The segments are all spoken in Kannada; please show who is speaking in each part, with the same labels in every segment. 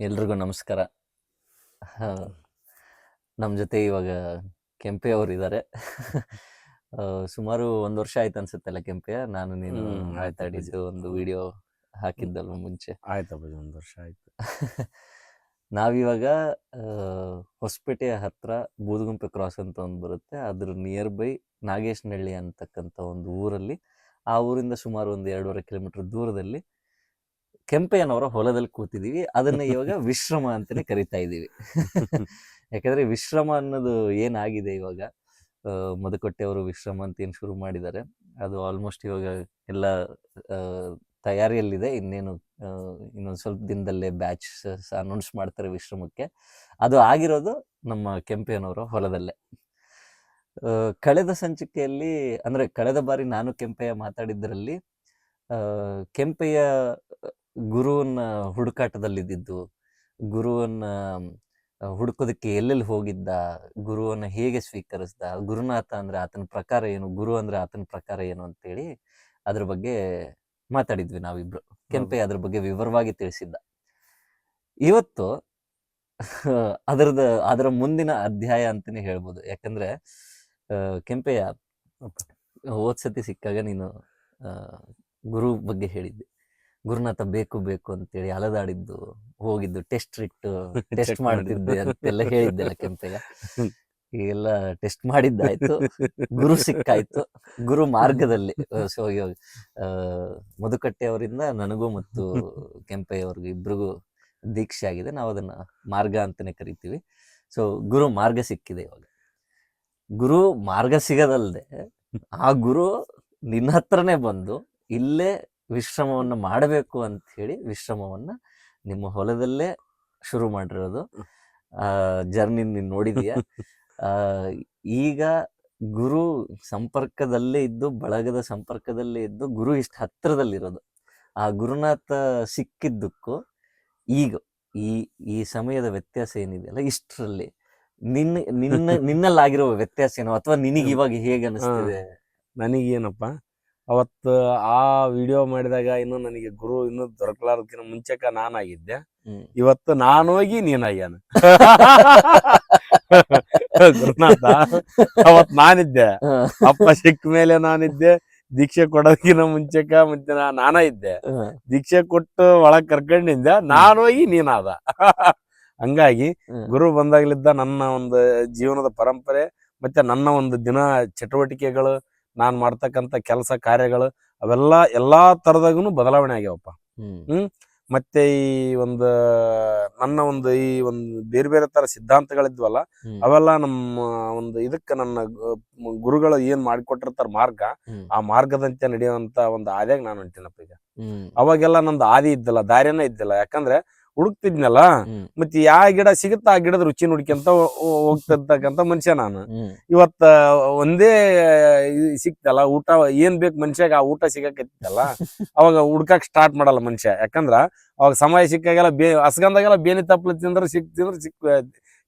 Speaker 1: ಎಲ್ರಿಗೂ ನಮಸ್ಕಾರ. ಆ, ನಮ್ಮ ಜೊತೆ ಇವಾಗ ಕೆಂಪೆ ಅವರು ಇದ್ದಾರೆ. ಸುಮಾರು 1 ವರ್ಷ ಆಯ್ತು ಅನ್ಸುತ್ತಲ್ಲ ಕೆಂಪೆ, ನಾನು ನೀನು
Speaker 2: ಆಯ್ತು
Speaker 1: ಮಾತಾಡಿದ್ದು ಒಂದು ವಿಡಿಯೋ ಹಾಕಿದ್ದಲ್ವ ಮುಂಚೆ.
Speaker 2: ಆಯ್ತಪ್ಪಾಜಿ 1 ವರ್ಷ ಆಯ್ತು.
Speaker 1: ನಾವಿವಾಗ ಹೊಸಪೇಟೆಯ ಹತ್ರ ಬೂದಗುಂಪೆ ಕ್ರಾಸ್ ಅಂತ ಒಂದು ಬರುತ್ತೆ, ಅದ್ರ ನಿಯರ್ ಬೈ ನಾಗೇಶನಹಳ್ಳಿ ಅಂತಕ್ಕಂಥ ಒಂದು ಊರಲ್ಲಿ, ಆ ಊರಿಂದ ಸುಮಾರು ಒಂದು 2.5 ಕಿಲೋಮೀಟರ್ ದೂರದಲ್ಲಿ ಕೆಂಪಯ್ಯನವರ ಹೊಲದಲ್ಲಿ ಕೂತಿದೀವಿ. ಅದನ್ನ ಇವಾಗ ವಿಶ್ರಮ ಅಂತಾನೆ ಕರಿತಾ ಇದ್ದೀವಿ. ಯಾಕಂದ್ರೆ ವಿಶ್ರಮ ಅನ್ನೋದು ಏನಾಗಿದೆ ಇವಾಗ, ಮಧುಕಟ್ಟೆ ಅವರು ವಿಶ್ರಮ ಅಂತ ಏನು ಶುರು ಮಾಡಿದ್ದಾರೆ, ಅದು ಆಲ್ಮೋಸ್ಟ್ ಇವಾಗ ಎಲ್ಲ ತಯಾರಿಯಲ್ಲಿದೆ. ಇನ್ನೊಂದು ಸ್ವಲ್ಪ ದಿನದಲ್ಲೇ ಬ್ಯಾಚ್ ಅನೌನ್ಸ್ ಮಾಡ್ತಾರೆ ವಿಶ್ರಮಕ್ಕೆ. ಅದು ಆಗಿರೋದು ನಮ್ಮ ಕೆಂಪಯ್ಯನವರ ಹೊಲದಲ್ಲೇ. ಕಳೆದ ಸಂಚಿಕೆಯಲ್ಲಿ, ಅಂದ್ರೆ ಕಳೆದ ಬಾರಿ ನಾನು ಕೆಂಪಯ್ಯ ಮಾತಾಡಿದ್ದರಲ್ಲಿ ಕೆಂಪಯ್ಯ ಗುರುವನ್ನ ಹುಡುಕಾಟದಲ್ಲಿದ್ದು, ಗುರುವನ್ನ ಹುಡುಕೋದಕ್ಕೆ ಎಲ್ಲೆಲ್ಲಿ ಹೋಗಿದ್ದ, ಗುರುವನ್ನ ಹೇಗೆ ಸ್ವೀಕರಿಸ್ದ, ಗುರುನಾಥ ಅಂದ್ರೆ ಆತನ ಪ್ರಕಾರ ಏನು, ಗುರು ಅಂದ್ರೆ ಆತನ ಪ್ರಕಾರ ಏನು ಅಂತೇಳಿ ಅದ್ರ ಬಗ್ಗೆ ಮಾತಾಡಿದ್ವಿ ನಾವಿಬ್ರು. ಕೆಂಪಯ್ಯ ಅದ್ರ ಬಗ್ಗೆ ವಿವರವಾಗಿ ತಿಳಿಸಿದ್ದ. ಇವತ್ತು ಅದರ ಮುಂದಿನ ಅಧ್ಯಾಯ ಅಂತಾನೆ ಹೇಳ್ಬೋದು. ಯಾಕಂದ್ರೆ ಕೆಂಪಯ್ಯ ಹೋದ್ಸತಿ ಸಿಕ್ಕಾಗ ನೀನು ಗುರು ಬಗ್ಗೆ ಹೇಳಿದ್ದೆ, ಗುರುನಾಥ ಬೇಕು ಬೇಕು ಅಂತೇಳಿ ಅಲದಾಡಿದ್ದು, ಹೋಗಿದ್ದು, ಟೆಸ್ಟ್ ಮಾಡ್ತಿದ್ದೆ ಅಂತೆಲ್ಲ ಹೇಳಿದ್ದೆಲ್ಲ ಕೆಂಪಯ್ಯ. ಈಗೆಲ್ಲ ಟೆಸ್ಟ್ ಮಾಡಿದ್ದಾಯ್ತು, ಗುರು ಸಿಕ್ಕಾಯ್ತು. ಗುರು ಮಾರ್ಗದಲ್ಲಿ ಸೊ ಇವಾಗ ಮಧುಕಟ್ಟೆ ಅವರಿಂದ ನನಗೂ ಮತ್ತು ಕೆಂಪಯ್ಯ ಅವ್ರಿಗೂ ಇಬ್ರಿಗೂ ದೀಕ್ಷೆ ಆಗಿದೆ. ನಾವು ಅದನ್ನ ಮಾರ್ಗ ಅಂತಾನೆ ಕರಿತೀವಿ. ಸೊ ಗುರು ಮಾರ್ಗ ಸಿಕ್ಕಿದೆ. ಇವಾಗ ಗುರು ಮಾರ್ಗ ಸಿಗದಲ್ದೆ ಆ ಗುರು ನಿನ್ನ ಹತ್ರನೇ ಬಂದು ಇಲ್ಲೇ ವಿಶ್ರಮವನ್ನ ಮಾಡಬೇಕು ಅಂತ ಹೇಳಿ ವಿಶ್ರಮವನ್ನ ನಿಮ್ಮ ಹೊಲದಲ್ಲೇ ಶುರು ಮಾಡಿರೋದು. ಜರ್ನಿ ನೀನ್ ನೋಡಿದೀಯ. ಈಗ ಗುರು ಸಂಪರ್ಕದಲ್ಲೇ ಇದ್ದು, ಬಳಗದ ಸಂಪರ್ಕದಲ್ಲೇ ಇದ್ದು, ಗುರು ಇಷ್ಟು ಹತ್ರದಲ್ಲಿರೋದು, ಆ ಗುರುನಾಥ ಸಿಕ್ಕಿದ್ದಕ್ಕೂ ಈಗ ಈ ಸಮಯದ ವ್ಯತ್ಯಾಸ ಏನಿದೆಯಲ್ಲ, ಇಷ್ಟರಲ್ಲಿ ನಿನ್ನಲ್ಲಾಗಿರೋ ವ್ಯತ್ಯಾಸ ಏನೋ, ಅಥವಾ ನಿನಗೆ ಇವಾಗ ಹೇಗೆ ಅನಿಸ್ತಿದೆ?
Speaker 2: ನನಗೇನಪ್ಪ, ಅವತ್ತು ಆ ವಿಡಿಯೋ ಮಾಡಿದಾಗ ಇನ್ನು ನನಗೆ ಗುರು ಇನ್ನು ದೊರಕಲಾರದಕ್ಕಿಂತ ಮುಂಚೆಕ ನಾನಾಗಿದ್ದೆ. ಇವತ್ತು ನಾನೋಗಿ ನೀನಾಗ್ಯಾನ. ಗುರುನಾಥ ಅವತ್ ನಾನಿದ್ದೆ, ಅಪ್ಪ ಸಿಕ್ಕ ಮೇಲೆ ನಾನಿದ್ದೆ, ದೀಕ್ಷೆ ಕೊಡೋದಕ್ಕಿಂತ ಮುಂಚೆಕ ಮತ್ತೆ ನಾನ ಇದ್ದೆ. ದೀಕ್ಷೆ ಕೊಟ್ಟು ಒಳಗ್ ಕರ್ಕೊಂಡಿದ್ದೆ, ನಾನೋಗಿ ನೀನಾದ. ಹಂಗಾಗಿ ಗುರು ಬಂದಾಗ್ಲಿದ್ದ ನನ್ನ ಒಂದು ಜೀವನದ ಪರಂಪರೆ ಮತ್ತೆ ನನ್ನ ಒಂದು ದಿನ ಚಟುವಟಿಕೆಗಳು, ನಾನ್ ಮಾಡ್ತಕ್ಕಂಥ ಕೆಲಸ ಕಾರ್ಯಗಳು, ಅವೆಲ್ಲ ಎಲ್ಲಾ ತರದಾಗೂ ಬದಲಾವಣೆ ಆಗ್ಯಾವಪ್ಪ. ಮತ್ತೆ ಈ ಒಂದು ನನ್ನ ಒಂದು ಈ ಒಂದು ಬೇರೆ ಬೇರೆ ತರ ಸಿದ್ಧಾಂತಗಳಿದ್ವಲ್ಲ, ಅವೆಲ್ಲ ನಮ್ಮ ಒಂದು ಇದಕ್ಕೆ ನನ್ನ ಗುರುಗಳು ಏನ್ ಮಾಡಿಕೊಟ್ಟಿರ್ತಾರ ಮಾರ್ಗ, ಆ ಮಾರ್ಗದಂತೆ ನಡೆಯುವಂತ ಒಂದು ಹಾದಿಯಾಗ ನಾನು ಹೊಂಟೀನಪ್ಪ. ಈಗ ಅವಾಗೆಲ್ಲ ನಂದು ಹಾದಿ ಇದ್ದಿಲ್ಲ, ದಾರಿನೇ ಇದ್ದಿಲ್ಲ. ಯಾಕಂದ್ರೆ ಹುಡುಕ್ತಿದ್ನಲ್ಲ, ಮತ್ತೆ ಯಾವ ಗಿಡ ಸಿಗುತ್ತ ಆ ಗಿಡದ ರುಚಿ ನುಡ್ಕೊಂತ ಹೋಗ್ತಿರ್ತಕ್ಕಂಥ ಮನುಷ್ಯ ನಾನು. ಇವತ್ತ ಒಂದೇ ಸಿಕ್ತಲ್ಲ ಊಟ, ಏನ್ ಬೇಕು ಮನುಷ್ಯಾಗ ಆ ಊಟ ಸಿಗಕತ್ತಿತ್ತಲ್ಲ, ಅವಾಗ ಹುಡ್ಕಕ್ ಸ್ಟಾರ್ಟ್ ಮಾಡಲ್ಲ ಮನುಷ್ಯ. ಯಾಕಂದ್ರ ಅವಾಗ ಸಮಯ ಸಿಕ್ಕಾಗೆಲ್ಲ ಹಸ್ಗಂದಾಗೆಲ್ಲ ಬೇನಿ ತಪ್ಪಲು ತಿಂದ್ರೆ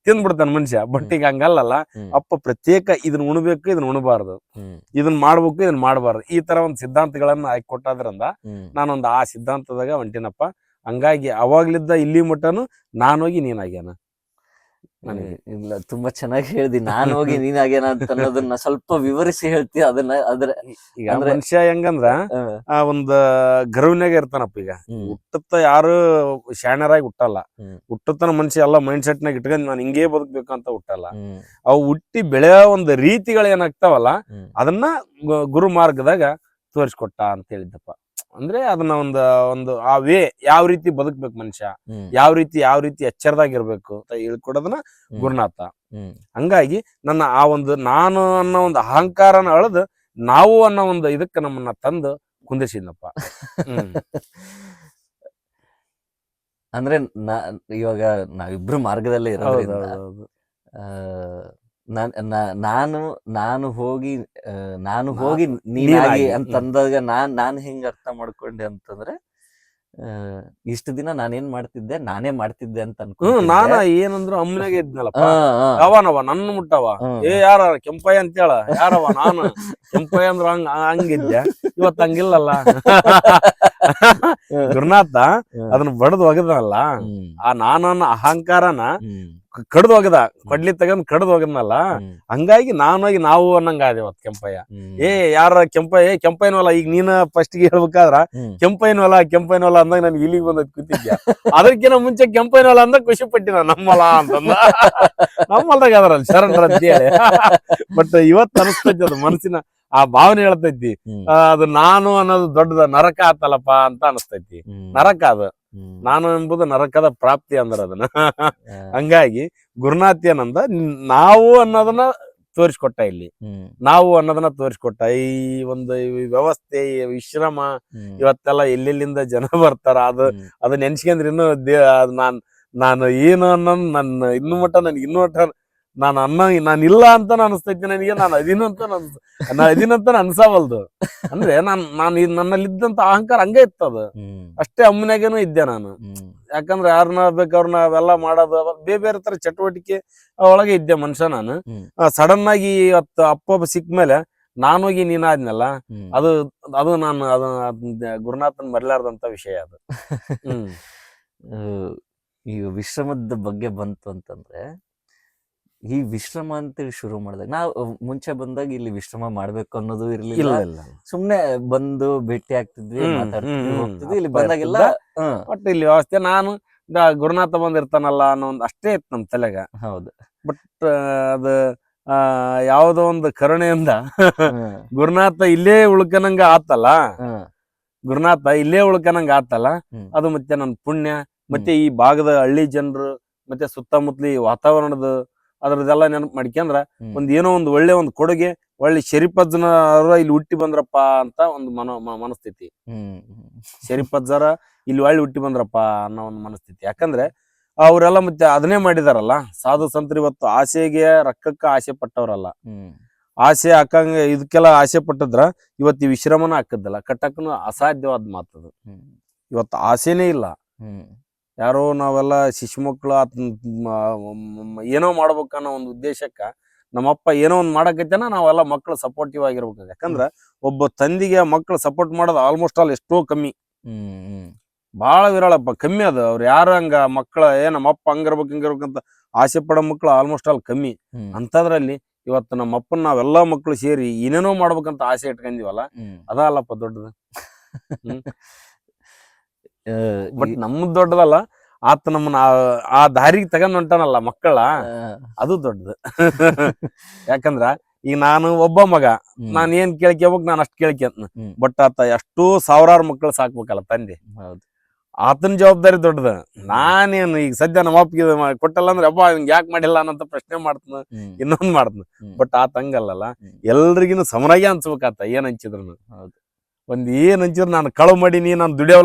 Speaker 2: ತಿಂದ್ಬಿಡ್ತಾನ ಮನುಷ್ಯ. ಬಟ್ ಈಗ ಹಂಗಲ್ಲಲ್ಲ, ಅಪ್ಪ ಪ್ರತ್ಯೇಕ ಇದನ್ನ ಉಣ್ಬೇಕು, ಇದನ್ನ ಉಣಬಾರ್ದು, ಇದನ್ನ ಮಾಡ್ಬೇಕು, ಇದನ್ನ ಮಾಡಬಾರ್ದು, ಈ ತರ ಒಂದು ಸಿದ್ಧಾಂತಗಳನ್ನ ಹಾಕಿ ಕೊಟ್ಟಾದ್ರಿಂದ ನಾನೊಂದು ಆ ಸಿದ್ಧಾಂತದಾಗ ಹೊಂಟಿನಪ್ಪ. ಹಂಗಾಗಿ ಅವಾಗ್ಲಿದ್ದ ಇಲ್ಲಿ ಮಟ್ಟನು ನಾನೋಗಿ ನೀನಾಗ್ಯಾನ.
Speaker 1: ಇಲ್ಲ, ತುಂಬಾ ಚೆನ್ನಾಗಿ ಹೇಳ್ದಿ. ನಾನು ಹೋಗಿ ನೀನಾಗ್ಯಾನ ಅಂತ ಅನ್ನೋದನ್ನ ಸ್ವಲ್ಪ ವಿವರಿಸಿ ಹೇಳ್ತಿ ಅದನ್ನ.
Speaker 2: ಈಗ ಮನುಷ್ಯ ಹೆಂಗಂದ್ರ ಆ ಒಂದ್ ಗರ್ವನ್ಯಾಗ ಇರ್ತಾನಪ್ಪ. ಈಗ ಹುಟ್ಟತ್ತ ಯಾರು ಶಾಣ್ಯರಾಗಿ ಹುಟ್ಟಲ್ಲ. ಹುಟ್ಟತನ ಮನುಷ್ಯ ಎಲ್ಲ ಮೈಂಡ್ ಸೆಟ್ ನಾಗ ಇಟ್ಕೊಂಡ್ ನಾನು ಹಿಂಗೇ ಬದುಕ್ಬೇಕಂತ ಹುಟ್ಟಲ್ಲ. ಅವು ಹುಟ್ಟಿ ಬೆಳೆಯೋ ಒಂದು ರೀತಿಗಳು ಏನಾಗ್ತಾವಲ್ಲ, ಅದನ್ನ ಗುರು ಮಾರ್ಗದಾಗ ತೋರಿಸ್ಕೊಟ್ಟ ಅಂತ ಹೇಳಿದ್ದಪ್ಪ. ಅಂದ್ರೆ ಅದನ್ನ ಒಂದು ಆ ವೇ ಯಾವ ರೀತಿ ಬದುಕ್ಬೇಕು ಮನುಷ್ಯ, ಯಾವ ರೀತಿ ಎಚ್ಚರದಾಗಿರ್ಬೇಕು ಅಂತ ಹೇಳ್ಕೊಡೋದನ್ನ ಗುರುನಾಥ. ಹಂಗಾಗಿ ನನ್ನ ಆ ಒಂದು ನಾನು ಅನ್ನೋ ಒಂದು ಅಹಂಕಾರನ ಅಳದು ನಾವು ಅನ್ನೋ ಒಂದು ಇದಕ್ಕೆ ನಮ್ಮನ್ನ ತಂದು ಕುಂದಿಸಿದ್ನಪ್ಪ.
Speaker 1: ಅಂದ್ರೆ ಇವಾಗ ನಾವಿಬ್ರು ಮಾರ್ಗದಲ್ಲೇ ಇರೋದ್ರಿಂದ ನಾನು ಹೋಗಿ ನೀನಾಗಿ ಅಂತಂದಾಗ ನಾನು ಹೆಂಗ್ ಅರ್ಥ ಮಾಡ್ಕೊಂಡೆ ಅಂತಂದ್ರೆ, ಇಷ್ಟು ದಿನ ನಾನೇನ್ ಮಾಡ್ತಿದ್ದೆ ನಾನೇ ಮಾಡ್ತಿದ್ದೆ ಅಂತ
Speaker 2: ನಾನ
Speaker 1: ಅನ್ಕೊಂತಿದ್ದೆ.
Speaker 2: ಏನಂದ್ರು ಅಮ್ಮನಾಗೆ ಇದ್ನಲ್ಲಪ್ಪ.
Speaker 1: ಹಾ, ಹಾ.
Speaker 2: ಯಾವನವ ನನ್ನ ಮುಟ್ಟವ
Speaker 1: ಹ್ಮ್.
Speaker 2: ಯಾರ ಕೆಂಪಯ್ಯ ಅಂತ ಹೇಳ ಯಾರವ ನಾನು ಕೆಂಪಯ್ಯ ಅಂದ್ರ ಹಂಗಿದ್ದೆ. ಇವತ್ತು ಹಂಗಿಲ್ಲಲ್ಲ. ಗುರುನಾಥ
Speaker 1: ಹ್ಮ್.
Speaker 2: ಅದನ್ನ ಬಡದ್ ಒಗದಲ್ಲ,
Speaker 1: ಹ್ಮ್.
Speaker 2: ಆ ನಾನನ್ನ ಅಹಂಕಾರನ
Speaker 1: ಹ್ಮ್.
Speaker 2: ಕಡ್ದು ಒಗದ, ಕೊಡ್ಲಿ ತಗಂದ್ ಕಡ್ದು ಒಗದ್ನಲ್ಲ.
Speaker 1: ಹ್ಮ್.
Speaker 2: ಹಂಗಾಗಿ ನಾನೋಗಿ ನಾವು ಅನ್ನಂಗ ಆದೇವತ್ ಕೆಂಪಯ್ಯ.
Speaker 1: ಹ್ಮ್.
Speaker 2: ಯಾರ ಕೆಂಪಯ್ಯನವಲ್ಲ, ಈಗ ನೀನ ಫಸ್ಟ್ ಗೆ ಹೇಳ್ಬೇಕಾದ್ರ
Speaker 1: ಹ್ಮ್.
Speaker 2: ಕೆಂಪಯ್ಯನವಲ್ಲ ಅಂದಾಗ ನನ್ಗೆ ಇಲ್ಲಿಗೆ ಬಂದದ್ ಕೂತಿದ್ಯ. ಅದಕ್ಕಿಂತ ಮುಂಚೆ ಕೆಂಪಯ್ಯನವಲ್ಲ ಅಂದಾಗ ಖುಷಿ ಪಟ್ಟಿನ ನಮ್ಮಲ್ಲ ಅಂತಂದ. ನಮ್ಮಲ್ದಾಗ ಅದ್ರಲ್ಲ ಶರಣರ ಅಂತ ಹೇಳಿ. ಬಟ್ ಇವತ್ತು ಅನಿಸ್ತೈತಿ ಅದು ಮನಸ್ಸಿನ ಆ ಭಾವನೆ ಹೇಳ್ತೈತಿ.
Speaker 1: ಹ್ಮ್.
Speaker 2: ಅದು ನಾನು ಅನ್ನೋದು ದೊಡ್ಡದ ನರಕ ಆತಲ್ಲಪ್ಪ ಅಂತ ಅನಿಸ್ತೈತಿ.
Speaker 1: ಹ್ಮ್.
Speaker 2: ನರಕ ಅದು,
Speaker 1: ಹ್ಮ್.
Speaker 2: ನಾನು ಎಂಬುದು ನರಕದ ಪ್ರಾಪ್ತಿ ಅಂದ್ರ ಅದನ್ನ.
Speaker 1: ಆ,
Speaker 2: ಹಂಗಾಗಿ ಗುರುನಾಥ್ ಏನಂದ, ನಾವು ಅನ್ನೋದನ್ನ ತೋರಿಸ್ಕೊಟ್ಟ ಇಲ್ಲಿ.
Speaker 1: ಹ್ಮ್.
Speaker 2: ನಾವು ಅನ್ನೋದನ್ನ ತೋರಿಸ್ಕೊಟ್ಟ. ಈ ಒಂದು ಈ ವ್ಯವಸ್ಥೆ, ಈ ವಿಶ್ರಮ,
Speaker 1: ಹ್ಮ್.
Speaker 2: ಇವತ್ತೆಲ್ಲ ಎಲ್ಲೆಲ್ಲಿಂದ ಜನ ಬರ್ತಾರ.
Speaker 1: ಹ್ಮ್.
Speaker 2: ಅದು ನೆನ್ಸ್ಕೊಂಡ್ರೆ ಇನ್ನೂ ನಾನು ಏನು ಅನ್ನೋದು ನನ್ನ ಇನ್ನು ಮಟ್ಟ ನನ್ಗೆ ಇನ್ನೂ ಮಟ್ಟ ನಾನು ಇಲ್ಲ ಅಂತ ಅನಿಸ್ತೈತಿ ನನಗೆ. ನಾನು ಅದಿನಂತ ಅನ್ಸವಲ್ದು. ಅಂದ್ರೆ ನನ್ನಲ್ಲಿದ್ದಂತ ಅಹಂಕಾರ ಹಂಗೆ ಇತ್ತದ.
Speaker 1: ಹ್ಮ್.
Speaker 2: ಅಷ್ಟೇ ಅಮ್ಮನಾಗೇನು ಇದ್ದೆ ನಾನು.
Speaker 1: ಹ್ಮ್.
Speaker 2: ಯಾಕಂದ್ರೆ ಯಾರನ್ನ ಬೇಕವ್ರನ್ನ ಅವೆಲ್ಲ ಮಾಡೋದು, ಬೇರೆ ಬೇರೆ ತರ ಚಟುವಟಿಕೆ ಒಳಗೆ ಇದ್ದೆ ಮನುಷ್ಯ ನಾನು.
Speaker 1: ಹ್ಮ್.
Speaker 2: ಸಡನ್ ಆಗಿ ಇವತ್ತು ಅಪ್ಪ ಸಿಕ್ಕ ಮೇಲೆ ನಾನೋಗಿ ನೀನಾದ್ನಲ್ಲ,
Speaker 1: ಹ್ಮ್.
Speaker 2: ಅದು ಅದು ನಾನು ಅದು ಗುರುನಾಥನ್ ಮರ್ಲಾರ್ದಂತ ವಿಷಯ ಅದು. ಹ್ಮ್.
Speaker 1: ಆ, ಈ ವಿಶ್ರಮದ ಬಗ್ಗೆ ಬಂತು ಅಂತಂದ್ರೆ, ಈ ವಿಶ್ರಮ ಅಂತೇಳಿ ಶುರು ಮಾಡಿದಾಗ ನಾವು ಮುಂಚೆ ಬಂದಾಗ ಇಲ್ಲಿ ವಿಶ್ರಮ ಮಾಡ್ಬೇಕು ಅನ್ನೋದು ಇರ್ಲಿಲ್ಲ.
Speaker 2: ಇಲ್ಲ ಇಲ್ಲ
Speaker 1: ಸುಮ್ನೆ ಬಂದು ಭೇಟಿ ಆಗ್ತಿದ್ವಿ,
Speaker 2: ಹ್ಮ್,
Speaker 1: ಮಾತಾಡ್ತಿದ್ವಿ,
Speaker 2: ಹ್ಮ್,
Speaker 1: ಹೋಗ್ತಿದ್ವಿ. ಇಲ್ಲಿ
Speaker 2: ಅಪ್ಪ
Speaker 1: ಬಂದಾಗೆಲ್ಲ
Speaker 2: ಒಟ್ಟು ಇಲ್ಲಿ ವ್ಯವಸ್ಥೆ ನಾನು ಗುರುನಾಥ ಬಂದಿರ್ತಾನಲ್ಲ ಅನ್ನೋ ಒಂದು ಅಷ್ಟೇ ಇತ್ತು ನಮ್ ತಲೆಗ.
Speaker 1: ಹೌದು.
Speaker 2: ಬಟ್ ಅದು ಯಾವುದೋ ಒಂದು ಕರುಣೆಯಿಂದ
Speaker 1: ಹ್ಮ್.
Speaker 2: ಗುರುನಾಥ ಇಲ್ಲೇ ಉಳ್ಕನಂಗ ಆತಲ್ಲ.
Speaker 1: ಹ್ಮ್.
Speaker 2: ಗುರುನಾಥ ಇಲ್ಲೇ ಉಳ್ಕನಂಗ ಆತಲ್ಲ.
Speaker 1: ಹ್ಮ್.
Speaker 2: ಅದು ಮತ್ತೆ ನನ್ನ ಪುಣ್ಯ, ಮತ್ತೆ ಈ ಭಾಗದ ಹಳ್ಳಿ ಜನರು, ಮತ್ತೆ ಸುತ್ತಮುತ್ತಲಿ ವಾತಾವರಣದ ಅದ್ರದ್ದೆಲ್ಲ ನೆನಪು ಮಾಡ್ಕೊಂಡ್ರ
Speaker 1: ಹ್ಮ್.
Speaker 2: ಏನೋ ಒಂದು ಒಳ್ಳೆ ಒಂದು ಕೊಡುಗೆ, ಒಳ್ಳೆ ಶರೀಫಜ್ಜನ ಇಲ್ಲಿ ಹುಟ್ಟಿ ಬಂದ್ರಪ್ಪ ಅಂತ ಒಂದು ಮನಸ್ಥಿತಿ.
Speaker 1: ಹ್ಮ್.
Speaker 2: ಶರೀಫಜ್ಜರ ಇಲ್ಲಿ ಒಳ್ಳೆ ಹುಟ್ಟಿ ಬಂದ್ರಪ್ಪ ಅನ್ನೋ ಒಂದು ಮನಸ್ಥಿತಿ. ಯಾಕಂದ್ರೆ ಅವರೆಲ್ಲ ಮತ್ತೆ ಅದನ್ನೇ ಮಾಡಿದಾರಲ್ಲ. ಸಾಧು ಸಂತರು ಇವತ್ತು ಆಸೆಗೆ ರೊಕ್ಕಕ್ಕ ಆಸೆ ಪಟ್ಟವ್ರಲ್ಲ.
Speaker 1: ಹ್ಮ್.
Speaker 2: ಆಸೆ ಹಾಕಂಗ ಇದಕ್ಕೆಲ್ಲ ಆಸೆ ಪಟ್ಟಿದ್ರ ಇವತ್ತು ಈ ವಿಶ್ರಮನ ಹಾಕದ್ದಲ್ಲ, ಕಟ್ಟಕ್ಕನು ಅಸಾಧ್ಯವಾದ ಮಾತದು.
Speaker 1: ಹ್ಮ್.
Speaker 2: ಇವತ್ತು ಆಸೆನೇ ಇಲ್ಲ.
Speaker 1: ಹ್ಮ್.
Speaker 2: ಯಾರೋ ನಾವೆಲ್ಲ ಶಿಶು ಮಕ್ಕಳು ಏನೋ ಮಾಡ್ಬೇಕನ್ನೋ ಒಂದು ಉದ್ದೇಶಕ್ಕ ನಮ್ಮಪ್ಪ ಏನೋ ಒಂದು ಮಾಡಕೈತೇನ, ನಾವೆಲ್ಲ ಮಕ್ಕಳು ಸಪೋರ್ಟಿವ್ ಆಗಿರ್ಬೇಕು. ಯಾಕಂದ್ರ ಒಬ್ಬ ತಂದಿಗೆ ಮಕ್ಕಳು ಸಪೋರ್ಟ್ ಮಾಡೋದು ಆಲ್ಮೋಸ್ಟ್ ಆಲ್ ಎಷ್ಟೋ ಕಮ್ಮಿ,
Speaker 1: ಹ್ಮ್.
Speaker 2: ಬಹಳ ವಿರಳಪ್ಪ, ಕಮ್ಮಿ ಅದು. ಅವ್ರು ಯಾರು ಹಂಗ ಮಕ್ಕಳ ನಮ್ಮಪ್ಪ ಹಂಗಿರ್ಬೇಕು ಹಿಂಗಿರ್ಬೇಕಂತ ಆಸೆ ಪಡೋ ಮಕ್ಕಳು ಆಲ್ಮೋಸ್ಟ್ ಆಲ್ ಕಮ್ಮಿ.
Speaker 1: ಹ್ಮ್.
Speaker 2: ಅಂತದ್ರಲ್ಲಿ ಇವತ್ತು ನಮ್ಮಪ್ಪನ ನಾವೆಲ್ಲಾ ಮಕ್ಕಳು ಸೇರಿ ಏನೇನೋ ಮಾಡ್ಬೇಕಂತ ಆಸೆ ಇಟ್ಕೊಂಡಿವಲ್ಲ,
Speaker 1: ಹ್ಮ್.
Speaker 2: ಅದಲ್ಲಪ್ಪ ದೊಡ್ಡದು. ಹ್ಮ್.
Speaker 1: ಆ,
Speaker 2: ಬಟ್ ನಮ್ಮದ್ ದೊಡ್ಡದಲ್ಲ, ಆತ ನಮ್ಮನ್ನ ಆ ದಾರಿಗೆ ತಗೊಂಡ್ ಹೊಂಟಾನಲ್ಲ ಮಕ್ಕಳ, ಅದು ದೊಡ್ಡದು. ಯಾಕಂದ್ರ ಈಗ ನಾನು ಒಬ್ಬ ಮಗ,
Speaker 1: ಹ್ಮ್.
Speaker 2: ನಾನ್ ಏನ್ ಕೇಳ್ಕೋಬೇಕು ನಾನು ಅಷ್ಟ್ ಕೇಳ್ಕೊಂತ.
Speaker 1: ಹ್ಮ್.
Speaker 2: ಬಟ್ ಆತ ಎಷ್ಟೋ ಸಾವಿರಾರು ಮಕ್ಕಳು ಸಾಕ್ಬೇಕಲ್ಲ ತಂದೆ,
Speaker 1: ಹೌದು.
Speaker 2: ಆತನ ಜವಾಬ್ದಾರಿ ದೊಡ್ಡದ. ನಾನೇನು ಈಗ ಸದ್ಯ ನಮ್ಮ ಅಪ್ಪಿಗೆ ಕೊಟ್ಟಲ್ಲ ಅಂದ್ರೆ ಅಬ್ಬ ಹಿಂಗ್ ಯಾಕೆ ಮಾಡಿಲ್ಲ ಅನ್ನಂತ ಪ್ರಶ್ನೆ ಮಾಡ್ತಾನ,
Speaker 1: ಹ್ಮ್.
Speaker 2: ಇನ್ನೊಂದ್ ಮಾಡ್ತಾನ.
Speaker 1: ಹ್ಮ್.
Speaker 2: ಬಟ್ ಆತ ಹಂಗಲ್ಲಲ್ಲ,
Speaker 1: ಹ್ಮ್.
Speaker 2: ಎಲ್ರಿಗಿನು ಸಮನಾಗಿ ಅನ್ಸ್ಬೇಕಾತ. ಏನ್ ಹಂಚಿದ್ರು
Speaker 1: ಹೌದು.
Speaker 2: ಒಂದ್ ಏನ್ ಹಂಚಿದ್ರು, ನಾನು ಕಳವ್ ಮಾಡೀನಿ, ನಾನು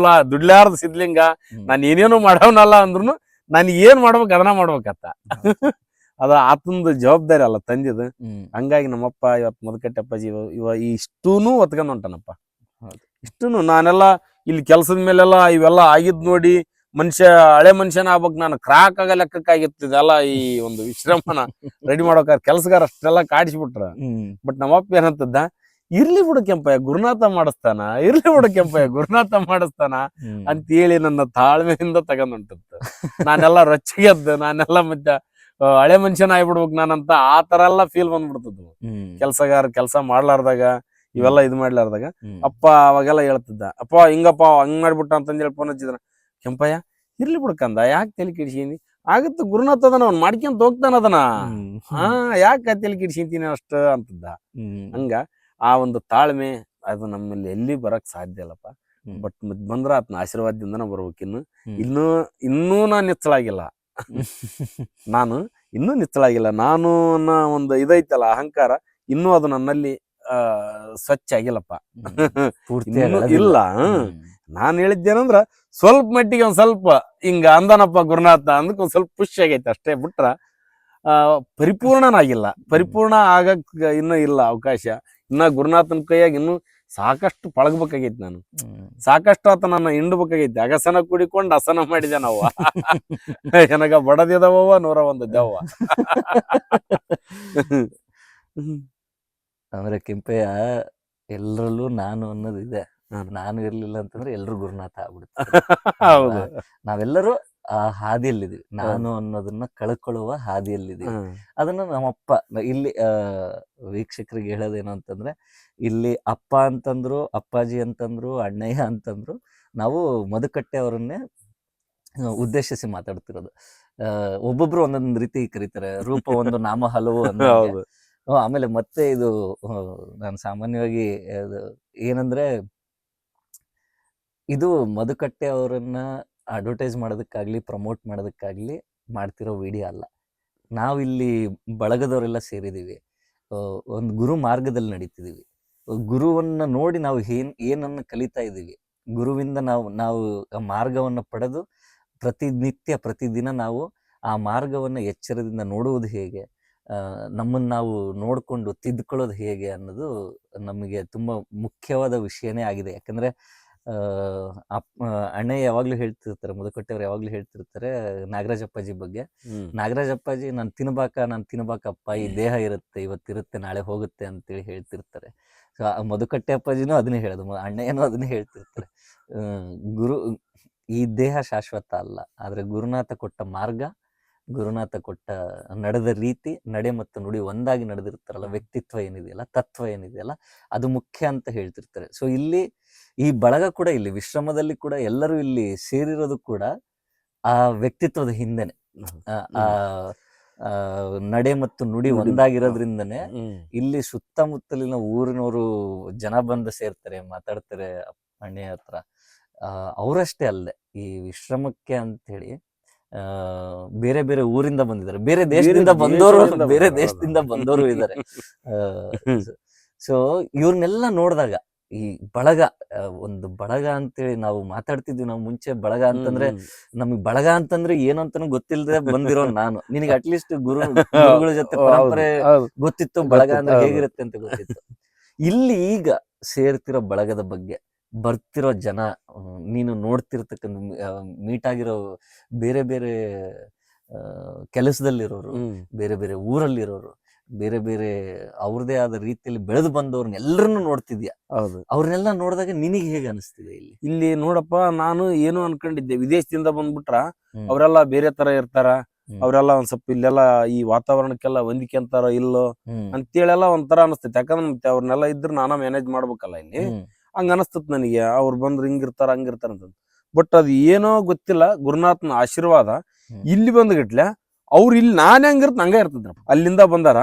Speaker 2: ದುಡ್ಲಾರ್ದ ಸಿದ್ಲಿಂಗ,
Speaker 1: ಹ್ಮ್.
Speaker 2: ನಾನು ಏನೇನು ಮಾಡವನಲ್ಲ ಅಂದ್ರುನು ನಾನು ಏನ್ ಮಾಡ್ಬೇಕು ಅದನ್ನ ಮಾಡ್ಬೇಕತ್ತ. ಅದ ಆತಂದು ಜವಾಬ್ದಾರಿ ಅಲ್ಲ ತಂದಿದ್ದು.
Speaker 1: ಹ್ಮ್.
Speaker 2: ಹಂಗಾಗಿ ನಮ್ಮಪ್ಪ ಇವತ್ತು ಮದಕಟ್ಟಪ್ಪಾಜಿ ಇಷ್ಟೂನು ಒತ್ಕೊಂಡ್ ಹೊಂಟಾನಪ್ಪ.
Speaker 1: ಹೌದು.
Speaker 2: ಇಷ್ಟೂನು ನಾನೆಲ್ಲ ಇಲ್ಲಿ ಕೆಲ್ಸದ ಮೇಲೆಲ್ಲ ಇವೆಲ್ಲ ಆಗಿದ್ ನೋಡಿ ಮನುಷ್ಯ ಹಳೆ ಮನುಷ್ಯನ ಆಗ್ಬೇಕು. ನಾನು ಕ್ರಾಕ್ ಆಗ ಲೆಕ್ಕಕ್ಕಾಗಿತ್ತು ಇದೆಲ್ಲ. ಈ ಒಂದು ವಿಶ್ರಮನ ರೆಡಿ ಮಾಡೋಕ ಕೆಲ್ಸಗಾರ ಅಷ್ಟೆಲ್ಲ ಕಾಡಿಸ್ಬಿಟ್ರ.
Speaker 1: ಹ್ಮ್.
Speaker 2: ಬಟ್ ನಮ್ಮಪ್ಪ ಏನಂತದ್ದ, ಇರ್ಲಿ ಬಿಡು ಕೆಂಪಯ್ಯ ಗುರುನಾಥ ಮಾಡಿಸ್ತಾನ, ಇರ್ಲಿ ಬಿಡು ಕೆಂಪಯ್ಯ ಗುರುನಾಥ ಮಾಡಿಸ್ತಾನ
Speaker 1: ಹ್ಮ್.
Speaker 2: ಅಂತೇಳಿ ನನ್ನ ತಾಳ್ಮೆಯಿಂದ ತಗೊಂಡ್ ಹೊಂಟದ್ದು. ನಾನೆಲ್ಲ ರೊಚ್ಚಿಗೆದ್ದು, ನಾನೆಲ್ಲ ಮತ್ತೆ ಹಳೆ ಮನುಷ್ಯನ ಆಗ್ಬಿಡ್ಬೇಕು ನಾನಂತ ಆ ತರ ಎಲ್ಲ ಫೀಲ್ ಬಂದ್ಬಿಡ್ತದ್ದು.
Speaker 1: ಹ್ಮ್.
Speaker 2: ಕೆಲ್ಸಗಾರ ಕೆಲ್ಸ ಮಾಡ್ಲಾರ್ದಾಗ ಇವೆಲ್ಲ ಇದು ಮಾಡ್ಲಾರ್ದಾಗ
Speaker 1: ಹ್ಮ್.
Speaker 2: ಅಪ್ಪ ಅವಾಗೆಲ್ಲ ಹೇಳ್ತಿದ್ದ, ಅಪ್ಪ ಹಿಂಗಪ್ಪ ಹಂಗ್ ಮಾಡ್ಬಿಟ್ಟ ಅಂತಂದೇಳಿ ಫೋನ್ ಹಚ್ಚಿದ್ರ, ಕೆಂಪಯ್ಯ ಇರ್ಲಿ ಬಿಡ್ಕಂದ, ಯಾಕೆ ತಲೆ ಕಿಡ್ಸಿನಿ, ಆಗತ್ತ ಗುರುನಾಥ ಅದನ್ನ ಅವ್ನು ಮಾಡ್ಕೊಂತ ಹೋಗ್ತಾನ ಅದನ್ನ,
Speaker 1: ಹ್ಮ್.
Speaker 2: ಯಾಕೆ ತಲೆ ಕಿಡ್ಸಿಂತೀನಿ ಅಷ್ಟ ಅಂತದ್ದ.
Speaker 1: ಹ್ಮ್.
Speaker 2: ಹಂಗ ಆ ಒಂದು ತಾಳ್ಮೆ ಅದು ನಮ್ಮಲ್ಲಿ ಎಲ್ಲಿ ಬರಕ್ ಸಾಧ್ಯ ಇಲ್ಲಪ್ಪ.
Speaker 1: ಹ್ಮ್.
Speaker 2: ಬಟ್ ಬಂದ್ರ ಆತನ ಆಶೀರ್ವಾದದಿಂದನ ಬರ್ಬೇಕಿನ್ನು.
Speaker 1: ಹ್ಮ್.
Speaker 2: ಇನ್ನೂ ನಾನು ನಿಚ್ಚಲಾಗಿಲ್ಲ. ನಾನು ಇನ್ನೂ ನಿಚ್ಚಲಾಗಿಲ್ಲ. ನಾನು ಅನ್ನೋ ಒಂದು ಇದೈತಲ್ಲ ಅಹಂಕಾರ, ಇನ್ನೂ ಅದು ನನ್ನಲ್ಲಿ ಸ್ವಚ್ಛ ಆಗಿಲ್ಲಪ್ಪ.
Speaker 1: ಪೂರ್ತಿ
Speaker 2: ಇನ್ನೂ
Speaker 1: ಅಳದಿಲ್ಲ.
Speaker 2: ಇಲ್ಲ. ನಾನ್ ಹೇಳಿದ್ದೇನಂದ್ರ ಸ್ವಲ್ಪ ಮಟ್ಟಿಗೆ ಒಂದ್ ಸ್ವಲ್ಪ ಹಿಂಗ ಅಂದನಪ್ಪ ಗುರುನಾಥ ಅಂದಕ್ಕೆ ಒಂದ್ ಸ್ವಲ್ಪ ಖುಷಿ ಆಗೈತೆ ಅಷ್ಟೇ. ಬಿಟ್ರ ಪರಿಪೂರ್ಣನಾಗಿಲ್ಲ. ಪರಿಪೂರ್ಣ ಆಗಕ್ ಇನ್ನೂ ಇಲ್ಲ ಅವಕಾಶ. ಇನ್ನ ಗುರುನಾಥನ ಕೈಯಾಗ ಇನ್ನೂ ಸಾಕಷ್ಟು ಪಳಗ್ಬೇಕಾಗೈತಿ ನಾನು.
Speaker 1: ಹ್ಮ್.
Speaker 2: ಸಾಕಷ್ಟು ಆತ ನನ್ನ ಹಿಂಡ್ಬೇಕಾಗೈತಿ. ಅಗಸನ ಕುಡಿಕೊಂಡು ಹಸನ ಮಾಡಿದೆ ನಾವು. ನನಗ ಬಡದಿದವವ 101 ದೆವ್ವ.
Speaker 1: ಅಂದ್ರೆ ಕೆಂಪಯ್ಯ ಎಲ್ಲರಲ್ಲೂ ನಾನು ಅನ್ನೋದು ಇದೆ.
Speaker 2: ಹ್ಮ್.
Speaker 1: ನಾನು ಇರ್ಲಿಲ್ಲ ಅಂತಂದ್ರೆ ಎಲ್ರು ಗುರುನಾಥ ಆಗ್ಬಿಡುತ್ತೆ.
Speaker 2: ಹೌದು.
Speaker 1: ನಾವೆಲ್ಲರೂ ಆ ಹಾದಿಯಲ್ಲಿದೀವಿ. ನಾನು ಅನ್ನೋದನ್ನ ಕಳ್ಕೊಳ್ಳುವ ಹಾದಿಯಲ್ಲಿದೀವಿ. ಅದನ್ನ ನಮ್ಮಪ್ಪ ಇಲ್ಲಿ ವೀಕ್ಷಕರಿಗೆ ಹೇಳೋದೇನು ಅಂತಂದ್ರೆ, ಇಲ್ಲಿ ಅಪ್ಪ ಅಂತಂದ್ರು, ಅಪ್ಪಾಜಿ ಅಂತಂದ್ರು, ಅಣ್ಣಯ್ಯ ಅಂತಂದ್ರು, ನಾವು ಮಧುಕಟ್ಟೆ ಅವರನ್ನೇ ಉದ್ದೇಶಿಸಿ ಮಾತಾಡ್ತಿರೋದು. ಒಬ್ಬೊಬ್ರು ಒಂದೊಂದು ರೀತಿ ಕರೀತಾರೆ. ರೂಪ ಒಂದು ನಾಮ ಹಲವು ಅನ್ನೋ.
Speaker 2: ಹೌದು.
Speaker 1: ಆಮೇಲೆ ಮತ್ತೆ ಇದು ನಾನು ಸಾಮಾನ್ಯವಾಗಿ ಅದು ಏನಂದ್ರೆ, ಇದು ಮಧುಕಟ್ಟೆ ಅವರನ್ನ ಅಡ್ವರ್ಟೈಸ್ ಮಾಡೋದಕ್ಕಾಗ್ಲಿ ಪ್ರಮೋಟ್ ಮಾಡೋದಕ್ಕಾಗ್ಲಿ ಮಾಡ್ತಿರೋ ವಿಡಿಯೋ ಅಲ್ಲ. ನಾವಿಲ್ಲಿ ಬಳಗದವರೆಲ್ಲ ಸೇರಿದೀವಿ. ಒಂದು ಗುರು ಮಾರ್ಗದಲ್ಲಿ ನಡೀತಿದೀವಿ. ಗುರುವನ್ನ ನೋಡಿ ನಾವು ಏನನ್ನ ಕಲಿತಾ ಇದ್ದೀವಿ. ಗುರುವಿಂದ ನಾವು ಆ ಮಾರ್ಗವನ್ನು ಪಡೆದು ಪ್ರತಿದಿನ ನಾವು ಆ ಮಾರ್ಗವನ್ನ ಎಚ್ಚರದಿಂದ ನೋಡುವುದು ಹೇಗೆ, ನಮ್ಮನ್ನು ನಾವು ನೋಡಿಕೊಂಡು ತಿದ್ಕೊಳ್ಳೋದು ಹೇಗೆ ಅನ್ನೋದು ನಮಗೆ ತುಂಬ ಮುಖ್ಯವಾದ ವಿಷಯನೇ ಆಗಿದೆ. ಯಾಕಂದರೆ ಅಣ್ಣ ಯಾವಾಗಲೂ ಹೇಳ್ತಿರ್ತಾರೆ, ಮಧುಕಟ್ಟೆಯವ್ರು ಯಾವಾಗಲೂ ಹೇಳ್ತಿರ್ತಾರೆ ನಾಗರಾಜ ಅಪ್ಪಾಜಿ ಬಗ್ಗೆ. ನಾಗರಾಜ ಅಪ್ಪಾಜಿ ನಾನು ತಿನ್ಬೇಕಪ್ಪ, ಈ ದೇಹ ಇರುತ್ತೆ, ಇವತ್ತಿರುತ್ತೆ, ನಾಳೆ ಹೋಗುತ್ತೆ ಅಂತೇಳಿ ಹೇಳ್ತಿರ್ತಾರೆ. ಸೊ ಮಧುಕಟ್ಟೆ ಅಪ್ಪಾಜಿನೂ ಅದನ್ನೇ ಹೇಳೋದು, ಅಣ್ಣಯ್ಯನೂ ಅದನ್ನೇ ಹೇಳ್ತಿರ್ತಾರೆ. ಈ ದೇಹ ಶಾಶ್ವತ ಅಲ್ಲ, ಆದರೆ ಗುರುನಾಥ ಕೊಟ್ಟ ಮಾರ್ಗ, ಗುರುನಾಥ ಕೊಟ್ಟ ನಡೆದ ರೀತಿ, ನಡೆ ಮತ್ತು ನುಡಿ ಒಂದಾಗಿ ನಡೆದಿರ್ತಾರಲ್ಲ, ವ್ಯಕ್ತಿತ್ವ ಏನಿದೆಯಲ್ಲ, ತತ್ವ ಏನಿದೆಯಲ್ಲ, ಅದು ಮುಖ್ಯ ಅಂತ ಹೇಳ್ತಿರ್ತಾರೆ. ಸೊ ಇಲ್ಲಿ ಈ ಬಳಗ ಕೂಡ, ಇಲ್ಲಿ ವಿಶ್ರಮದಲ್ಲಿ ಕೂಡ ಎಲ್ಲರೂ ಇಲ್ಲಿ ಸೇರಿರೋದು ಕೂಡ ಆ ವ್ಯಕ್ತಿತ್ವದ ಹಿಂದೆನೆ, ಆ ನಡೆ ಮತ್ತು ನುಡಿ ಒಂದಾಗಿರೋದ್ರಿಂದನೇ ಇಲ್ಲಿ ಸುತ್ತಮುತ್ತಲಿನ ಊರಿನವರು ಜನ ಬಂದು ಸೇರ್ತಾರೆ, ಮಾತಾಡ್ತಾರೆ ಅಣ್ಣಯ್ಯ ಹತ್ರ. ಅವರಷ್ಟೇ ಅಲ್ಲದೆ ಈ ವಿಶ್ರಮಕ್ಕೆ ಅಂತ ಹೇಳಿ ಬೇರೆ ಬೇರೆ ಊರಿಂದ ಬಂದಿದ್ದಾರೆ, ಬೇರೆ ದೇಶದಿಂದ ಬಂದವರು ಇದ್ದಾರೆ. ಸೊ ಇವ್ರನ್ನೆಲ್ಲ ನೋಡಿದಾಗ ಈ ಬಳಗ, ಒಂದು ಬಳಗ ಅಂತೇಳಿ ನಾವು ಮಾತಾಡ್ತಿದ್ವಿ. ನಾವು ಮುಂಚೆ ಬಳಗ ಅಂತಂದ್ರೆ, ನಮಗ್ ಬಳಗ ಅಂತಂದ್ರೆ ಏನು ಅಂತಾನು ಗೊತ್ತಿಲ್ಲದೆ ಬಂದಿರೋ ನಾನು. ನಿನಗೆ ಅಟ್ಲೀಸ್ಟ್ ಗುರುಗಳ ಜೊತೆ ಪರಂಪರೆ ಗೊತ್ತಿತ್ತು, ಬಳಗ ಅಂದ್ರೆ ಹೇಗಿರುತ್ತೆ ಅಂತ ಗೊತ್ತಿತ್ತು. ಇಲ್ಲಿ ಈಗ ಸೇರ್ತಿರೋ ಬಳಗದ ಬಗ್ಗೆ, ಬರ್ತಿರೋ ಜನ, ನೀನು ನೋಡ್ತಿರ್ತಕ್ಕಂಥ, ಮೀಟ್ ಆಗಿರೋ ಬೇರೆ ಬೇರೆ ಕೆಲಸದಲ್ಲಿರೋರು, ಬೇರೆ ಬೇರೆ ಊರಲ್ಲಿರೋರು, ಬೇರೆ ಬೇರೆ ಅವ್ರದೇ ಆದ ರೀತಿಯಲ್ಲಿ ಬೆಳೆದು ಬಂದವ್ರನ್ನ ಎಲ್ಲರನ್ನು ನೋಡ್ತಿದ್ಯಾ.
Speaker 2: ಹೌದು.
Speaker 1: ಅವ್ರನ್ನೆಲ್ಲ ನೋಡಿದಾಗ ನಿನಗೆ ಹೇಗೆ ಅನಿಸ್ತಿದೆ? ಇಲ್ಲಿ
Speaker 2: ನೋಡಪ್ಪ, ನಾನು ಏನು ಅನ್ಕೊಂಡಿದ್ದೆ, ವಿದೇಶದಿಂದ ಬಂದ್ಬಿಟ್ರ ಅವರೆಲ್ಲ ಬೇರೆ ತರ ಇರ್ತಾರ, ಅವರೆಲ್ಲ ಒಂದ್ ಸ್ವಲ್ಪ ಇಲ್ಲೆಲ್ಲ ಈ ವಾತಾವರಣಕ್ಕೆಲ್ಲ ಹೊಂದಿಕೆ ಅಂತಾರ ಇಲ್ಲೋ ಅಂತೇಳೆಲ್ಲ ಒಂಥರ ಅನಿಸ್ತೈತಿ. ಯಾಕಂದ್ರೆ ಮತ್ತೆ ಅವ್ರನ್ನೆಲ್ಲ ಇದ್ರು ನಾನಾ ಮ್ಯಾನೇಜ್ ಮಾಡ್ಬೇಕಲ್ಲ ಇಲ್ಲಿ, ಹಂಗ ಅನಸ್ತತ್ ನನಗೆ. ಅವ್ರು ಬಂದ್ರು ಹಿಂಗಿರ್ತಾರ ಹಂಗಿರ್ತಾರ ಅಂತ. ಬಟ್ ಅದು ಏನೋ ಗೊತ್ತಿಲ್ಲ, ಗುರುನಾಥನ ಆಶೀರ್ವಾದ ಇಲ್ಲಿ ಬಂದ್ಗಿಟ್ಲೆ ಅವ್ರು ಇಲ್ಲಿ ನಾನ್ ಹೆಂಗಿರ್ತ ಹಂಗ ಇರ್ತದ್ರ. ಅಲ್ಲಿಂದ ಬಂದಾರ,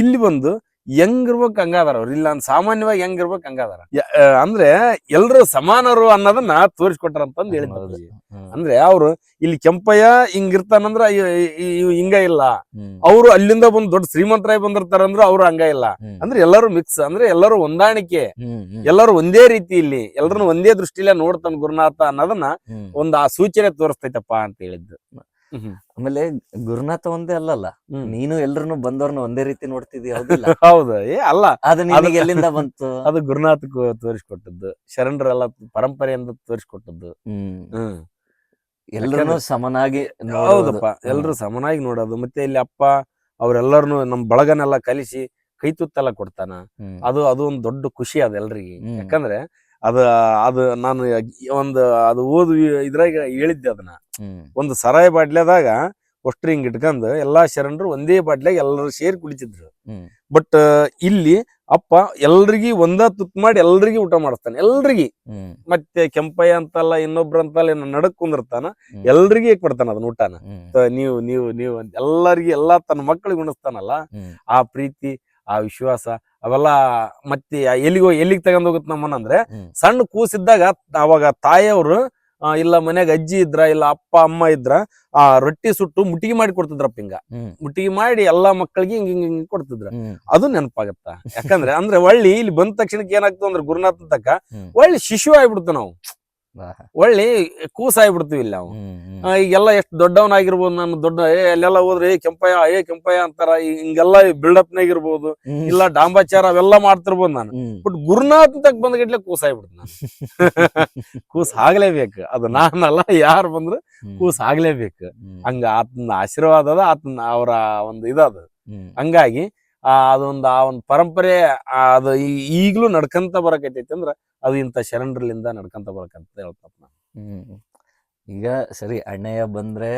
Speaker 2: ಇಲ್ಲಿ ಬಂದು ಹೆಂಗಿರ್ಬೇಕು ಹಂಗಾದಾರ ಅವ್ರು. ಇಲ್ಲ ಸಾಮಾನ್ಯವಾಗಿ ಹೆಂಗಿರ್ಬೇಕು ಹಂಗಾದಾರ. ಅಂದ್ರೆ ಎಲ್ರು ಸಮಾನರು ಅನ್ನೋದನ್ನ ತೋರಿಸ್ಕೊಟ್ಟಾರ ಅಂತಂದು ಹೇಳಿದ್ರು. ಅಂದ್ರೆ ಅವ್ರು ಇಲ್ಲಿ ಕೆಂಪಯ್ಯ ಹಿಂಗಿರ್ತಾನಂದ್ರ ಹಿಂಗ ಇಲ್ಲ, ಅವ್ರು ಅಲ್ಲಿಂದ ಬಂದು ದೊಡ್ಡ ಶ್ರೀಮಂತರಾಗಿ ಬಂದಿರ್ತಾರಂದ್ರ ಅವ್ರು ಹಂಗ ಇಲ್ಲ. ಅಂದ್ರೆ ಎಲ್ಲರೂ ಮಿಕ್ಸ್, ಅಂದ್ರೆ ಎಲ್ಲರೂ ಹೊಂದಾಣಿಕೆ, ಎಲ್ಲರೂ ಒಂದೇ ರೀತಿ, ಇಲ್ಲಿ ಎಲ್ಲರನ್ನು ಒಂದೇ ದೃಷ್ಟಿಲೇ ನೋಡ್ತಾನ ಗುರುನಾಥ ಅನ್ನೋದನ್ನ ಒಂದು ಆ ಸೂಚನೆ ತೋರಿಸ್ತೈತಪ್ಪ ಅಂತ ಹೇಳಿದ್ದು.
Speaker 1: ಆಮೇಲೆ ಗುರುನಾಥ ಒಂದೇ ಅಲ್ಲಲ್ಲ, ನೀನು ಎಲ್ರನ್ನು ಬಂದವ್ರನ್ನ ಒಂದೇ ರೀತಿ ನೋಡ್ತಿದ್ಯ.
Speaker 2: ಹೌದು. ಅಲ್ಲ,
Speaker 1: ಅದು ನಿನಗೆ ಎಲ್ಲಿಂದ ಬಂತು?
Speaker 2: ಅದು ಗುರುನಾಥಕ್ಕೂ ತೋರಿಸ್ಕೊಟ್ಟದ್ದು, ಶರಣರೆಲ್ಲ ಪರಂಪರೆಯಿಂದ ತೋರಿಸ್ಕೊಟ್ಟದ್ದು.
Speaker 1: ಎಲ್ಲರೂ ಸಮನಾಗಿ.
Speaker 2: ಹೌದಪ್ಪ, ಎಲ್ರು ಸಮನಾಗಿ ನೋಡೋದು. ಮತ್ತೆ ಇಲ್ಲಿ ಅಪ್ಪ ಅವ್ರೆಲ್ಲರನ್ನು ನಮ್ ಬಳಗನೆಲ್ಲ ಕಲಿಸಿ ಕೈ ತುತ್ತೆಲ್ಲ ಕೊಡ್ತಾನ. ಅದು ಒಂದು ದೊಡ್ಡ ಖುಷಿ ಅದ ಎಲ್ರಿಗೆ. ಯಾಕಂದ್ರೆ ಅದು ನಾನು ಅದು ಓದು ಇದ್ರಾಗ ಹೇಳಿದ್ದೆ ಅದನ್ನ. ಒಂದು ಸರಾಯಿ ಬಾಟ್ಲೆದಾಗ ಅಷ್ಟ್ರ ಹಿಂಗ್ ಇಟ್ಕೊಂಡು ಎಲ್ಲಾ ಶರಣರು ಒಂದೇ ಬಾಟ್ಲಾಗ ಎಲ್ಲರೂ ಸೇರಿ ಕುಡಿತಿದ್ರು. ಬಟ್ ಇಲ್ಲಿ ಅಪ್ಪ ಎಲ್ರಿಗಿ ಒಂದ ತುತ್ ಮಾಡಿ ಎಲ್ರಿಗಿ ಊಟ ಮಾಡಿಸ್ತಾನೆ, ಎಲ್ರಿಗಿ. ಮತ್ತೆ ಕೆಂಪಯ್ಯ ಅಂತಲ್ಲ, ಇನ್ನೊಬ್ರ ಅಂತಲ್ಲ, ನಡಕ್ ಕುಂದಿರ್ತಾನ, ಎಲ್ರಿಗಿ ಕೊಡ್ತಾನ ಅದನ್ನ ಊಟನ. ನೀವು ನೀವು ನೀವು ಎಲ್ಲರಿಗಿ, ಎಲ್ಲಾ ತನ್ನ ಮಕ್ಕಳಿಗೆ ಉಣಿಸ್ತಾನಲ್ಲ, ಆ ಪ್ರೀತಿ, ಆ ವಿಶ್ವಾಸ, ಅವೆಲ್ಲ ಮತ್ತೆ ಎಲ್ಲಿಗೆ ತಗೊಂಡ್ ಹೋಗುತ್ತೆ ನಮ್ಮನ್ನಂದ್ರೆ, ಸಣ್ಣ ಕೂಸಿದ್ದಾಗ ಅವಾಗ ತಾಯಿಯವರು ಇಲ್ಲ ಮನ್ಯಾಗ ಅಜ್ಜಿ ಇದ್ರ, ಇಲ್ಲ ಅಪ್ಪ ಅಮ್ಮ ಇದ್ರ, ಆ ರೊಟ್ಟಿ ಸುಟ್ಟು ಮುಟ್ಟಿಗೆ ಮಾಡಿ ಕೊಡ್ತಿದ್ರಪ್ಪ. ಹಿಂಗ ಮುಟ್ಟಿಗೆ ಮಾಡಿ ಎಲ್ಲಾ ಮಕ್ಕಳಿಗೆ ಹಿಂಗ್ ಕೊಡ್ತಿದ್ರ. ಅದು ನೆನಪಾಗತ್ತ. ಯಾಕಂದ್ರೆ ಅಂದ್ರೆ ಒಳ್ಳಿ ಇಲ್ಲಿ ಬಂದ ತಕ್ಷಣಕ್ಕೆ ಏನಾಗ್ತದೆ ಅಂದ್ರೆ, ಗುರುನಾಥನ್ ತಕ್ಕ ಒಳ್ಳೆ ಶಿಶು ಆಗ್ಬಿಡ್ತು ನಾವು, ಒಳ್ಳೆ ಕೂಸಾಗ್ಬಿಡ್ತೀವಿ ಇಲ್ಲಿ ನಾವು. ಈಗೆಲ್ಲ ಎಷ್ಟು ದೊಡ್ಡವನಾಗಿರ್ಬೋದು, ನಾನು ದೊಡ್ಡ ಅಲ್ಲೆಲ್ಲ ಹೋದ್ರೆ ಕೆಂಪಯ್ಯ ಅಂತಾರ, ಹಿಂಗೆಲ್ಲ ಬಿಲ್ಡಪ್ ನಾಗ ಇರ್ಬೋದು, ಇಲ್ಲ ಡಾಂಬಾಚಾರ ಅವೆಲ್ಲ ಮಾಡ್ತಿರ್ಬೋದು ನಾನು. ಬಟ್ ಗುರುನಾಥ್ ತಕ್ ಬಂದ್ಗಿಡ್ಲೆ ಕೂಸಾಗ್ಬಿಡ್ತು ನಾನು. ಕೂಸ್ ಆಗ್ಲೇಬೇಕು, ಅದು ನಾನಲ್ಲ, ಯಾರು ಬಂದ್ರು ಕೂಸ್ ಆಗ್ಲೇಬೇಕು. ಹಂಗ ಆತನ ಆಶೀರ್ವಾದ ಅದ, ಆತನ ಅವರ ಒಂದು ಇದದ. ಹಂಗಾಗಿ ಅದೊಂದು ಆ ಒಂದು ಪರಂಪರೆ ಅದು ಈಗ್ಲೂ ನಡ್ಕಂತ ಬರಕೈತೈತಿ ಅಂದ್ರ ಅದು ಇಂಥ ಶರಣರ್ಲಿಂದ ನಡ್ಕಂತ ಬರಕಂತ ಹೇಳ್ತಪ್ಪ ನಾನು.
Speaker 1: ಈಗ ಸರಿ, ಅಣ್ಣಯ್ಯ ಬಂದ್ರೆ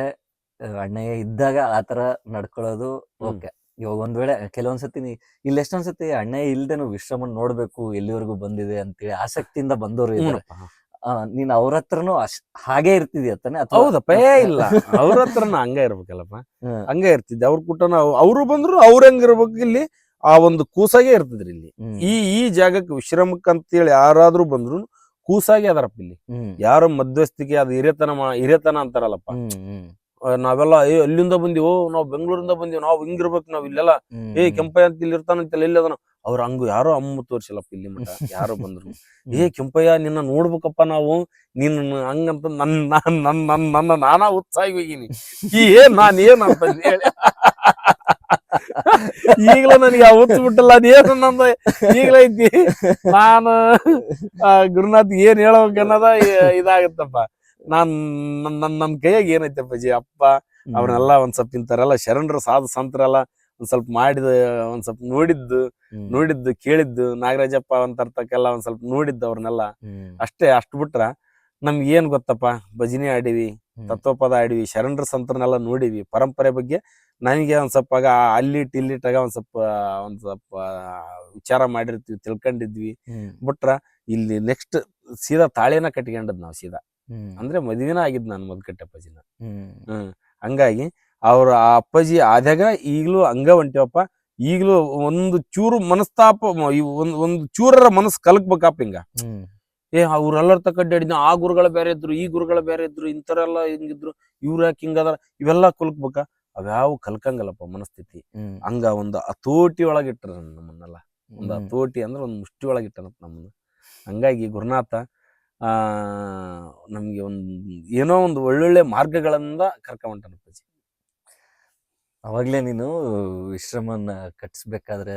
Speaker 1: ಅಣ್ಣಯ್ಯ ಇದ್ದಾಗ ಆತರ ನಡ್ಕೊಳ್ಳೋದು ಓಕೆ. ಇವಾಗ ಒಂದ್ ವೇಳೆ ಕೆಲವೊಂದ್ಸತಿ ಇಲ್ಲಿ ಎಷ್ಟೊಂದ್ಸತಿ ಅಣ್ಣಯ್ಯ ಇಲ್ದೇನು ವಿಶ್ರಮನ್ ನೋಡ್ಬೇಕು ಎಲ್ಲಿವರೆಗೂ ಬಂದಿದೆ ಅಂತೇಳಿ ಆಸಕ್ತಿಯಿಂದ ಬಂದವರು ಇದ್ದಾರೆ. ನೀನ್ ಅವ್ರ ಹತ್ರನು ಹಾಗೆ ಇರ್ತಿದ್ಯ ತಾನೆ?
Speaker 2: ಹೌದಪ್ಪ, ಇಲ್ಲ ಅವ್ರ ಹತ್ರನ ಹಂಗ ಇರ್ಬೇಕಲ್ಲಪ್ಪ, ಹಂಗ ಇರ್ತಿದ್ದೆ. ಅವ್ರ ಕೂಟನ ಅವ್ರು ಬಂದ್ರು ಅವ್ರ ಹೆಂಗಿರ್ಬೇಕು, ಇಲ್ಲಿ ಆ ಒಂದು ಕೂಸಾಗೆ ಇರ್ತಿದ್ರಿ. ಇಲ್ಲಿ ಈ ಜಾಗಕ್ಕೆ ವಿಶ್ರಮಕ್ಕೆ ಅಂತೇಳಿ ಯಾರಾದ್ರೂ ಬಂದ್ರು ಕೂಸಾಗಿ ಅದಾರಪ್ಪ. ಇಲ್ಲಿ ಯಾರು ಮಧ್ಯವಸ್ಥಿಕೆ ಅದು ಹಿರೇತನ ಅಂತಾರಲ್ಲಪ್ಪ. ನಾವೆಲ್ಲ ಅಲ್ಲಿಂದ ಬಂದಿವೋ, ನಾವ್ ಬೆಂಗಳೂರಿಂದ ಬಂದಿವ್, ನಾವ್ ಹಿಂಗಿರ್ಬೇಕು, ನಾವ್ ಇಲ್ಲೆಲ್ಲ ಕೆಂಪಯ್ಯ ಅಂತ ಇಲ್ಲಿ ಇರ್ತಾನಂತೆಲ್ಲ, ಇಲ್ಲಿ ಅದನ್ನ ಅವ್ರ ಹಂಗ ಯಾರೋ ಅಮ್ಮ ತೋರ್ಸಿಲ್ಲಪ್ಪ ಇಲ್ಲಿ ಮಠ. ಯಾರೋ ಬಂದ್ರು ಕೆಂಪಯ್ಯ ನಿನ್ನ ನೋಡ್ಬೇಕಪ್ಪ ನಾವು, ನೀನ್ ಹಂಗಂತ ನನ್ನ ನಾನಾ ಉತ್ಸಾಹಿ ಹೋಗಿನಿ, ನಾನ್ ಏನ್ ಅಂತ ಹೇಳಿ ಈಗ್ಲೂ ನನಗೆ ಹುಚ್ಚಿಬಿಟ್ಟಲ್ಲ, ಅದೇನು ನಂದ ಈಗ್ಲೈತಿ. ನಾನು ಗುರುನಾಥ್ ಏನ್ ಹೇಳ್ಬೇಕು ಅನ್ನೋದ ಇದಾಗತ್ತಪ್ಪ. ನನ್ ಕೈಯಾಗ ಏನೈತಪ್ಪ ಅಪ್ಪ ಅವ್ರನ್ನೆಲ್ಲ ಒಂದ್ ಸ್ವಲ್ಪ ಇಂತಾರೆಲ್ಲ ಶರಣರು ಸಾಧು ಸಂತರೆಲ್ಲ ಒಂದ್ ಸ್ವಲ್ಪ ಮಾಡಿದ, ಒಂದ್ ಸ್ವಲ್ಪ ನೋಡಿದ್ದು ಕೇಳಿದ್ದು, ನಾಗರಾಜಪ್ಪ ಅಂತರ್ತಕ್ಕೆಲ್ಲ ಒಂದ್ ಸ್ವಲ್ಪ ನೋಡಿದ್ದು ಅವ್ರನ್ನೆಲ್ಲ ಅಷ್ಟು ಬಿಟ್ರ ನಮ್ಗೆ ಏನ್ ಗೊತ್ತಪ್ಪ. ಭಜನೆ ಆಡಿವಿ, ತತ್ವಪದ ಆಡಿವಿ, ಶರಣರ ಸಂತರನ್ನೆಲ್ಲ ನೋಡಿವಿ, ಪರಂಪರೆ ಬಗ್ಗೆ ನನಗೆ ಒಂದ್ ಸ್ವಲ್ಪ ಅಲ್ಲಿಟ್ಟಾಗ ಒಂದ್ ಸ್ವಲ್ಪ ವಿಚಾರ ಮಾಡಿರ್ತೀವಿ, ತಿಳ್ಕೊಂಡಿದ್ವಿ. ಬಿಟ್ರ ಇಲ್ಲಿ ನೆಕ್ಸ್ಟ್ ಸೀದಾ ತಾಳಿನ ಕಟ್ಕೊಂಡದ್ ನಾವ್ ಸೀದಾ, ಅಂದ್ರೆ ಮದ್ವಿನ ಆಗಿದ್ ನಾನು ಮೊದ್ಕಟ್ಟೆ ಅಪ್ಪಾಜಿನ. ಹಂಗಾಗಿ ಅವ್ರ ಆ ಅಪ್ಪಾಜಿ ಆದ್ಯಾಗ ಈಗ್ಲೂ ಹಂಗ ಹೊಂಟಿವಪ್ಪ. ಈಗ್ಲೂ ಒಂದು ಚೂರು ಮನಸ್ತಾಪ, ಒಂದು ಚೂರರ ಮನಸ್ಸು ಕಲಕ್ಬೇಕಪ್ಪ. ಹಿಂಗ ಅವ್ರೆಲ್ಲರ ತಕ್ಕಡ್ಡಾಡಿದ್ನ, ಆ ಗುರುಗಳ ಬೇರೆ ಇದ್ರು, ಈ ಗುರುಗಳ ಬೇರೆ ಇದ್ರು, ಇಂಥರೆಲ್ಲ ಹಿಂಗಿದ್ರು, ಇವ್ರ ಯಾಕೆ ಹಿಂಗದಾರ, ಇವೆಲ್ಲ ಕಲ್ಕ್ಬೇಕ. ಅವ್ಯಾವು ಕಲ್ಕಂಗಲ್ಲಪ್ಪ ಮನಸ್ಥಿತಿ. ಹಂಗ ಒಂದು ಹತೋಟಿ ಒಳಗಿಟ್ರ ನಮ್ಮನ್ನೆಲ್ಲ. ಒಂದು ಹತೋಟಿ ಅಂದ್ರೆ ಒಂದು ಮುಷ್ಟಿ ಒಳಗಿಟ್ಟನಪ್ಪ ನಮ್ಮನ್ನ. ಹಂಗಾಗಿ ಗುರುನಾಥ ನಮ್ಗೆ ಏನೋ ಒಂದು ಒಳ್ಳೊಳ್ಳೆ ಮಾರ್ಗಗಳಿಂದ ಕರ್ಕೊಂಡಂಟನಪ್ಪಾಜಿ.
Speaker 1: ಅವಾಗ್ಲೇ ನೀನು ವಿಶ್ರಮನ ಕಟ್ಸ್ಬೇಕಾದ್ರೆ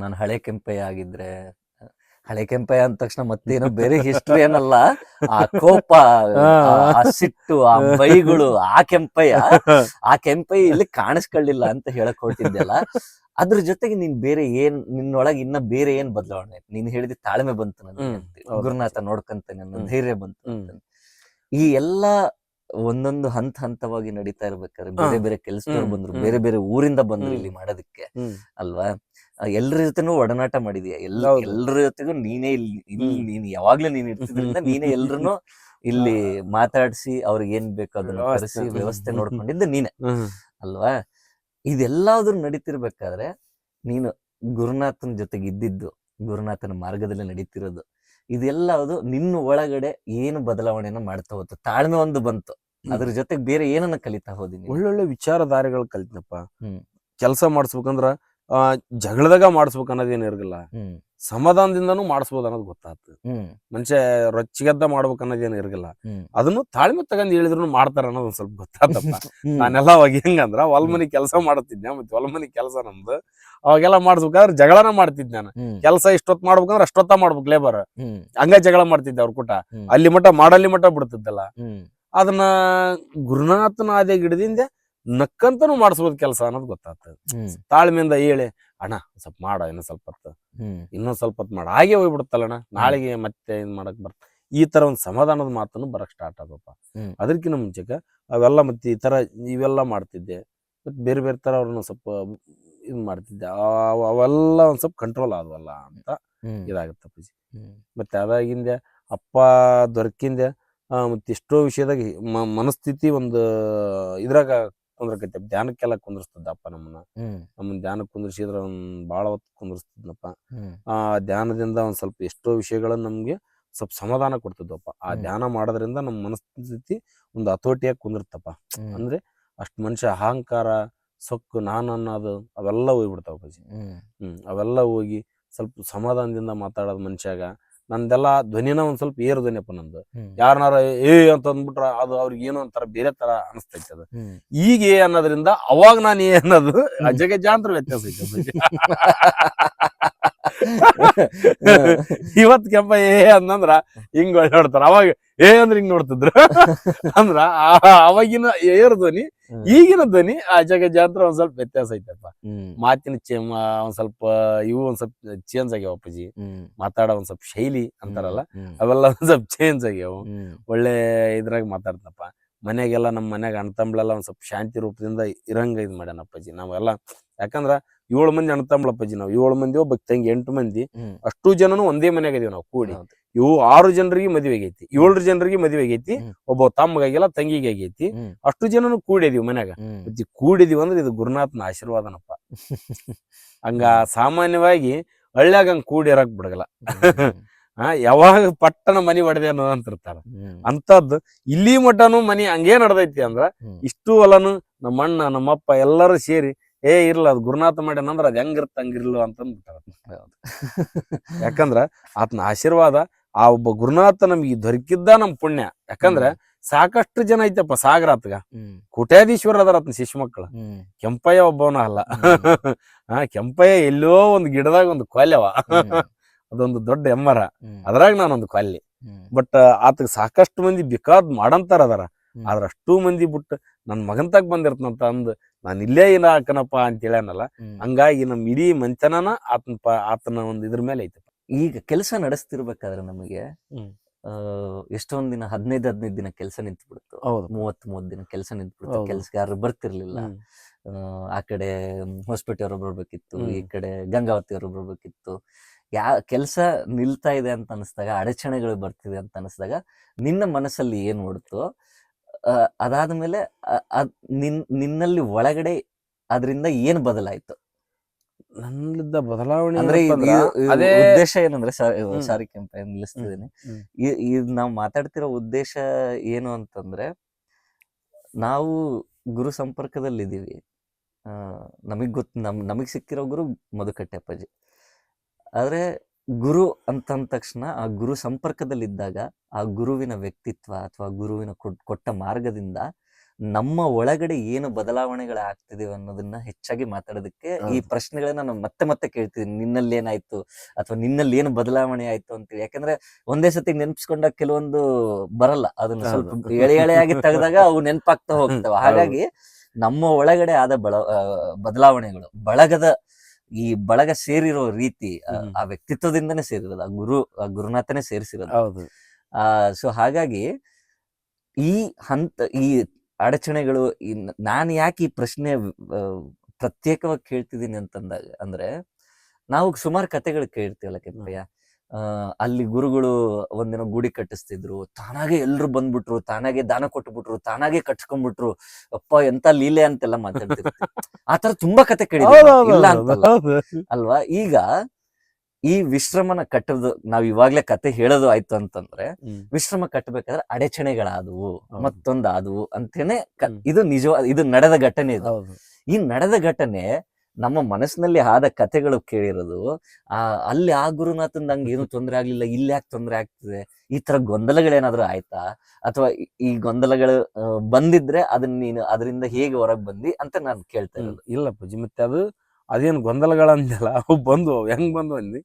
Speaker 1: ನಾನು ಹಳೆ ಕೆಂಪಯ್ಯ ಆಗಿದ್ರೆ, ಹಳೆ ಕೆಂಪಯ್ಯ ಅಂದ ತಕ್ಷಣ ಮತ್ತೇನೋ ಬೇರೆ ಹಿಸ್ಟ್ರಿ ಏನಲ್ಲ, ಆ ಕೋಪ, ಆ ಸಿಟ್ಟು, ಆ ಬೈಗಳು, ಆ ಕೆಂಪಯ್ಯ ಇಲ್ಲಿ ಕಾಣಿಸ್ಕೊಳ್ಳಿಲ್ಲ ಅಂತ ಹೇಳಕ್ ಹೊರಟಿದ್ದೆಲ್ಲ. ಅದ್ರ ಜೊತೆಗೆ ನೀನ್ ಬೇರೆ ನಿನ್ನೊಳಗೆ ಇನ್ನ ಬೇರೆ ಏನ್ ಬದಲಾವಣೆ? ನೀನ್ ಹೇಳಿದ ತಾಳ್ಮೆ ಬಂತು ನನಗೆ, ಗುರುನಾಥ ನೋಡ್ಕಂತಾನೆ ಅನ್ನೋ ಧೈರ್ಯ ಬಂತು. ಈ ಎಲ್ಲಾ ಒಂದೊಂದು ಹಂತವಾಗಿ ನಡೀತಾ ಇರ್ಬೇಕಾದ್ರೆ ಬೇರೆ ಬೇರೆ ಕೆಲ್ಸದವ್ರು ಬಂದ್ರು, ಬೇರೆ ಬೇರೆ ಊರಿಂದ ಬಂದ್ರು ಇಲ್ಲಿ ಮಾಡೋದಕ್ಕೆ ಅಲ್ವಾ? ಎಲ್ರ ಜೊತೆನೂ ಒಡನಾಟ ಮಾಡಿದ್ಯಾ, ಎಲ್ರ ಜೊತೆಗೂ ನೀನೇ ನೀನ್ ಯಾವಾಗ್ಲೂ ನೀನ್ ಇರ್ತಿದ್ರಿಂದ ನೀನೇ ಎಲ್ರನ್ನೂ ಇಲ್ಲಿ ಮಾತಾಡ್ಸಿ ಅವ್ರಿಗೆ ಏನ್ ಬೇಕು ಅದನ್ನ ಕರೆಸಿ ವ್ಯವಸ್ಥೆ ನೋಡ್ಕೊಂಡಿದ್ದ ನೀನೆ ಅಲ್ವಾ? ಇದೆಲ್ಲಾದ್ರೂ ನಡೀತಿರ್ಬೇಕಾದ್ರೆ ನೀನು ಗುರುನಾಥನ ಜೊತೆಗೆ ಇದ್ದಿದ್ದು, ಗುರುನಾಥನ ಮಾರ್ಗದಲ್ಲಿ ನಡೀತಿರೋದು, ಇದೆಲ್ಲದು ನಿನ್ನ ಒಳಗಡೆ ಏನು ಬದಲಾವಣೆನ ಮಾಡ್ತಾ ಹೋತು? ತಾಳ್ಮೆ ಒಂದು ಬಂತು, ಅದ್ರ ಜೊತೆಗೆ ಬೇರೆ ಏನನ್ನ ಕಲಿತಾ ಹೋದಿ?
Speaker 2: ಒಳ್ಳೊಳ್ಳೆ ವಿಚಾರಧಾರೆಗಳು ಕಲಿತನಪ್ಪ. ಕೆಲಸ ಮಾಡಿಸ್ಬೇಕಂದ್ರ ಜಗಳದಾಗ ಮಾಡಿಸ್ಬೇಕು ಅನ್ನೋದೇನು ಇರಲ್ಲ, ಸಮಾಧಾನದಿಂದನೂ ಮಾಡಿಸ್ಬೋದು ಅನ್ನೋದು ಗೊತ್ತಾಗ್ತದೆ. ಮನುಷ್ಯ ರೊಚ್ಚಿಗೆದ್ದ ಮಾಡ್ಬೇಕು ಅನ್ನೋದೇನು ಇರಲ್ಲ, ಅದನ್ನು ತಾಳ್ಮೆ ತಗೊಂಡ್ ಹೇಳಿದ್ರು ಮಾಡ್ತಾರ ಅನ್ನೋದು ಒಂದ್ ಸ್ವಲ್ಪ ಗೊತ್ತಾತಪ್ಪ. ನಾನೆಲ್ಲ ಅವಾಗ ಹೆಂಗಂದ್ರ ಹೊಲ್ಮನಿ ಕೆಲಸ ಮಾಡುತ್ತಿದ್ದೆ, ಮತ್ತೆ ಹೊಲ್ಮನಿ ಕೆಲಸ ನಮ್ದು ಅವಾಗೆಲ್ಲ ಮಾಡಿಸ್ಬೇಕಾದ್ರೆ ಜಗಳನ ಮಾಡ್ತಿದ್ದೆ ನಾನು. ಕೆಲಸ ಇಷ್ಟೊತ್ತು ಮಾಡ್ಬೇಕಂದ್ರೆ ಅಷ್ಟೊತ್ತ ಮಾಡ್ಬೇಕು, ಲೇಬರ್ ಹಂಗ ಜಗಳ ಮಾಡ್ತಿದ್ದೆ ಅವ್ರ ಕೂಟ. ಅಲ್ಲಿ ಮಠ ಬಿಡ್ತಿದ್ದಲ್ಲ. ಅದನ್ನ ಗುರುನಾಥನ ಆದ ಗಿಡದಿಂದ ನಕ್ಕಂತನೂ ಮಾಡಿಸ್ಬೋದು ಕೆಲಸ ಅನ್ನೋದು ಗೊತ್ತಾಗ್ತದೆ. ತಾಳ್ಮೆಯಿಂದ ಹೇಳಿ, ಅಣ್ಣ ಸ್ವಲ್ಪ ಮಾಡ, ಇನ್ನೊಂದ್ ಸ್ವಲ್ಪ ಹೊತ್ತು ಮಾಡ, ಹಾಗೆ ಹೋಗ್ಬಿಡುತ್ತಲ್ಲಣ್ಣ, ನಾಳೆಗೆ ಮತ್ತೆ ಏನ್ ಮಾಡಕ್ ಬರ್ತ, ಈ ತರ ಒಂದ್ ಸಮಾಧಾನದ ಮಾತನ್ನು ಬರಕ್ ಸ್ಟಾರ್ಟ್ ಆಗಪ್ಪ. ಅದಕ್ಕಿಂತ ಮುಂಚೆಕ ಅವೆಲ್ಲ ಮತ್ತೆ ಈ ತರ ಇವೆಲ್ಲ ಮಾಡ್ತಿದ್ದೆ, ಮತ್ತೆ ಬೇರೆ ಬೇರೆ ತರ ಅವ್ರನ್ನ ಸ್ವಲ್ಪ ಇದ್ ಮಾಡ್ತಿದ್ದೆ. ಅವೆಲ್ಲ ಒಂದ್ ಸ್ವಲ್ಪ ಕಂಟ್ರೋಲ್ ಆದವಲ್ಲ ಅಂತ ಇದಾಗತ್ತಪ್ಪಾಜಿ. ಮತ್ತೆ ಅದಾಗಿಂದೆ ಅಪ್ಪ ದೊರಕಿಂದೆ ಮತ್ತೆ ಎಷ್ಟೋ ವಿಷಯದಾಗ ಮನಸ್ಥಿತಿ ಒಂದು ಇದ್ರಾಗ ಕುಂದ್ರಕೈತೆ. ಧ್ಯಾನಕ್ಕೆಲ್ಲ ಕುಂದ್ರಸ್ತದಪ್ಪ ನಮ್ಮನ್ನ ಧ್ಯಾನಕ್ಕೆ ಕುಂದ್ರಿಸಿದ್ರ ಬಾಳ ಹೊತ್ತು ಕುಂದ್ರಸ್ತದಪ್ಪ. ಆ ಧ್ಯಾನದಿಂದ ಒಂದ್ ಸ್ವಲ್ಪ ಎಷ್ಟೋ ವಿಷಯಗಳನ್ನ ನಮ್ಗೆ ಸ್ವಲ್ಪ ಸಮಾಧಾನ ಕೊಡ್ತಿದ್ವಪ್ಪ. ಆ ಧ್ಯಾನ ಮಾಡೋದ್ರಿಂದ ನಮ್ಮ ಮನಸ್ಥಿತಿ ಒಂದು ಹತೋಟಿಯಾಗಿ ಕುಂದಿರ್ತಪ್ಪ. ಅಂದ್ರೆ ಅಷ್ಟ್ ಮನುಷ್ಯ ಅಹಂಕಾರ, ಸೊಕ್ಕು, ನಾನು ಅನ್ನೋದು ಅವೆಲ್ಲ ಹೋಗ್ಬಿಡ್ತಾವ ಅಪ್ಪಾಜಿ. ಅವೆಲ್ಲ ಹೋಗಿ ಸ್ವಲ್ಪ ಸಮಾಧಾನದಿಂದ ಮಾತಾಡೋದು ಮನುಷ್ಯಾಗ. ನಂದೆಲ್ಲ ಧ್ವನಿನ ಒಂದ್ ಸ್ವಲ್ಪ ಏರು ಧ್ವನಿಯಪ್ಪ ನಂದು.
Speaker 1: ಹ್ಮ್.
Speaker 2: ಯಾರನಾರ ಏ ಅಂತ ಅಂದ್ಬಿಟ್ರ ಅದು ಅವ್ರಿಗೆ ಏನೋ ಒಂಥರ ಬೇರೆ ತರ ಅನಿಸ್ತೈತೆ ಅದು.
Speaker 1: ಹ್ಮ್.
Speaker 2: ಈಗ ಏ ಅನ್ನೋದ್ರಿಂದ ಅವಾಗ ನಾನು ಏ ಅನ್ನೋದು ಅಜಗಜಾಂತರ ವ್ಯತ್ಯಾಸ ಐತೆ ಅಪ್ಪಾಜಿ. ಇವತ್ ಕೆಂಪ ಏ ಅಂದ್ರ ಹಿಂಗ್ ನೋಡ್ತಾರ, ಅವಾಗ ಏ ಅಂದ್ರೆ ಹಿಂಗ್ ನೋಡ್ತಿದ್ರು. ಅಂದ್ರ ಅವಾಗಿನ ಏರ್ ಧ್ವನಿ ಈಗಿನ ಧ್ವನಿ ಅಜಗಜಾಂತರ ಒಂದ್ ಸ್ವಲ್ಪ ವ್ಯತ್ಯಾಸ ಐತಪ್ಪ. ಮಾತಿನ ಒಂದ್ ಸ್ವಲ್ಪ ಇವು ಒಂದ್ ಸ್ವಲ್ಪ ಚೇಂಜ್ ಆಗ್ಯಾವ ಅಪ್ಪಾಜಿ. ಮಾತಾಡೋ ಒಂದ್ ಸ್ವಲ್ಪ ಶೈಲಿ ಅಂತಾರಲ್ಲ ಅವೆಲ್ಲ ಒಂದ್ ಸ್ವಲ್ಪ ಚೇಂಜ್ ಆಗ್ಯಾವ. ಒಳ್ಳೆ ಇದ್ರಾಗ ಮಾತಾಡ್ತನಪ್ಪ. ಮನೆಗೆಲ್ಲ ನಮ್ಮ ಮನ್ಯಾಗ ಅಣ್ತಂಬ್ಳೆಲ್ಲ ಒಂದ್ ಸ್ವಲ್ಪ ಶಾಂತಿ ರೂಪದಿಂದ ಇರಂಗ ಇದ್ ಮಾಡ್ಯಾನ ಅಪ್ಪಾಜಿ. ನಾವೆಲ್ಲ ಯಾಕಂದ್ರ 7 ಮಂದಿ ಅಣ್ತಂಬ್ಳಪ್ಪಾಜಿ ನಾವು. 7 ಮಂದಿ ಒಬ್ಬ ತಂಗಿ 8 ಮಂದಿ, ಅಷ್ಟು ಜನನು ಒಂದೇ ಮನ್ಯಾಗ ಇದೀವಿ ನಾವು ಕೂಡಿ. ಇವು 6 ಜನರಿಗೆ ಮದುವೆ ಆಗೈತಿ, 7 ಜನರಿಗೆ ಮದುವೆ ಆಗೈತಿ, ಒಬ್ಬ ತಮ್ಮಗಾಗಿಲ್ಲ ತಂಗಿಗೆ ಆಗೈತಿ. ಅಷ್ಟು ಜನನು ಕೂಡಿದೀವಿ ಮನ್ಯಾಗ. ಕೂಡಿದೀವಿ ಅಂದ್ರೆ ಇದು ಗುರುನಾಥನ ಆಶೀರ್ವಾದನಪ್ಪ. ಹಂಗ ಸಾಮಾನ್ಯವಾಗಿ ಹಳ್ಳ್ಯಾಗ ಹಂಗ ಕೂಡಿರಕ್ ಬಿಡಗಲ್ಲ. ಯಾವಾಗ ಪಟ್ಟಣ ಮನಿ ಹೊಡೆದೆ ಅನ್ನೋ ಅಂತಿರ್ತಾರ. ಅಂತದ್ದು ಇಲ್ಲಿ ಮಟನು ಮನಿ ಹಂಗೇ ನಡ್ದೈತಿ ಅಂದ್ರ ಇಷ್ಟು ಹೊಲನು ನಮ್ಮ ಅಣ್ಣ ನಮ್ಮಪ್ಪ ಎಲ್ಲರೂ ಸೇರಿ ಏ ಇರ್ಲ ಅದು ಗುರುನಾಥ ಮಾಡ್ಯಾನಂದ್ರ ಅದ್ ಹೆಂಗಿರ್ತ ಹಂಗಿರ್ಲು ಅಂತಂದ್ಬಿಟ್ಟಾರ. ಯಾಕಂದ್ರ ಆತನ ಆಶೀರ್ವಾದ, ಆ ಒಬ್ಬ ಗುರುನಾಥ ನಮ್ಗೆ ದೊರಕಿದ್ದ ನಮ್ ಪುಣ್ಯ. ಯಾಕಂದ್ರ ಸಾಕಷ್ಟು ಜನ ಐತಪ್ಪ ಸಾಗರ ಆತ್ಗ, ಕೋಟ್ಯಾಧೀಶ್ವರ ಅದಾರ ಆತನ ಶಿಶು ಮಕ್ಕಳು. ಕೆಂಪಯ್ಯ ಒಬ್ಬವನ ಅಲ್ಲ. ಕೆಂಪಯ್ಯ ಎಲ್ಲೋ ಒಂದ್ ಗಿಡದಾಗ ಒಂದು ಕೊಲ್ಯವ, ಅದೊಂದು ದೊಡ್ಡ ಎಮ್ಮರ, ಅದ್ರಾಗ ನಾನೊಂದು ಕೊಲ್ಲಿ. ಬಟ್ ಆತಗ ಸಾಕಷ್ಟು ಮಂದಿ ಬೇಕಾದ್ ಮಾಡಂತಾರ ಅದಾರ. ಆದ್ರ ಅಷ್ಟು ಮಂದಿ ಬಿಟ್ಟು ನನ್ ಮಗಂತಾಗ ಬಂದಿರ್ತನಂತ ಅಂದ್ ನಾನ್ ಇಲ್ಲೇ ಏನ ಹಾಕನಪ್ಪ ಅಂತ ಹೇಳ್ಯಾನಲ್ಲ. ಹಂಗಾಗಿ ನಮ್ ಇಡೀ ಮಂಚನನ ಆತನ ಒಂದ್ ಇದ್ರ ಮೇಲೆ ಐತಪ್ಪ.
Speaker 1: ಈಗ ಕೆಲಸ ನಡೆಸ್ತಿರ್ಬೇಕಾದ್ರೆ ನಮಗೆ ಎಷ್ಟೊಂದ್ ದಿನ 15 ದಿನ ಕೆಲಸ ನಿಂತ್ಬಿಡ್ತು. 30 ದಿನ ಕೆಲಸ ನಿಂತ್ಬಿಡ್ತು. ಕೆಲ್ಸಗಾರರು ಬರ್ತಿರ್ಲಿಲ್ಲ. ಆ ಕಡೆ ಹೊಸಪೇಟೆ ಅವರು ಬರ್ಬೇಕಿತ್ತು, ಈ ಕಡೆ ಗಂಗಾವತಿ ಅವರು ಬರ್ಬೇಕಿತ್ತು. ಕೆಲಸ ನಿಲ್ತಾ ಇದೆ ಅಂತ ಅನಿಸ್ದಾಗ, ಅಡಚಣೆಗಳು ಬರ್ತಿದೆ ಅಂತ ಅನಿಸ್ದಾಗ ನಿನ್ನ ಮನಸ್ಸಲ್ಲಿ ಏನ್ ಓಡ್ತು? ಅದಾದ್ಮೇಲೆ ನಿನ್ನಲ್ಲಿ ಒಳಗಡೆ ಅದರಿಂದ ಏನ್ ಬದಲಾಯ್ತು?
Speaker 2: ನನ್ನಿಂದ ಬದಲಾವಣೆ
Speaker 1: ಅಂದ್ರೆ ಉದ್ದೇಶ ಏನಂದ್ರೆ, ಸಾರಿ ಕೆಂಪ ನಿಲ್ಲಿಸ್ತಿದ್ದೀನಿ. ನಾವು ಮಾತಾಡ್ತಿರೋ ಉದ್ದೇಶ ಏನು ಅಂತಂದ್ರೆ, ನಾವು ಗುರು ಸಂಪರ್ಕದಲ್ಲಿದ್ದೀವಿ. ನಮಗ್ ಸಿಕ್ಕಿರೋ ಗುರು ಮಧುಕಟ್ಟೆ ಅಪ್ಪಾಜಿ. ಆದ್ರೆ ಗುರು ಅಂತಂದ ತಕ್ಷಣ ಆ ಗುರು ಸಂಪರ್ಕದಲ್ಲಿದ್ದಾಗ ಆ ಗುರುವಿನ ವ್ಯಕ್ತಿತ್ವ ಅಥವಾ ಗುರುವಿನ ಕೊಟ್ಟ ಮಾರ್ಗದಿಂದ ನಮ್ಮ ಒಳಗಡೆ ಏನು ಬದಲಾವಣೆಗಳಾಗ್ತಿದೀವಿ ಅನ್ನೋದನ್ನ ಹೆಚ್ಚಾಗಿ ಮಾತಾಡೋದಕ್ಕೆ ಈ ಪ್ರಶ್ನೆಗಳನ್ನ ನಾನು ಮತ್ತೆ ಮತ್ತೆ ಕೇಳ್ತಿದ್ದೀನಿ. ನಿನ್ನಲ್ಲಿ ಏನಾಯ್ತು ಅಥವಾ ನಿನ್ನಲ್ಲಿ ಏನು ಬದಲಾವಣೆ ಆಯ್ತು ಅಂತೇಳಿ. ಯಾಕಂದ್ರೆ ಒಂದೇ ಸತಿ ನೆನ್ಪಿಸ್ಕೊಂಡಾಗ ಕೆಲವೊಂದು ಬರಲ್ಲ, ಅದನ್ನ ಸ್ವಲ್ಪ ಎಳೆಯಾಗಿ ತೆಗೆದಾಗ ಅವು ನೆನಪಾಗ್ತಾ ಹೋಗ್ತಾವ. ಹಾಗಾಗಿ ನಮ್ಮ ಒಳಗಡೆ ಆದ ಬದಲಾವಣೆಗಳು, ಈ ಬಳಗ ಸೇರಿರೋ ರೀತಿ ಆ ವ್ಯಕ್ತಿತ್ವದಿಂದನೇ ಸೇರಿರೋದು, ಆ ಗುರುನಾಥನೇ ಸೇರಿಸಿರೋದು. ಸೊ ಹಾಗಾಗಿ ಈ ಅಡಚಣೆಗಳು, ನಾನು ಯಾಕೆ ಈ ಪ್ರಶ್ನೆ ಪ್ರತ್ಯೇಕವಾಗಿ ಕೇಳ್ತಿದ್ದೀನಿ ಅಂತಂದಾಗ, ಅಂದ್ರೆ ನಾವು ಸುಮಾರು ಕಥೆಗಳು ಕೇಳ್ತೀವಲ್ಲ ಕೆಂಪಯ್ಯ. ಅಲ್ಲಿ ಗುರುಗಳು ಒಂದಿನ ಗುಡಿ ಕಟ್ಟಿಸ್ತಿದ್ರು, ತಾನಾಗೆ ಎಲ್ರು ಬಂದ್ಬಿಟ್ರು, ತಾನಾಗೆ ದಾನ ಕೊಟ್ಬಿಟ್ರು, ತಾನಾಗೆ ಕಟ್ಸ್ಕೊಂಡ್ಬಿಟ್ರು, ಅಪ್ಪ ಎಂತ ಲೀಲೆ ಅಂತೆಲ್ಲ ಮಾತಾಡ್ತಿರ್ತೀವಿ. ಆತರ ತುಂಬಾ ಕತೆ ಕೇಳಿದ್ವಿ, ಇಲ್ಲ ಅಂತಲ್ಲ ಅಲ್ವಾ? ಈಗ ಈ ವಿಶ್ರಮನ ಕಟ್ಟೋದು, ನಾವ್ ಇವಾಗ್ಲೇ ಕತೆ ಹೇಳೋದು ಆಯ್ತು ಅಂತಂದ್ರೆ, ವಿಶ್ರಮ ಕಟ್ಟಬೇಕಾದ್ರೆ ಅಡಚಣೆಗಳಾದವು, ಮತ್ತೊಂದಾದವು ಅಂತೇನೆ ಇದು ಇದು ನಡೆದ ಘಟನೆ. ಇದು ಈ ನಡೆದ ಘಟನೆ ನಮ್ಮ ಮನಸ್ಸಿನಲ್ಲಿ ಆದ ಕಥೆಗಳು ಕೇಳಿರೋದು. ಅಲ್ಲಿ ಆ ಗುರುನಾಥನ್ ಹಂಗೆ ಏನು ತೊಂದರೆ ಆಗ್ಲಿಲ್ಲ, ಇಲ್ಲಿ ಯಾಕೆ ತೊಂದರೆ ಆಗ್ತಿದೆ, ಈ ತರ ಗೊಂದಲಗಳೇನಾದ್ರೂ ಆಯ್ತಾ? ಅಥವಾ ಈ ಗೊಂದಲಗಳು ಬಂದಿದ್ರೆ ನೀನು ಅದರಿಂದ ಹೇಗೆ ಹೊರಗೆ ಬಂದಿ ಅಂತ ನಾನು ಕೇಳ್ತಾ ಇರೋದು.
Speaker 2: ಇಲ್ಲ ಪೂಜಿ, ಮತ್ತೆ ಅದೇನು ಗೊಂದಲಗಳಂದಲ್ಲ, ಅವು ಬಂದು ಹೆಂಗ್ ಬಂದು ಅಂದಿ.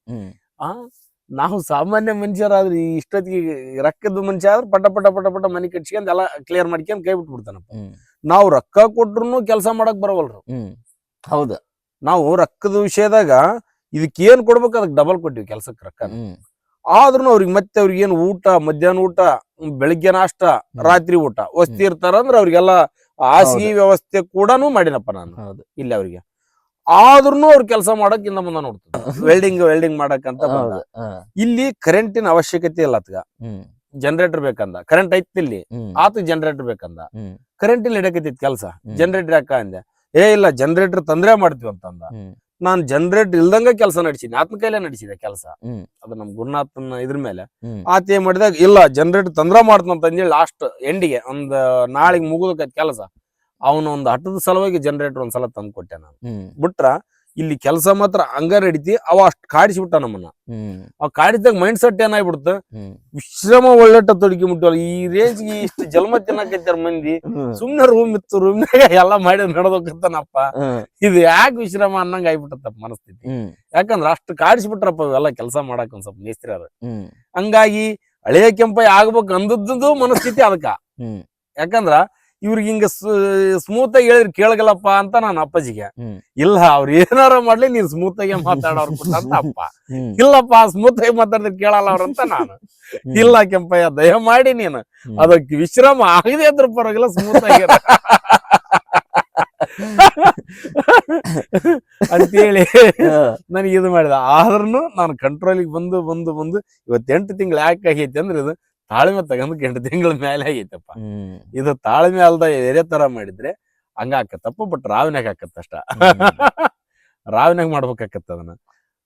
Speaker 2: ನಾವು ಸಾಮಾನ್ಯ ಮನುಷ್ಯರಾದ್ರಿ ಇಷ್ಟೊತ್ತಿಗೆ ರೊಕ್ಕದ ಮನುಷ್ಯ ಆದ್ರೆ ಪಟ ಪಟ ಪಟ ಪಟ ಮನಿ ಕಟ್ಸ್ಕೊಂಡ್ ಎಲ್ಲ ಕ್ಲಿಯರ್ ಮಾಡ್ಕೊಂಡ್ ಕೈ ಬಿಟ್ಬಿಡ್ತಾನಪ್ಪ. ನಾವು ರೊಕ್ಕ ಕೊಟ್ರು ಕೆಲಸ ಮಾಡಕ್ ಬರವಲ್ರು.
Speaker 1: ಹೌದಾ?
Speaker 2: ನಾವು ರೊಕ್ಕದ ವಿಷಯದಾಗ ಇದಕ್ಕೆ ಏನ್ ಕೊಡ್ಬೇಕು ಅದಕ್ಕೆ ಡಬಲ್ ಕೊಟ್ಟಿವಿ ಕೆಲ್ಸಕ್ಕೆ ರೊಕ್ಕ. ಆದ್ರೂ ಅವ್ರಿಗೆ ಏನು ಊಟ, ಮಧ್ಯಾಹ್ನ ಊಟ, ಬೆಳಿಗ್ಗೆ ನಾಷ್ಟ, ರಾತ್ರಿ ಊಟ, ವಸ್ತಿ ಇರ್ತಾರಂದ್ರ ಅವ್ರಿಗೆಲ್ಲ ಹಾಸಿಗೆ ವ್ಯವಸ್ಥೆ ಕೂಡನು ಮಾಡಿನಪ್ಪ ನಾನು ಇಲ್ಲಿ ಅವ್ರಿಗೆ. ಆದ್ರೂ ಅವ್ರ ಕೆಲಸ ಮಾಡಕ್ ಇಂದ ಮುಂದ ನೋಡ್ತಾರೆ. ವೆಲ್ಡಿಂಗ್ ಮಾಡಕ್ ಅಂತ ಇಲ್ಲಿ ಕರೆಂಟಿನ ಅವಶ್ಯಕತೆ ಇಲ್ಲ ಆತ್ಗ. ಜನರೇಟರ್ ಬೇಕಂದ, ಕರೆಂಟ್ ಐತಿ ಇಲ್ಲಿ, ಆತ ಜನರೇಟರ್ ಬೇಕಂದ, ಕರೆಂಟ್ ಇಲ್ಲಿ ಹಿಡಕೈತಿ ಕೆಲ್ಸ, ಜನರೇಟರ್ ಯಾಕ ಅಂದೆ. ಇಲ್ಲ ಜನರೇಟರ್ ತಂದ್ರೆ ಮಾಡ್ತೀವಿ ಅಂತಂದ. ನಾನ್ ಜನರೇಟರ್ ಇಲ್ದಂಗ ಕೆಲಸ ನಡೆಸಿದ್ನಿ, ಆತನ ಕೈಲೇ ನಡೆಸಿದೆ ಕೆಲಸ. ಅದು ನಮ್ ಗುರುನಾಥನ ಇದ್ರ ಮೇಲೆ ಆತ ಏನ್ ಮಾಡಿದಾಗ, ಇಲ್ಲ ಜನರೇಟರ್ ತಂದ್ರ ಮಾಡ್ತಂತ ಅಂದೇಳಿ ಲಾಸ್ಟ್ ಎಂಡಿಗೆ ಒಂದ್ ನಾಳೆಗ್ ಮುಗಿದಕೈತಿ ಕೆಲಸ. ಅವನ ಒಂದು ಹಠದ ಸಲುವಾಗಿ ಜನರೇಟರ್ ಒಂದ್ಸಲ ತಂದು ಕೊಟ್ಟೆ ನಾನು. ಬಿಟ್ರ ಇಲ್ಲಿ ಕೆಲಸ ಮಾತ್ರ ಹಂಗ ನಡೀತಿ. ಅವ ಅಷ್ಟ್ ಕಾಡಿಸ್ಬಿಟ್ಟ ನಮ್ಮನ್ನ. ಅವ್ ಕಾಡಿದಾಗ ಮೈಂಡ್ ಸೆಟ್ ಏನಾಗ್ಬಿಡ್ತ, ವಿಶ್ರಮ ಒಳ್ಳೆಟ ತೊಡಗಿ ಮುಟ್ಟಲ್ಲ. ಈ ರೇಂಜ್ಗೆ ಇಷ್ಟು ಜನ್ಮ ತಿನ್ನಕತ್ತಾರ ಮಂದಿ, ಸುಮ್ನೆ ರೂಮ್ ಇತ್ತು, ರೂಮ್ನಾಗ ಎಲ್ಲಾ ಮಾಡಿ ನಡ್ದೋಗತ್ತಾನಪ್ಪ, ಇದು ಯಾಕೆ ವಿಶ್ರಮ ಅನ್ನಂಗ ಆಗ್ಬಿಟ್ಟತ್ತಪ್ಪ ಮನಸ್ಥಿತಿ. ಯಾಕಂದ್ರ ಅಷ್ಟು ಕಾಡಿಸ್ಬಿಟ್ರಪ್ಪ ಇವೆಲ್ಲ ಕೆಲಸ ಮಾಡಕ್ ಒಂದ್ ಸ್ವಲ್ಪ ಮೇಸ್ತ್ರಿ ಅದ. ಹಂಗಾಗಿ ಹಳೆಯ ಕೆಂಪೈ ಆಗ್ಬೇಕು ಅಂದದ್ದು ಮನಸ್ಥಿತಿ ಅದಕ್ಕ. ಯಾಕಂದ್ರ ಇವ್ರಿಗೆ ಹಿಂಗ ಸ್ಮೂತ್ ಆಗಿ ಹೇಳಿದ್ರೆ ಕೇಳಗಲ್ಲಪ್ಪ ಅಂತ ನಾನು ಅಪ್ಪಾಜಿಗೆ. ಇಲ್ಲ ಅವ್ರ ಏನಾರ ಮಾಡ್ಲಿ ನೀನ್ ಸ್ಮೂತ್ ಆಗಿ ಮಾತಾಡೋರ್ ಅಂತ ಅಪ್ಪ. ಇಲ್ಲಪ್ಪ ಸ್ಮೂತ್ ಆಗಿ ಮಾತಾಡಿದ್ರೆ ಕೇಳಲ್ಲ ಅವ್ರಂತ ನಾನು. ಇಲ್ಲ ಕೆಂಪಯ್ಯ ದಯಮಾಡಿ ನೀನು ಅದಕ್ಕೆ ವಿಶ್ರಾಮ ಆಗದೆ ಅದ್ರ ಪರವಾಗಿಲ್ಲ, ಸ್ಮೂತ್ ಆಗಿರ ಅಂತೇಳಿ ನನಗೆ ಇದು ಮಾಡಿದ. ಆದ್ರೂ ನಾನು ಕಂಟ್ರೋಲಿಗೆ ಬಂದು ಬಂದು ಬಂದು ಇವತ್ತು 8 ತಿಂಗಳು ಯಾಕೆ ಆಗೈತಿ ಅಂದ್ರೆ ಇದು ತಾಳ್ಮೆ ತಗೊಂಡ್ 8 ತಿಂಗಳ ಮೇಲೆ ಆಗೈತಪ್ಪ. ಇದು ತಾಳ್ಮೆ ಅಲ್ದ ಬೇರೆ ತರ ಮಾಡಿದ್ರೆ ಹಂಗ ಆಕತ್ತಪ್ಪ. ಬಟ್ ರಾವಿನಾಗ ಆಕತ್ತ ಅಷ್ಟ. ರಾವಿನಾಗ ಮಾಡ್ಬೇಕಾಕತ್ತ ಅದನ್ನ.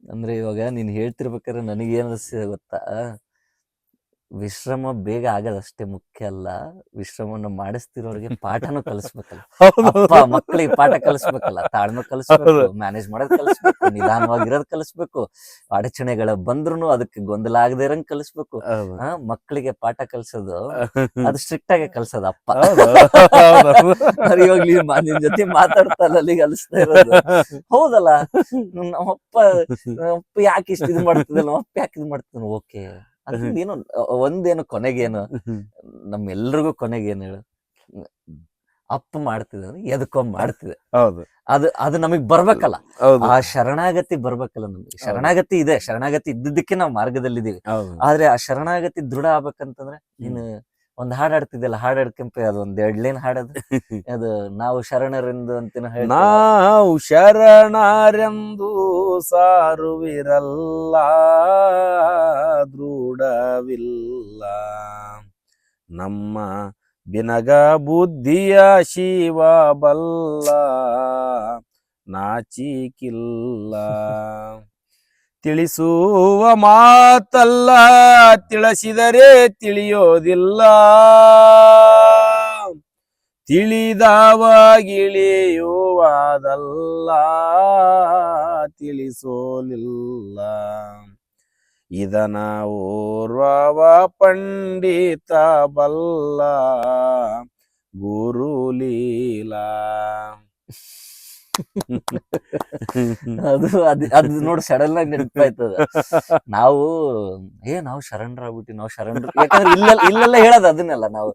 Speaker 1: ಅಂದ್ರೆ ಇವಾಗ ನೀನ್ ಹೇಳ್ತಿರ್ಬೇಕಾದ್ರೆ ನನಗೇನ್ ಅನಿಸ್ತಿದೆ ಗೊತ್ತಾ, ವಿಶ್ರಮ ಬೇಗ ಆಗೋದಷ್ಟೇ ಮುಖ್ಯ ಅಲ್ಲ, ವಿಶ್ರಮವನ್ನ ಮಾಡಿಸ್ತಿರೋರಿಗೆ ಪಾಠನೂ ಕಲಿಸ್ಬೇಕಲ್ಲ. ಅಪ್ಪ ಮಕ್ಕಳಿಗೆ ಪಾಠ ಕಲಿಸ್ಬೇಕಲ್ಲ, ತಾಳ್ಮೆ ಕಲಿಸ್ಬೇಕು, ಮ್ಯಾನೇಜ್ ಮಾಡೋದ್ ಕಲಿಸ್ಬೇಕು, ನಿಧಾನವಾಗಿರೋದ್ ಕಲಿಸ್ಬೇಕು, ಅಡಚಣೆಗಳ ಬಂದ್ರು ಅದಕ್ಕೆ ಗೊಂದಲ ಆಗದೆ ಇರಂಗ್ ಕಲಿಸ್ಬೇಕು. ಮಕ್ಕಳಿಗೆ ಪಾಠ ಕಲ್ಸೋದು ಅದು ಸ್ಟ್ರಿಕ್ಟ್ ಆಗಿ ಕಲ್ಸೋದು ಅಪ್ಪ. ಇವಾಗ ನಿನ್ ಜೊತೆ ಮಾತಾಡ್ತಾ ಅಲ್ಲಿಗೆ ಅಲಿಸ್ತಾ ಇರೋದು ಹೌದಲ್ಲ. ನಮ್ಮಪ್ಪ ಯಾಕೆ ಇಷ್ಟು ಇದು ಮಾಡ್ತಿದ್ದೆ, ನಮ್ಮಪ್ಪ ಯಾಕೆ ಇದು ಮಾಡ್ತಾನೆ. ಓಕೆ, ಅದೇನು ಒಂದೇನು ಕೊನೆಗೇನು, ನಮ್ಮೆಲ್ರಿಗೂ ಕೊನೆಗೇನು ಹೇಳು, ಅಪ್ಪ ಮಾಡ್ತಿದೆ ಅಂದ್ರೆ ಎದಕ್ಕೋ ಮಾಡ್ತಿದೆ. ಅದು ನಮಗ್ ಬರ್ಬೇಕಲ್ಲ, ಆ ಶರಣಾಗತಿ ಬರ್ಬೇಕಲ್ಲ ನಮ್ಗೆ. ಶರಣಾಗತಿ ಇದೆ, ಶರಣಾಗತಿ ಇದ್ದದಕ್ಕೆ ನಾವು ಮಾರ್ಗದಲ್ಲಿದ್ದೀವಿ. ಆದ್ರೆ ಆ ಶರಣಾಗತಿ ದೃಢ ಆಗ್ಬೇಕಂತಂದ್ರೆ ನೀನು ಒಂದ್ ಹಾಡ್ ಆಡ್ತಿದ್ದಲ್ಲ, ಹಾಡ್ ಆಡ್ಕೆಂಪೆ ಅದು ಒಂದ್ 2 ಲೈನ್ ಹಾಡದು. ಅದು ನಾವು ಶರಣರೆಂದು ಅಂತ
Speaker 2: ನಾವು ಶರಣರೆಂದು ಸಾರುವಿರಲ್ಲ, ದೃಢವಿಲ್ಲ ನಮ್ಮ ಬಿನಗ ಬುದ್ಧಿಯ ಶಿವ ಬಲ್ಲ, ನಾಚಿಕಿಲ್ಲ ತಿಳಿಸುವ ಮಾತಲ್ಲ, ತಿಳಿಸಿದರೆ ತಿಳಿಯೋದಿಲ್ಲ, ತಿಳಿದವಾಗಿಳಿಯುವುದಲ್ಲ, ತಿಳಿಸೋಲಿಲ್ಲ. ಇದನ ಓರ್ವ ಪಂಡಿತ ಬಲ್ಲ, ಗುರುಲೀಲಾ.
Speaker 1: ಅದು ನೋಡಿ ಸಡನ್ ಆಗಿ ನೆನಪಾಯ್ತದ. ನಾವು ಶರಣರಾಗ್ಬಿಟ್ಟಿ, ನಾವು ಶರಣರು. ಯಾಕಂದ್ರೆ ಇಲ್ಲೆಲ್ಲ ಹೇಳೋದು ಅದನ್ನೆಲ್ಲ, ನಾವು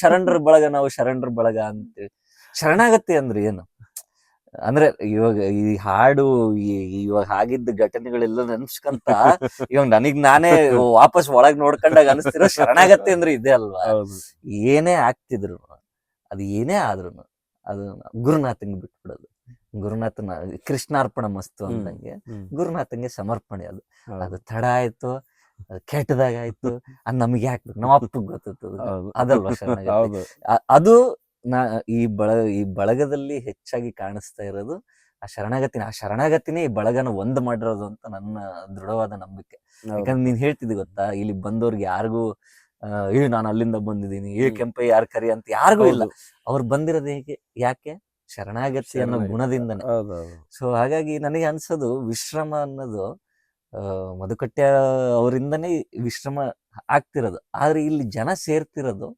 Speaker 1: ಶರಣರ ಬಳಗ ಅಂತೇಳಿ. ಶರಣಾಗತಿ ಅಂದ್ರೆ ಏನು ಅಂದ್ರೆ ಇವಾಗ ಈ ಹಾಡು ಇವಾಗ ಆಗಿದ್ದ ಘಟನೆಗಳೆಲ್ಲ ನೆನ್ಸ್ಕಂತ ಇವಾಗ ನನಗ್ ನಾನೇ ವಾಪಸ್ ಒಳಗ್ ನೋಡ್ಕೊಂಡಾಗ ಅನಿಸ್ತಿರೋ ಶರಣಾಗತಿ ಅಂದ್ರೆ ಇದೆ ಅಲ್ವಾ. ಏನೇ ಆಗ್ತಿದ್ರು, ಅದು ಏನೇ ಆದ್ರು ಅದು ಗುರುನಾಥಂಗೆ ಬಿಟ್ಬಿಡೋದು. ಗುರುನಾಥನ ಕೃಷ್ಣಾರ್ಪಣ ಮಸ್ತು ಅಂದಂಗೆ ಗುರುನಾಥಂಗೆ ಸಮರ್ಪಣೆ. ಅದು ತಡ ಆಯ್ತು, ಕೆಟ್ಟದಾಗ ಆಯ್ತು, ಅದ್ ನಮ್ಗೆ ಯಾಕೆ ನಮ್ಮ ಅಪ್ಪಗ್ ಗೊತ್ತಿರ್ತದ, ಅದಲ್ವಾ ಶರಣಾಗತಿ. ಅದು ಈ ಬಳಗದಲ್ಲಿ ಹೆಚ್ಚಾಗಿ ಕಾಣಿಸ್ತಾ ಇರೋದು ಆ ಶರಣಾಗತಿನೇ ಈ ಬಳಗನ ಒಂದ್ ಮಾಡಿರೋದು ಅಂತ ನನ್ನ ದೃಢವಾದ ನಂಬಿಕೆ. ಯಾಕಂದ್ರೆ ನೀನ್ ಹೇಳ್ತಿದ್ದಿ ಗೊತ್ತಾ, ಇಲ್ಲಿ ಬಂದವ್ರಿಗೆ ಯಾರಿಗೂ ನಾನು ಅಲ್ಲಿಂದ ಬಂದಿದ್ದೀನಿ, ಕೆಂಪೆ ಯಾರು ಕರಿ ಅಂತ ಯಾರಿಗೂ ಇಲ್ಲ. ಅವ್ರು ಬಂದಿರೋದು ಯಾಕೆ ಶರಣಾಗತಿ ಅನ್ನೋ ಗುಣದಿಂದನೇ. ಸೊ ಹಾಗಾಗಿ ನನಗೆ ಅನ್ಸೋದು ವಿಶ್ರಮ ಅನ್ನೋದು ಮಧುಕಟ್ಯ ಅವರಿಂದನೇ ವಿಶ್ರಮ ಆಗ್ತಿರೋದು. ಆದ್ರೆ ಇಲ್ಲಿ ಜನ ಸೇರ್ತಿರೋದು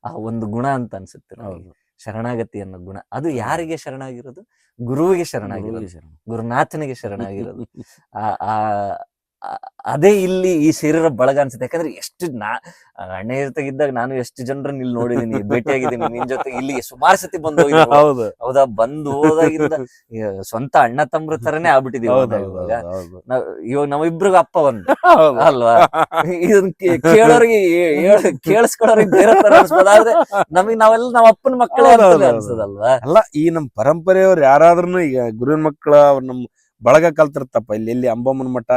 Speaker 1: ಆ ಒಂದು ಗುಣ ಅಂತ ಅನ್ಸುತ್ತೆ ನನಗೆ, ಶರಣಾಗತಿ ಅನ್ನೋ ಗುಣ. ಅದು ಯಾರಿಗೆ ಶರಣಾಗಿರೋದು? ಗುರುವಿಗೆ ಶರಣಾಗಿರೋದು, ಗುರುನಾಥನಿಗೆ ಶರಣಾಗಿರೋದು. ಅದೇ ಇಲ್ಲಿ ಈ ಸೇರಿರೋ ಬಳಗ ಅನ್ಸುತ್ತೆ. ಯಾಕಂದ್ರೆ ಎಷ್ಟು ಅಣ್ಣ ಜೊತೆಗಿದ್ದಾಗ ನಾನು ಎಷ್ಟು ಜನರನ್ನ ಇಲ್ಲಿ ನೋಡಿದೀನಿ, ಭೇಟಿಯಾಗಿದ್ದೀನಿ. ನಿನ್ ಜೊತೆ ಇಲ್ಲಿ ಸುಮಾರು ಸತಿ ಬಂದು ಹೌದಾ, ಬಂದು ಹೋದಾಗಿಂದ ಸ್ವಂತ ಅಣ್ಣ ತಮ್ಮರ ತರನೇ ಆಗ್ಬಿಟ್ಟಿದೀವಿ. ಇವಾಗ ನಾವಿಬ್ರಿಗೂ ಅಪ್ಪ ಒಂದು ಅಲ್ವಾ. ಇದನ್ ಕೇಳೋರಿಗೆ ಕೇಳಿಸ್ಕೊಳ್ಳೋರಿಗೆ ಬೇರೆ ತರ ಅನ್ಸ್ಬೋದು, ಆದ್ರೆ ನಮಗ್ ನಾವ್ ಅಪ್ಪನ ಮಕ್ಕಳೇ ಅನ್ಸದಲ್ವಾ.
Speaker 2: ಅಲ್ಲ, ಈ ನಮ್ ಪರಂಪರೆಯವ್ರು ಯಾರಾದ್ರೂ ಈಗ ಗುರುವಿನ ಮಕ್ಕಳ ಅವ್ರ ನಮ್ ಬಳಗ ಕಲ್ತಿರ್ತಪ್ಪ. ಇಲ್ಲಿ ಅಂಬಮ್ಮನ ಮಠ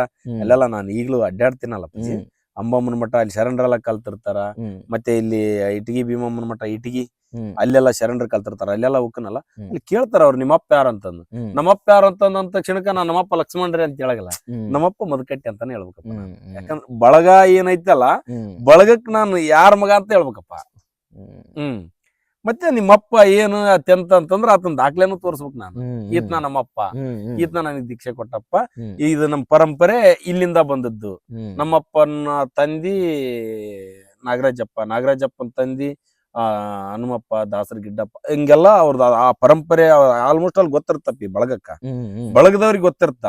Speaker 2: ಅಲ್ಲೆಲ್ಲ ನಾನು ಈಗ್ಲೂ ಅಡ್ಡಾಡ್ತೀನಲ್ಲ ಪೂಜೆ, ಅಂಬಮ್ಮನ ಮಠ ಅಲ್ಲಿ ಶರಣರೆಲ್ಲ ಕಲ್ತಿರ್ತಾರ. ಮತ್ತೆ ಇಲ್ಲಿ ಇಟಗಿ ಭೀಮಮ್ಮನ ಮಠ ಇಟಗಿ ಅಲ್ಲೆಲ್ಲ ಶರಣರು ಕಲ್ತಿರ್ತಾರ. ಅಲ್ಲೆಲ್ಲ ಹೋಗ್ಕನಲ್ಲ, ಅಲ್ಲಿ ಕೇಳ್ತಾರ ಅವ್ರು ನಿಮ್ಮಪ್ಪ ಯಾರು ಅಂತಂದು. ನಮ್ಮಪ್ಪ ಯಾರು ಅಂತಂದ ತಕ್ಷಣಕ್ಕ ನಾನು ನಮ್ಮಪ್ಪ ಲಕ್ಷ್ಮಣರೇ ಅಂತ ಹೇಳಗಲ್ಲ, ನಮ್ಮಪ್ಪ ಮಧುಕಟ್ಟಿ ಅಂತಾನೆ ಹೇಳ್ಬೇಕಪ್ಪ. ಯಾಕಂದ್ರೆ ಬಳಗ ಏನೈತಲ್ಲ, ಬಳಗಕ್ ನಾನು ಯಾರ ಮಗ ಅಂತ ಹೇಳ್ಬೇಕಪ್ಪ. ಮತ್ತೆ ನಿಮ್ಮಪ್ಪ ಏನು ಅತ್ಯಂತ ಅಂತಂದ್ರ ಆತನ ದಾಖಲೆನೂ ತೋರ್ಸ್ಬೇಕು ನಾನು. ಈತ್ನ ನಮ್ಮಪ್ಪ, ಈತ್ನ ನನಗೆ ದೀಕ್ಷೆ ಕೊಟ್ಟಪ್ಪ, ಇದು ನಮ್ಮ ಪರಂಪರೆ ಇಲ್ಲಿಂದ ಬಂದದ್ದು. ನಮ್ಮಪ್ಪನ ತಂದಿ ನಾಗರಾಜಪ್ಪನ ತಂದಿ ಹನುಮಪ್ಪ, ದಾಸರ ಗಿಡ್ಡಪ್ಪ, ಹಿಂಗೆಲ್ಲ ಅವ್ರದ್ದು ಆ ಪರಂಪರೆ ಆಲ್ಮೋಸ್ಟ್ ಅಲ್ಲಿ ಗೊತ್ತಿರ್ತಪ್ಪಿ ಬಳಗಕ್ಕ, ಬಳಗದವ್ರಿಗೆ ಗೊತ್ತಿರ್ತ.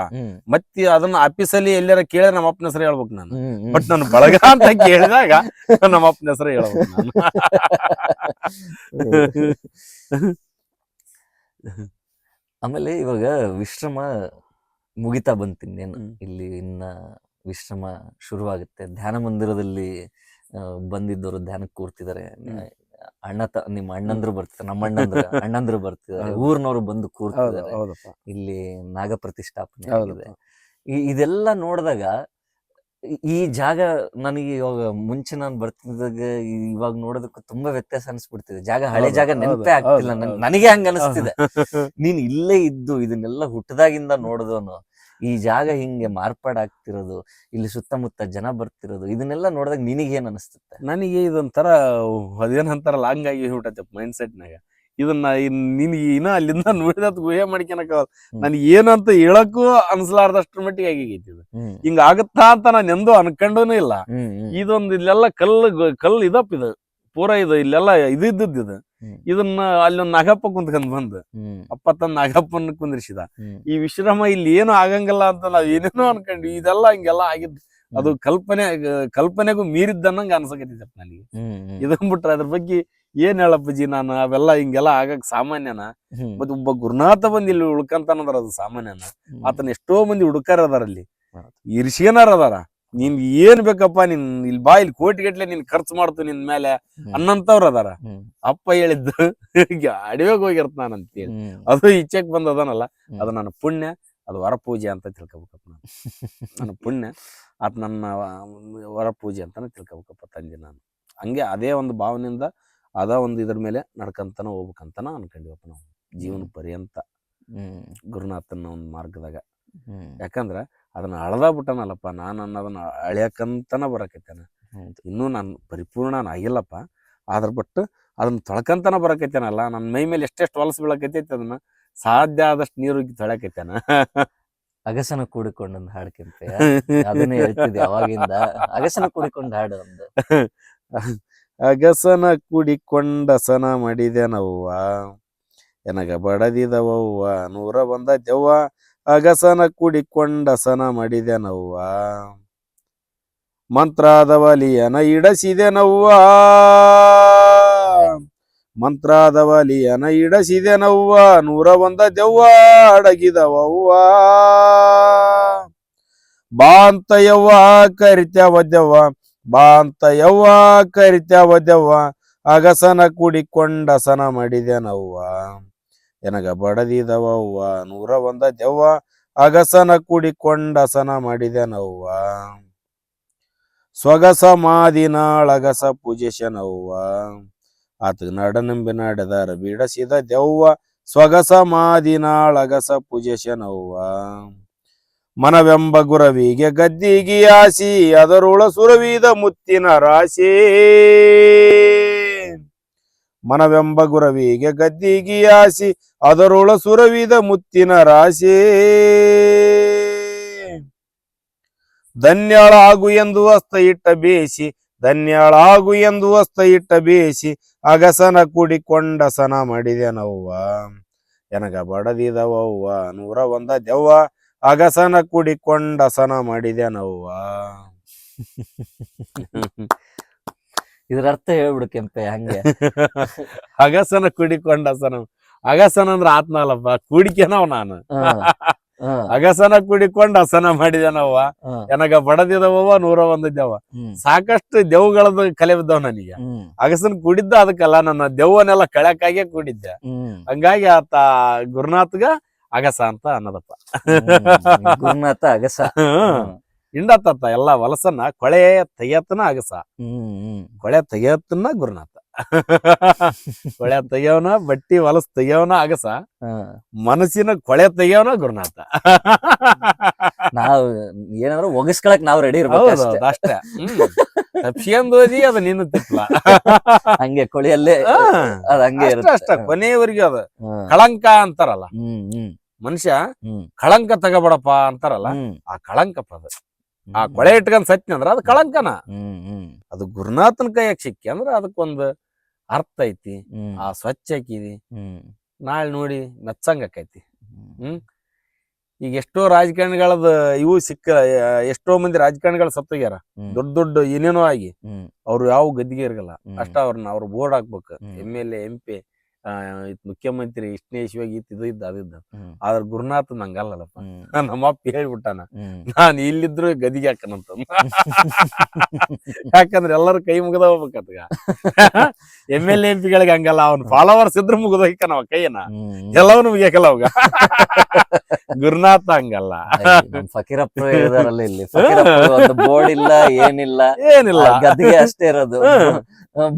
Speaker 2: ಮತ್ತೆ ಅದನ್ನ ಆಫೀಸಲ್ಲಿ ಎಲ್ಲಾರ ಕೇಳಿದ್ರೆ ನಮ್ಮ ಅಪ್ಪನ ಹೆಸರು ಹೇಳ್ಬೇಕು ನಾನು. ಬಟ್ ನಾನು ಬಳಗ ಅಂತ ಕೇಳಿದಾಗ ನಮ್ಮ ಅಪ್ಪನ ಹೆಸರು ಹೇಳ್ಬೇಕು ನಾನು.
Speaker 1: ಆಮೇಲೆ ಇವಾಗ ವಿಶ್ರಮ ಮುಗಿತಾ ಬಂತಿನ್ನೇನು, ಇಲ್ಲಿ ಇನ್ನ ವಿಶ್ರಮ ಶುರುವಾಗುತ್ತೆ. ಧ್ಯಾನ ಮಂದಿರದಲ್ಲಿ ಬಂದಿದ್ದವರು ಧ್ಯಾನಕ್ಕೆ ಕೂರ್ತಿದ್ದಾರೆ. ನಿಮ್ಮ ಅಣ್ಣಂದ್ರು ಬರ್ತಿದ್ದಾರೆ, ನಮ್ಮ ಅಣ್ಣಂದ್ರು ಬರ್ತಿದ್ದಾರೆ, ಊರ್ನವ್ರು ಬಂದು ಕೂರ್ತಿದ್ದಾರೆ. ಇಲ್ಲಿ ನಾಗ ಪ್ರತಿಷ್ಠಾಪನೆ ಆಗಿದೆ. ಇದೆಲ್ಲ ನೋಡಿದಾಗ ಈ ಜಾಗ ನನಗೆ ಇವಾಗ ಮುಂಚೆ ನಾನು ಬರ್ತಿದ್ದಾಗ ಇವಾಗ ನೋಡೋದಕ್ಕೂ ತುಂಬಾ ವ್ಯತ್ಯಾಸ ಅನ್ಸ್ಬಿಡ್ತಿದೆ. ಜಾಗ ಹಳೆ ಜಾಗ ನೆನಪೇ ಆಗ್ತಿಲ್ಲ ನನಗೆ ಹಂಗ ಅನಿಸ್ತಿದೆ. ನೀನ್ ಇಲ್ಲೇ ಇದ್ದು ಇದನ್ನೆಲ್ಲ ಹುಟ್ಟದಾಗಿಂದ ನೋಡಿದವನು, ಈ ಜಾಗ ಹಿಂಗೆ ಮಾರ್ಪಾಡಾಗ್ತಿರೋದು, ಇಲ್ಲಿ ಸುತ್ತಮುತ್ತ ಜನ ಬರ್ತಿರೋದು, ಇದನ್ನೆಲ್ಲ ನೋಡಿದಾಗ ನಿನಗೇನ್ ಅನಿಸ್ತದೆ?
Speaker 2: ನನಗೆ ಇದೊಂಥರ ಅದೇನಂತಾರ ಲಾಂಗ್ ಆಗಿ ಹುಟ್ಟೈತೆ ಮೈಂಡ್ ಸೆಟ್ನಾಗ. ಇದನ್ನ ನಿನ್ಗೆ ಇನ್ನ ಅಲ್ಲಿಂದ ನೋಡಿದ ಗುಹೆ ಮಾಡ್ಕೊಳಕ ನನ್ಗೆ ಏನಂತ ಹೇಳಕ್ಕೂ ಅನ್ಸಲಾರ್ದಷ್ಟ್ರ ಮಟ್ಟಿಗೆ ಆಗೈತಿ ಇದು. ಹಿಂಗ ಆಗತ್ತಾ ಅಂತ ನಾನು ಎಂದೂ ಅನ್ಕೊಂಡೂನು ಇಲ್ಲ. ಇದೊಂದು ಇಲ್ಲೆಲ್ಲ ಕಲ್ಲು ಇದಪ್ಪ, ಇದು ಪೂರಾ ಇದು ಇಲ್ಲೆಲ್ಲ ಇದ್ದಿದ್ದು. ಇದನ್ನ ಅಲ್ಲೊಂದ್ ನಾಗಪ್ಪ ಕುಂತ್ಕೊಂಡ್ ಬಂದು ಅಪ್ಪ ತನ್ನ ನಾಗಪ್ಪನ ಕುಂದ್ರಿಸಿದ. ಈ ವಿಶ್ರಮ ಇಲ್ಲಿ ಏನು ಆಗಂಗಿಲ್ಲ ಅಂತ ನಾವ್ ಏನೇನೋ ಅನ್ಕೊಂಡ್ವಿ. ಇದೆಲ್ಲ ಹಿಂಗೆಲ್ಲ ಆಗಿದ್ದು ಅದು ಕಲ್ಪನೆಗೂ ಮೀರಿದ್ದನ್ನಂಗ ಅನ್ಸಕತ್ತೈತಪ್ಪ ನನಗೆ. ಇದನ್ ಬಿಟ್ರೆ ಅದ್ರ ಬಗ್ಗೆ ಏನ್ ಹೇಳಪ್ಪಜಿ ನಾನು? ಅವೆಲ್ಲ ಹಿಂಗೆಲ್ಲ ಆಗಕ್ ಸಾಮಾನ್ಯನ? ಮತ್ತೆ ಒಬ್ಬ ಗುರುನಾಥ ಬಂದ್ ಇಲ್ಲಿ ಉಳ್ಕಂತಾನಂದ್ರ ಅದು ಸಾಮಾನ್ಯನ? ಆತನ ಎಷ್ಟೋ ಮಂದಿ ಹುಡುಕರ್ ಅದಾರ, ಅಲ್ಲಿ ಇರ್ಷಿಯನಾರ ಅದಾರ. ನೀನ್ ಏನ್ ಬೇಕಪ್ಪ, ನೀನ್ ಇಲ್ಲಿ ಬಾ, ಇಲ್ಲಿ ಕೋಟಿಗಟ್ಲೆ ನೀನ್ ಖರ್ಚು ಮಾಡ್ತು ನಿನ್ ಮೇಲೆ ಅನ್ನಂತವ್ರ ಅದಾರ. ಅಪ್ಪ ಹೇಳಿದ್ದು ಅಡವೆಗ್ ಹೋಗಿರ್ತಾನಂತೇಳಿ ಅದು ಇಚ್ಛೆಕ್ ಬಂದದನಲ್ಲ, ಅದು ನನ್ನ ಪುಣ್ಯ, ಅದು ವರ ಪೂಜೆ ಅಂತ ತಿಳ್ಕೊಬೇಕಪ್ಪ ನಾನು. ನನ್ನ ಪುಣ್ಯ ಆತ ನನ್ನ ವರ ಪೂಜೆ ಅಂತಾನೆ ತಿಳ್ಕೊಬೇಕಪ್ಪ ತಂದೆ ನಾನು. ಹಂಗೆ ಅದೇ ಒಂದು ಭಾವನೆಯಿಂದ ಅದ ಒಂದು ಇದ್ರ ಮೇಲೆ ನಡ್ಕಂತಾನ ಹೋಗ್ಬೇಕಂತಾನ ಅನ್ಕೊಂಡಿವಪ್ಪ ನಾವು ಜೀವನ ಪರ್ಯಂತ ಗುರುನಾಥನ ಒಂದು ಮಾರ್ಗದಾಗ. ಯಾಕಂದ್ರ ಅದನ್ನ ಅಳದ ಬಿಟ್ಟನಲ್ಲಪ್ಪ, ನಾನು ಅನ್ನೋದನ್ನ ಅಳ್ಯಾಕಂತನ ಬರಕೈತೇನ. ಇನ್ನೂ ನಾನು ಪರಿಪೂರ್ಣ ಆಗಿಲ್ಲಪ್ಪ, ಆದ್ರ ಬಟ್ ಅದನ್ನ ತೊಳ್ಕಂತನ ಬರಕೈತೇನಲ್ಲ. ನನ್ನ ಮೈ ಮೇಲೆ ಎಷ್ಟೆಷ್ಟು ಹೊಲಸು ಬೀಳಕೈತೈತಿ ಅದನ್ನ ಸಾಧ್ಯ ಆದಷ್ಟು ನೀರು ತೊಳ್ಯಾಕೈತೇನ.
Speaker 1: ಅಗಸನ ಕೂಡಿಕೊಂಡೊಂದು ಹಾಡು ಕೆಂಪೆ, ಅದನ್ನೇ ಹೇಳ್ತಿದ್ದೆ ಅವಾಗಿಂದ. ಅಗಸನ ಕೂಡಿಕೊಂಡ್ ಹಾಡು ಒಂದು.
Speaker 2: ಅಗಸನ ಕೂಡಿಕೊಂಡಸನ ಮಾಡಿದೆನವ್ವ, ಎನಗ ಬಡದಿದವವ್ವ 101 ದೆವ್ವ. ಅಗಸನ ಕೂಡಿಕೊಂಡಸನ ಮಾಡಿದೆನವ್ವ, ಮಂತ್ರಾದ ವಲಿಯನ ಇಡಸಿದೆನವ್ವ, ಮಂತ್ರಾದ ವಲಿಯನ ಇಡಸಿದೆನವ್ವ. 101 ದೆವ್ವ ಅಡಗಿದವವ್ವ, ಬಾ ಅಂತ ಯವ್ವ ಕರಿತ್ಯಾವ ದೆವ್ವ, ಬಾ ಅಂತ ಯವ್ವ ಕರಿತ್ಯಾವ ದೆವ್ವ. ಅಗಸನ ಕೂಡಿಕೊಂಡಸನ ಮಾಡಿದೆನವ್ವ, ಎನಗ ಬಡದಿದವವ್ವ 101 ದೆವ್ವ. ಅಗಸನ ಕೂಡಿಕೊಂಡಸನ ಮಾಡಿದೆನವ್ವ, ಸ್ವಗಸ ಮಾದಿನಾಳಗಸ ಪೂಜಿಸನವ್ವ. ಆತಗ ನಡನಂಬಿ ನಡೆದಾರ ಬಿಡಸಿದ ದೆವ್ವ, ಸ್ವಗಸ ಮಾದಿನಾಳಗಸ ಪೂಜಿಸನವ್ವ. ಮನವೆಂಬ ಗುರವಿಗೆ ಗದ್ದಿಗಿ ಆಸಿ, ಅದರೊಳ ಸುರವಿದ ಮುತ್ತಿನ ರಾಶಿ. ಮನವೆಂಬ ಗುರವಿಗೆ ಗದ್ದಿಗಿ ಆಸಿ, ಅದರೊಳ ಸುರವಿದ ಮುತ್ತಿನ ರಾಶಿ. ಧನ್ಯಳಾಗು ಎಂದು ಹಸ್ತ ಇಟ್ಟ ಬೇಸಿ, ಧನ್ಯಳಾಗು ಎಂದು ಹಸ್ತ ಇಟ್ಟ ಬೇಸಿ. ಅಗಸನ ಕೂಡಿಕೊಂಡಸನ ಮಾಡಿದೆನವ್ವ, ಎನಗ ಬಡದಿದವವ್ವ 101 ದೆವ್ವ. ಅಗಸನ ಕೂಡಿಕೊಂಡಸನ ಮಾಡಿದೆನವ್ವ.
Speaker 1: ಇದ್ರ ಅರ್ಥ ಹೇಳ್ಬಿಡು ಕೆಂಪೆ ಹಂಗೆ.
Speaker 2: ಅಗಸನ ಕೂಡಿಕೊಂಡಸನ, ಅಗಸನ ಅಂದ್ರ ಆತ್ಮ ಅಲ್ಲಪ್ಪ, ಕೂಡಿಕೆನವ್ ನಾನು. ಅಗಸನ ಕೂಡಿಕೊಂಡ ಹಸನ ಮಾಡಿದೆನವ್ವ, ಎನಗ ಬಡದಿದವವ್ವ 101 ದೆವ್ವ. ಸಾಕಷ್ಟು ದೆವ್ಗಳದ ಕಲೆ ಬಿದ್ದವ್ ನನಗೆ. ಅಗಸನ ಕೂಡಿದ್ದ ಅದಕ್ಕಲ್ಲ, ನನ್ನ ದೆವ್ವನೆಲ್ಲ ಕಳ್ಯಾಕಾಗೆ ಕೂಡಿದ್ದೆ. ಹಂಗಾಗಿ ಆತ ಗುರುನಾಥ್ಗ ಅಗಸ ಅಂತ ಅನ್ನದಪ್ಪ.
Speaker 1: ಗುರುನಾಥ ಅಗಸ
Speaker 2: ಹಿಂಡತ್ತ ಎಲ್ಲ ಹೊಲಸನ್ನ ಕೊಳೆ ತೆಗೆಯತ್ತನ ಅಗಸ, ಕೊಳೆ ತೆಗೆಯತ್ತನ ಗುರುನಾಥ. ಕೊಳೆ ತೆಗಿಯವನ, ಬಟ್ಟಿ ಹೊಲಸ್ ತೆಗಿಯವನ ಅಗಸ,
Speaker 1: ಹಾ.
Speaker 2: ಮನಸ್ಸಿನ ಕೊಳೆ ತೆಗಿಯವನ ಗುರುನಾಥ.
Speaker 1: ನಾವ್ ಏನಾದ್ರು ಒಗಸ್ಕೊಳಕ್ ನಾವ್ ರೆಡಿ ಇರ್ಬೇಕು
Speaker 2: ಹೌದು,
Speaker 1: ಅಷ್ಟೇ.
Speaker 2: ಅಷ್ಟೇ. ತಪ್ಸ್ಕೊಂಡ್ ಅದು ನೀನು ತಿಪ್ಪಲ.
Speaker 1: ಹಂಗೆ ಕೊಳಿಯಲ್ಲೇ ಅದ್ ಹಂಗೆ
Speaker 2: ಅಷ್ಟ
Speaker 1: ಇರುತ್ತೆ.
Speaker 2: ಕೊನೆಯವರೆಗೆ ಅದು
Speaker 1: ಹ್ಮ್
Speaker 2: ಕಳಂಕ ಅಂತಾರಲ್ಲ,
Speaker 1: ಹ್ಮ್ ಹ್ಮ್
Speaker 2: ಮನುಷ್ಯ
Speaker 1: ಹ್ಮ್
Speaker 2: ಕಳಂಕ ತಗೋಬೇಡಪ್ಪ ಅಂತಾರಲ್ಲ,
Speaker 1: ಹ್ಮ್
Speaker 2: ಆ ಕಳಂಕಪ್ಪ ಅದು. ಆ ಕೊಳೆ ಇಟ್ಕೊಂಡ್ ಸತ್ಯ ಅಂದ್ರ ಅದು ಕಳಂಕನ.
Speaker 1: ಹ್ಮ್
Speaker 2: ಅದು ಗುರುನಾಥನ ಕೈಯಾಗ ಸಿಕ್ಕಿ ಅಂದ್ರ ಅದಕ್ಕೊಂದು ಅರ್ಥ ಐತಿ.
Speaker 1: ಹ್ಮ್
Speaker 2: ಆ ಸ್ವಚ್ಛ ಹಾಕಿದಿ,
Speaker 1: ಹ್ಮ್
Speaker 2: ನಾಳೆ ನೋಡಿ ಮೆಚ್ಚಂಗ ಆಕೈತಿ. ಈಗ ಎಷ್ಟೋ ರಾಜಕಾರಣಿಗಳದ ಇವು ಸಿಕ್ಕ, ಎಷ್ಟೋ ಮಂದಿ ರಾಜಕಾರಣಿಗಳು ಸತ್ತೋಗ್ಯಾರ, ದೊಡ್ಡ ದೊಡ್ಡ ಏನೇನೋ ಆಗಿ. ಅವ್ರು ಯಾವ ಗದ್ದಿಗೆ ಇರಲ್ಲ, ಅಷ್ಟ ಅವ್ರ ಬೋರ್ಡ್ ಹಾಕ್ಬೇಕು. MLA MP ಮುಖ್ಯಮಂತ್ರಿ ಇಷ್ಟನೇ ಇಶ್ವಾಗಿ ಇದು ಇದ್ದ ಅದಿದ್ದ. ಆದ್ರ ಗುರುನಾಥ್ ನಂಗಲ್ಲಪ್ಪ. ನಮ್ಮಪ್ಪ ಹೇಳ್ಬಿಟ್ಟಾನ, ನಾನ್ ಇಲ್ಲಿದ್ರು ಗದಿಗೆ ಹಾಕನಂತ. ಯಾಕಂದ್ರೆ ಎಲ್ಲರೂ ಕೈ ಮುಗದ ಹೋಗ್ಬೇಕತ್ಗ. MLA MP ಗಳಿಗೆ ಹಂಗಲ್ಲ, ಅವ್ನ ಫಾಲೋವರ್ಸ್ ಇದ್ರು ಮುಗದ ಹೋಗ್ಯಾನವ ಕೈಯನ, ಎಲ್ಲವನ್ನೂ ಮುಗಿಯಕಲ್ಲ ಅವಾಗ. ಗುರುನಾಥ ಹಂಗಲ್ಲ.
Speaker 1: ಫಕೀರಪ್ಪ ಇದಾರಲ್ಲ, ಇಲ್ಲಿ ಫಕೀರಪ್ಪ ಒಂದು ಬೋರ್ಡ್ ಇಲ್ಲ, ಏನಿಲ್ಲ, ಗದ್ದಿಗೆ ಅಷ್ಟೇ ಇರೋದು.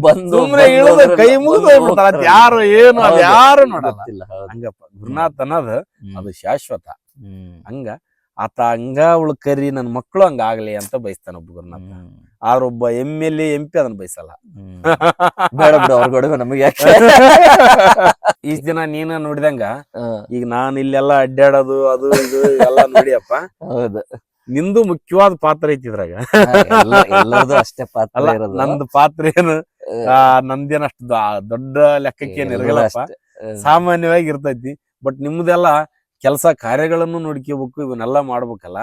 Speaker 1: ಬಂದು
Speaker 2: ಸುಮ್ನೆ ಇಳಿದ ಕೈ ಮುಗಿದು ಹೋಗ್ಬಿಡ್ತಾರ, ಯಾರು ಏನು ಅದು ಯಾರು ನೋಡಲ್ಲ. ಹಂಗಪ್ಪ ಗುರುನಾಥ ಅನ್ನೋದು ಅದು ಶಾಶ್ವತ. ಹಂಗ ಆತ ಹಂಗ ಉಳ್ಕರಿ ನನ್ ಮಕ್ಕಳು ಹಂಗ ಆಗ್ಲಿ ಅಂತ ಬಯಸ್ತಾನ ಒಬ್ಬ ಗುರುನಾಥ. ಆದ್ರ ಒಬ್ಬ MLA MP ಅದನ್ನ ಬಯಸಲ್ಲ.
Speaker 1: ಬೇಡ ಬಿಡು, ಅವ್ರ ನಮಗೆ ಯಾಕೆ.
Speaker 2: ಇಷ್ಟ ದಿನ ನೀನ ನೋಡಿದಂಗ ಈಗ ನಾನ್ ಇಲ್ಲೆಲ್ಲಾ ಅಡ್ಡಾಡೋದು ಅದು ಇದು ಎಲ್ಲ ನೋಡಿಯಪ್ಪ.
Speaker 1: ಹೌದು,
Speaker 2: ನಿಂದು ಮುಖ್ಯವಾದ ಪಾತ್ರ ಐತಿ ಇದ್ರಾಗ.
Speaker 1: ಎಲ್ಲರದು ಅಷ್ಟೇ ಪಾತ್ರ
Speaker 2: ಅಲ್ಲ,
Speaker 1: ಇರೋದು.
Speaker 2: ನಂದು ಪಾತ್ರ ಏನು ನಂದೇನಷ್ಟು ದೊಡ್ಡ ಲೆಕ್ಕಕ್ಕೇನ್ ಇರಲ್ಲಪ್ಪ, ಸಾಮಾನ್ಯವಾಗಿ ಇರ್ತೈತಿ. ಬಟ್ ನಿಮ್ದೆಲ್ಲ ಕೆಲಸ ಕಾರ್ಯಗಳನ್ನು ನೋಡ್ಕೋಬೇಕು, ಇವನ್ನೆಲ್ಲ ಮಾಡ್ಬೇಕಲ್ಲ.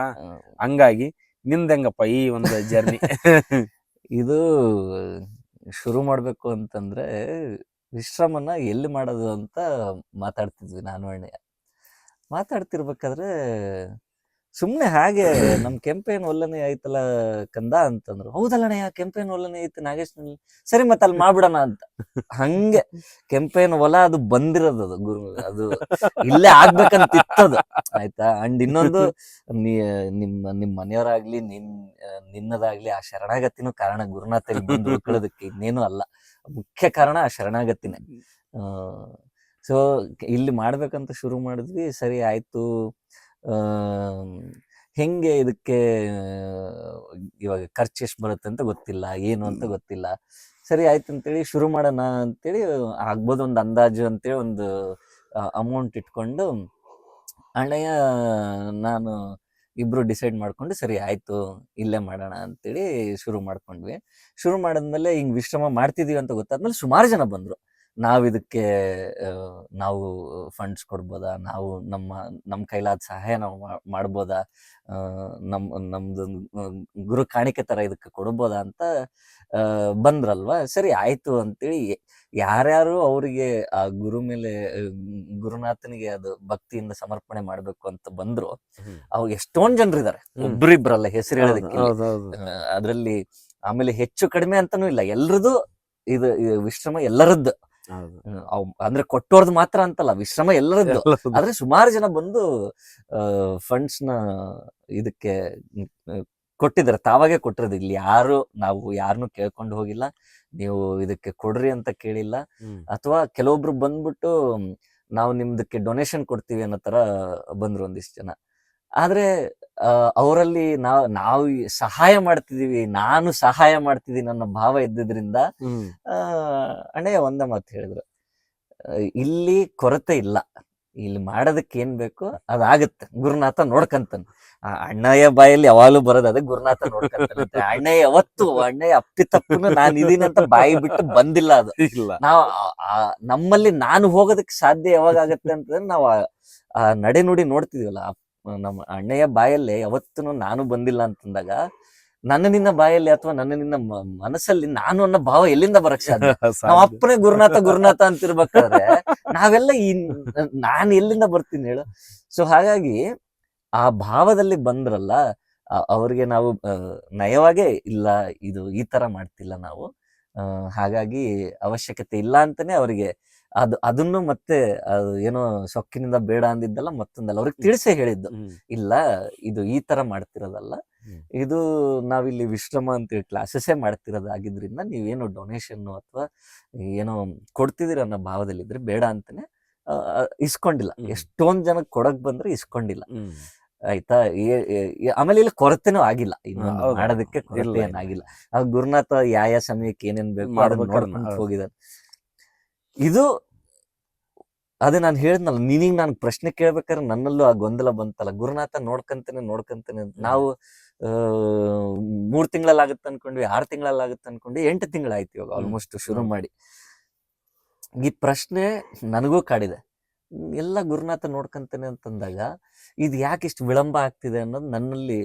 Speaker 2: ಹಂಗಾಗಿ ನಿಂದ ಹೆಂಗಪ್ಪ ಈ ಒಂದು ಜರ್ನಿ?
Speaker 1: ಇದು ಶುರು ಮಾಡ್ಬೇಕು ಅಂತಂದ್ರೆ ವಿಶ್ರಮನ ಎಲ್ಲಿ ಮಾಡೋದು ಅಂತ ಮಾತಾಡ್ತಿದ್ವಿ ನಾನು ಅಣ್ಣಯ್ಯ. ಮಾತಾಡ್ತಿರ್ಬೇಕಾದ್ರೆ ಸುಮ್ನೆ ಹಾಗೆ ನಮ್ ಕೆಂಪೇನ್ ಒಲ್ಲನೆ ಆಯ್ತಲ್ಲ ಕಂದ ಅಂತಂದ್ರು. ಹೌದಲ್ಲಣ್ಣಯ್ಯ, ಕೆಂಪೇನ್ ಒಲ್ಲನೆ ಐತೆ ನಾಗೇಶ್ನಲ್ಲಿ, ಸರಿ ಮತ್ತೆ ಅಲ್ಲಿ ಮಾಡ್ಬಿಡೋಣ ಅಂತ. ಹಂಗೆ ಕೆಂಪೇನ್ ಹೊಲ ಅದು ಬಂದಿರೋದು, ಅದು ಗುರು ಅದು ಇಲ್ಲೇ ಆಗ್ಬೇಕಂತಿತ್ತದು, ಆಯ್ತಾ. ಅಂಡ್ ಇನ್ನೊಂದು, ನಿಮ್ ಮನೆಯವರಾಗ್ಲಿ ನಿನ್ನದಾಗ್ಲಿ ಆ ಶರಣಾಗತಿನೂ ಕಾರಣ. ಗುರುನಾಥಲ್ಲಿ ಬಂದು ಉಳ್ಕೊಳ್ಳೋದಕ್ಕೆ ಇನ್ನೇನು ಅಲ್ಲ, ಮುಖ್ಯ ಕಾರಣ ಆ ಶರಣಾಗತಿನೇ. ಸೊ ಇಲ್ಲಿ ಮಾಡ್ಬೇಕಂತ ಶುರು ಮಾಡಿದ್ವಿ. ಸರಿ ಆಯ್ತು, ಹೆಂಗೆ ಇದಕ್ಕೆ ಇವಾಗ ಖರ್ಚು ಎಷ್ಟು ಬರುತ್ತೆ ಅಂತ ಗೊತ್ತಿಲ್ಲ, ಏನು ಅಂತ ಗೊತ್ತಿಲ್ಲ. ಸರಿ ಆಯ್ತು ಅಂತೇಳಿ ಶುರು ಮಾಡೋಣ ಅಂತೇಳಿ, ಆಗ್ಬೋದು ಒಂದು ಅಂದಾಜು ಅಂತೇಳಿ ಒಂದು ಅಮೌಂಟ್ ಇಟ್ಕೊಂಡು ಅಣ್ಣಯ್ಯ ನಾನು ಇಬ್ರು ಡಿಸೈಡ್ ಮಾಡ್ಕೊಂಡು ಸರಿ ಆಯ್ತು ಇಲ್ಲೇ ಮಾಡೋಣ ಅಂತೇಳಿ ಶುರು ಮಾಡ್ಕೊಂಡ್ವಿ. ಶುರು ಮಾಡಿದ್ಮೇಲೆ ಹಿಂಗ್ ವಿಶ್ರಮ ಮಾಡ್ತಿದೀವಿ ಅಂತ ಗೊತ್ತಾದ್ಮೇಲೆ ಸುಮಾರು ಜನ ಬಂದ್ರು. ನಾವಿದಕ್ಕೆ ನಾವು ಫಂಡ್ಸ್ ಕೊಡ್ಬೋದಾ, ನಾವು ನಮ್ಮ ಕೈಲಾದ ಸಹಾಯ ನಾವು ಮಾಡ್ಬೋದಾ, ನಮ್ದು ಗುರು ಕಾಣಿಕೆ ತರ ಇದಕ್ಕೆ ಕೊಡ್ಬೋದಾ ಅಂತ ಬಂದ್ರಲ್ವಾ. ಸರಿ ಆಯ್ತು ಅಂತೇಳಿ ಯಾರ್ಯಾರು ಅವರಿಗೆ ಆ ಗುರುನಾಥನಿಗೆ ಅದು ಭಕ್ತಿಯಿಂದ ಸಮರ್ಪಣೆ ಮಾಡ್ಬೇಕು ಅಂತ ಬಂದ್ರು, ಅವಾಗ ಎಷ್ಟೊಂದ್ ಜನರಿದ್ದಾರೆ, ಒಬ್ರಿಬ್ರಲ್ಲ ಹೆಸರು ಹೇಳೋದಕ್ಕೆ. ಅದ್ರಲ್ಲಿ ಆಮೇಲೆ ಹೆಚ್ಚು ಕಡಿಮೆ ಅಂತಾನೂ ಇಲ್ಲ, ಎಲ್ರದ್ದು ಇದು ವಿಶ್ರಮ ಎಲ್ಲರದ್ದು. ಅಂದ್ರೆ ಕೊಟ್ಟೋರ್ದು ಮಾತ್ರ ಅಂತಲ್ಲ, ವಿಶ್ರಮ ಎಲ್ಲರದ್ದು. ಆದ್ರೆ ಸುಮಾರು ಜನ ಬಂದು ಫಂಡ್ಸ್ ನ ಇದಕ್ಕೆ ಕೊಟ್ಟಿದ್ದಾರೆ, ತಾವಾಗೆ ಕೊಟ್ಟಿರೋದು. ಇಲ್ಲಿ ನಾವು ಯಾರನ್ನು ಕೇಳ್ಕೊಂಡು ಹೋಗಿಲ್ಲ, ನೀವು ಇದಕ್ಕೆ ಕೊಡ್ರಿ ಅಂತ ಕೇಳಿಲ್ಲ. ಅಥವಾ ಕೆಲವೊಬ್ರು ಬಂದ್ಬಿಟ್ಟು ನಾವು ನಿಮ್ದಕ್ಕೆ ಡೊನೇಷನ್ ಕೊಡ್ತೀವಿ ಅನ್ನೋ ತರ ಬಂದ್ರು ಒಂದಿಷ್ಟು ಜನ. ಆದ್ರೆ ಅವರಲ್ಲಿ ನಾವು ಸಹಾಯ ಮಾಡ್ತಿದೀವಿ, ನಾನು ಸಹಾಯ ಮಾಡ್ತಿದ್ದೀನಿ ಅನ್ನೋ ಭಾವ ಇದ್ದಿದ್ರಿಂದ ಅಣ್ಣಯ್ಯ ಒಂದೇ ಮಾತು ಹೇಳಿದ್ರು, ಇಲ್ಲಿ ಕೊರತೆ ಇಲ್ಲ, ಇಲ್ಲಿ ಮಾಡೋದಕ್ಕೆ ಏನ್ ಬೇಕು ಅದಾಗತ್ತೆ, ಗುರುನಾಥ ನೋಡ್ಕಂತಾನೆ. ಅಣ್ಣಯ್ಯ ಬಾಯಲ್ಲಿ ಯಾವಾಗ್ಲೂ ಬರೋದು ಅದೇ, ಗುರುನಾಥ ನೋಡ್ಕಂತಾನಂತೆ. ಅಣ್ಣಯ್ಯ ಅಪ್ಪಿತಪ್ಪನು ನಾನು ಇದೀನಿ ಅಂತ ಬಾಯಿ ಬಿಟ್ಟು ಬಂದಿಲ್ಲ. ಅದು ನಾವು ನಮ್ಮಲ್ಲಿ ನಾನು ಹೋಗೋದಕ್ಕೆ ಸಾಧ್ಯ ಯಾವಾಗ ಆಗತ್ತೆ ಅಂತಂದ್ರೆ ನಾವು ಆ ನಡೆ ನುಡಿ ನೋಡ್ತಿದೀವಲ್ಲ, ನಮ್ಮ ಅಣ್ಣಯ್ಯ ಬಾಯಲ್ಲೇ ಯಾವತ್ತೂ ನಾನು ಬಂದಿಲ್ಲ ಅಂತಂದಾಗ ನನ್ನ ನಿನ್ನ ಬಾಯಲ್ಲಿ ಅಥವಾ ನನ್ನ ನಿನ್ನ ಮನಸ್ಸಲ್ಲಿ ನಾನು ಅನ್ನೋ ಭಾವ ಎಲ್ಲಿಂದ ಬರಕ್ ಸಾಧ್ಯ? ನಾವ್ ಅಪ್ಪನೇ ಗುರುನಾಥ ಅಂತಿರ್ಬೇಕಾದ್ರೆ ನಾವೆಲ್ಲ ನಾನು ಎಲ್ಲಿಂದ ಬರ್ತೀನಿ ಹೇಳು? ಸೊ ಹಾಗಾಗಿ ಆ ಭಾವದಲ್ಲಿ ಬಂದ್ರಲ್ಲ, ಅವ್ರಿಗೆ ನಾವು ನಯವಾಗೇ ಇಲ್ಲ, ಇದು ಈ ತರ ಮಾಡ್ತಿಲ್ಲ ನಾವು, ಹಾಗಾಗಿ ಅವಶ್ಯಕತೆ ಇಲ್ಲ ಅಂತಾನೆ ಅವರಿಗೆ ಅದನ್ನು ಮತ್ತೆ ಅದು ಏನೋ ಸೊಕ್ಕಿನಿಂದ ಬೇಡ ಅಂದಿದ್ದಲ್ಲ, ಮತ್ತೊಂದಲ್ಲ, ಅವ್ರಿಗೆ ತಿಳಿಸೇ ಹೇಳಿದ್ದು, ಇಲ್ಲ ಇದು ಈ ತರ ಮಾಡ್ತಿರೋದಲ್ಲ, ಇದು ನಾವಿಲ್ಲಿ ವಿಶ್ರಮ ಅಂತೇಳಿ ಕ್ಲಾಸಸ್ಸೇ ಮಾಡ್ತಿರೋದಾಗಿದ್ರಿಂದ ನೀವೇನೋ ಡೊನೇಷನ್ ಅಥವಾ ಏನೋ ಕೊಡ್ತಿದ್ದೀರ ಅನ್ನೋ ಭಾವದಲ್ಲಿದ್ರೆ ಬೇಡ ಅಂತಾನೆ ಇಸ್ಕೊಂಡಿಲ್ಲ. ಎಷ್ಟೊಂದ್ ಜನ ಕೊಡಕ್ ಬಂದ್ರೆ ಇಸ್ಕೊಂಡಿಲ್ಲ, ಆಯ್ತಾ. ಆಮೇಲೆ ಇಲ್ಲಿ ಕೊರತೆನೂ ಆಗಿಲ್ಲ, ಇನ್ನೊಂದು ಮಾಡೋದಕ್ಕೆ ಕೊರತೆ ಏನಾಗಿಲ್ಲ. ಗುರುನಾಥ ಯಾವ ಸಮಯಕ್ಕೆ ಏನೇನ್ ಬೇಕು ನೋಡ್ಕೊಂಡು ಹೋಗಿದ್ದಾನೆ. ಇದು ಅದೇ ನಾನು ಹೇಳಿದ್ನಲ್ಲ, ನಿನಗ್ ನಾನು ಪ್ರಶ್ನೆ ಕೇಳ್ಬೇಕಾದ್ರೆ ನನ್ನಲ್ಲೂ ಆ ಗೊಂದಲ ಬಂತಲ್ಲ. ಗುರುನಾಥ ನೋಡ್ಕಂತೇನೆ ಅಂತ ನಾವು 3 ತಿಂಗಳಲ್ಲಿ ಆಗುತ್ತೆ ಅನ್ಕೊಂಡ್ವಿ, 6 ತಿಂಗಳಲ್ಲಿ ಆಗುತ್ತೆ ಅನ್ಕೊಂಡ್ವಿ, 8 ತಿಂಗಳಾಯ್ತು ಇವಾಗ ಆಲ್ಮೋಸ್ಟ್ ಶುರು ಮಾಡಿ. ಈ ಪ್ರಶ್ನೆ ನನಗೂ ಕಾಡಿದೆ. ಎಲ್ಲ ಗುರುನಾಥ ನೋಡ್ಕಂತೇನೆ ಅಂತಂದಾಗ ಇದು ಯಾಕೆ ಇಷ್ಟು ವಿಳಂಬ ಆಗ್ತಿದೆ ಅನ್ನೋದು ನನ್ನಲ್ಲಿ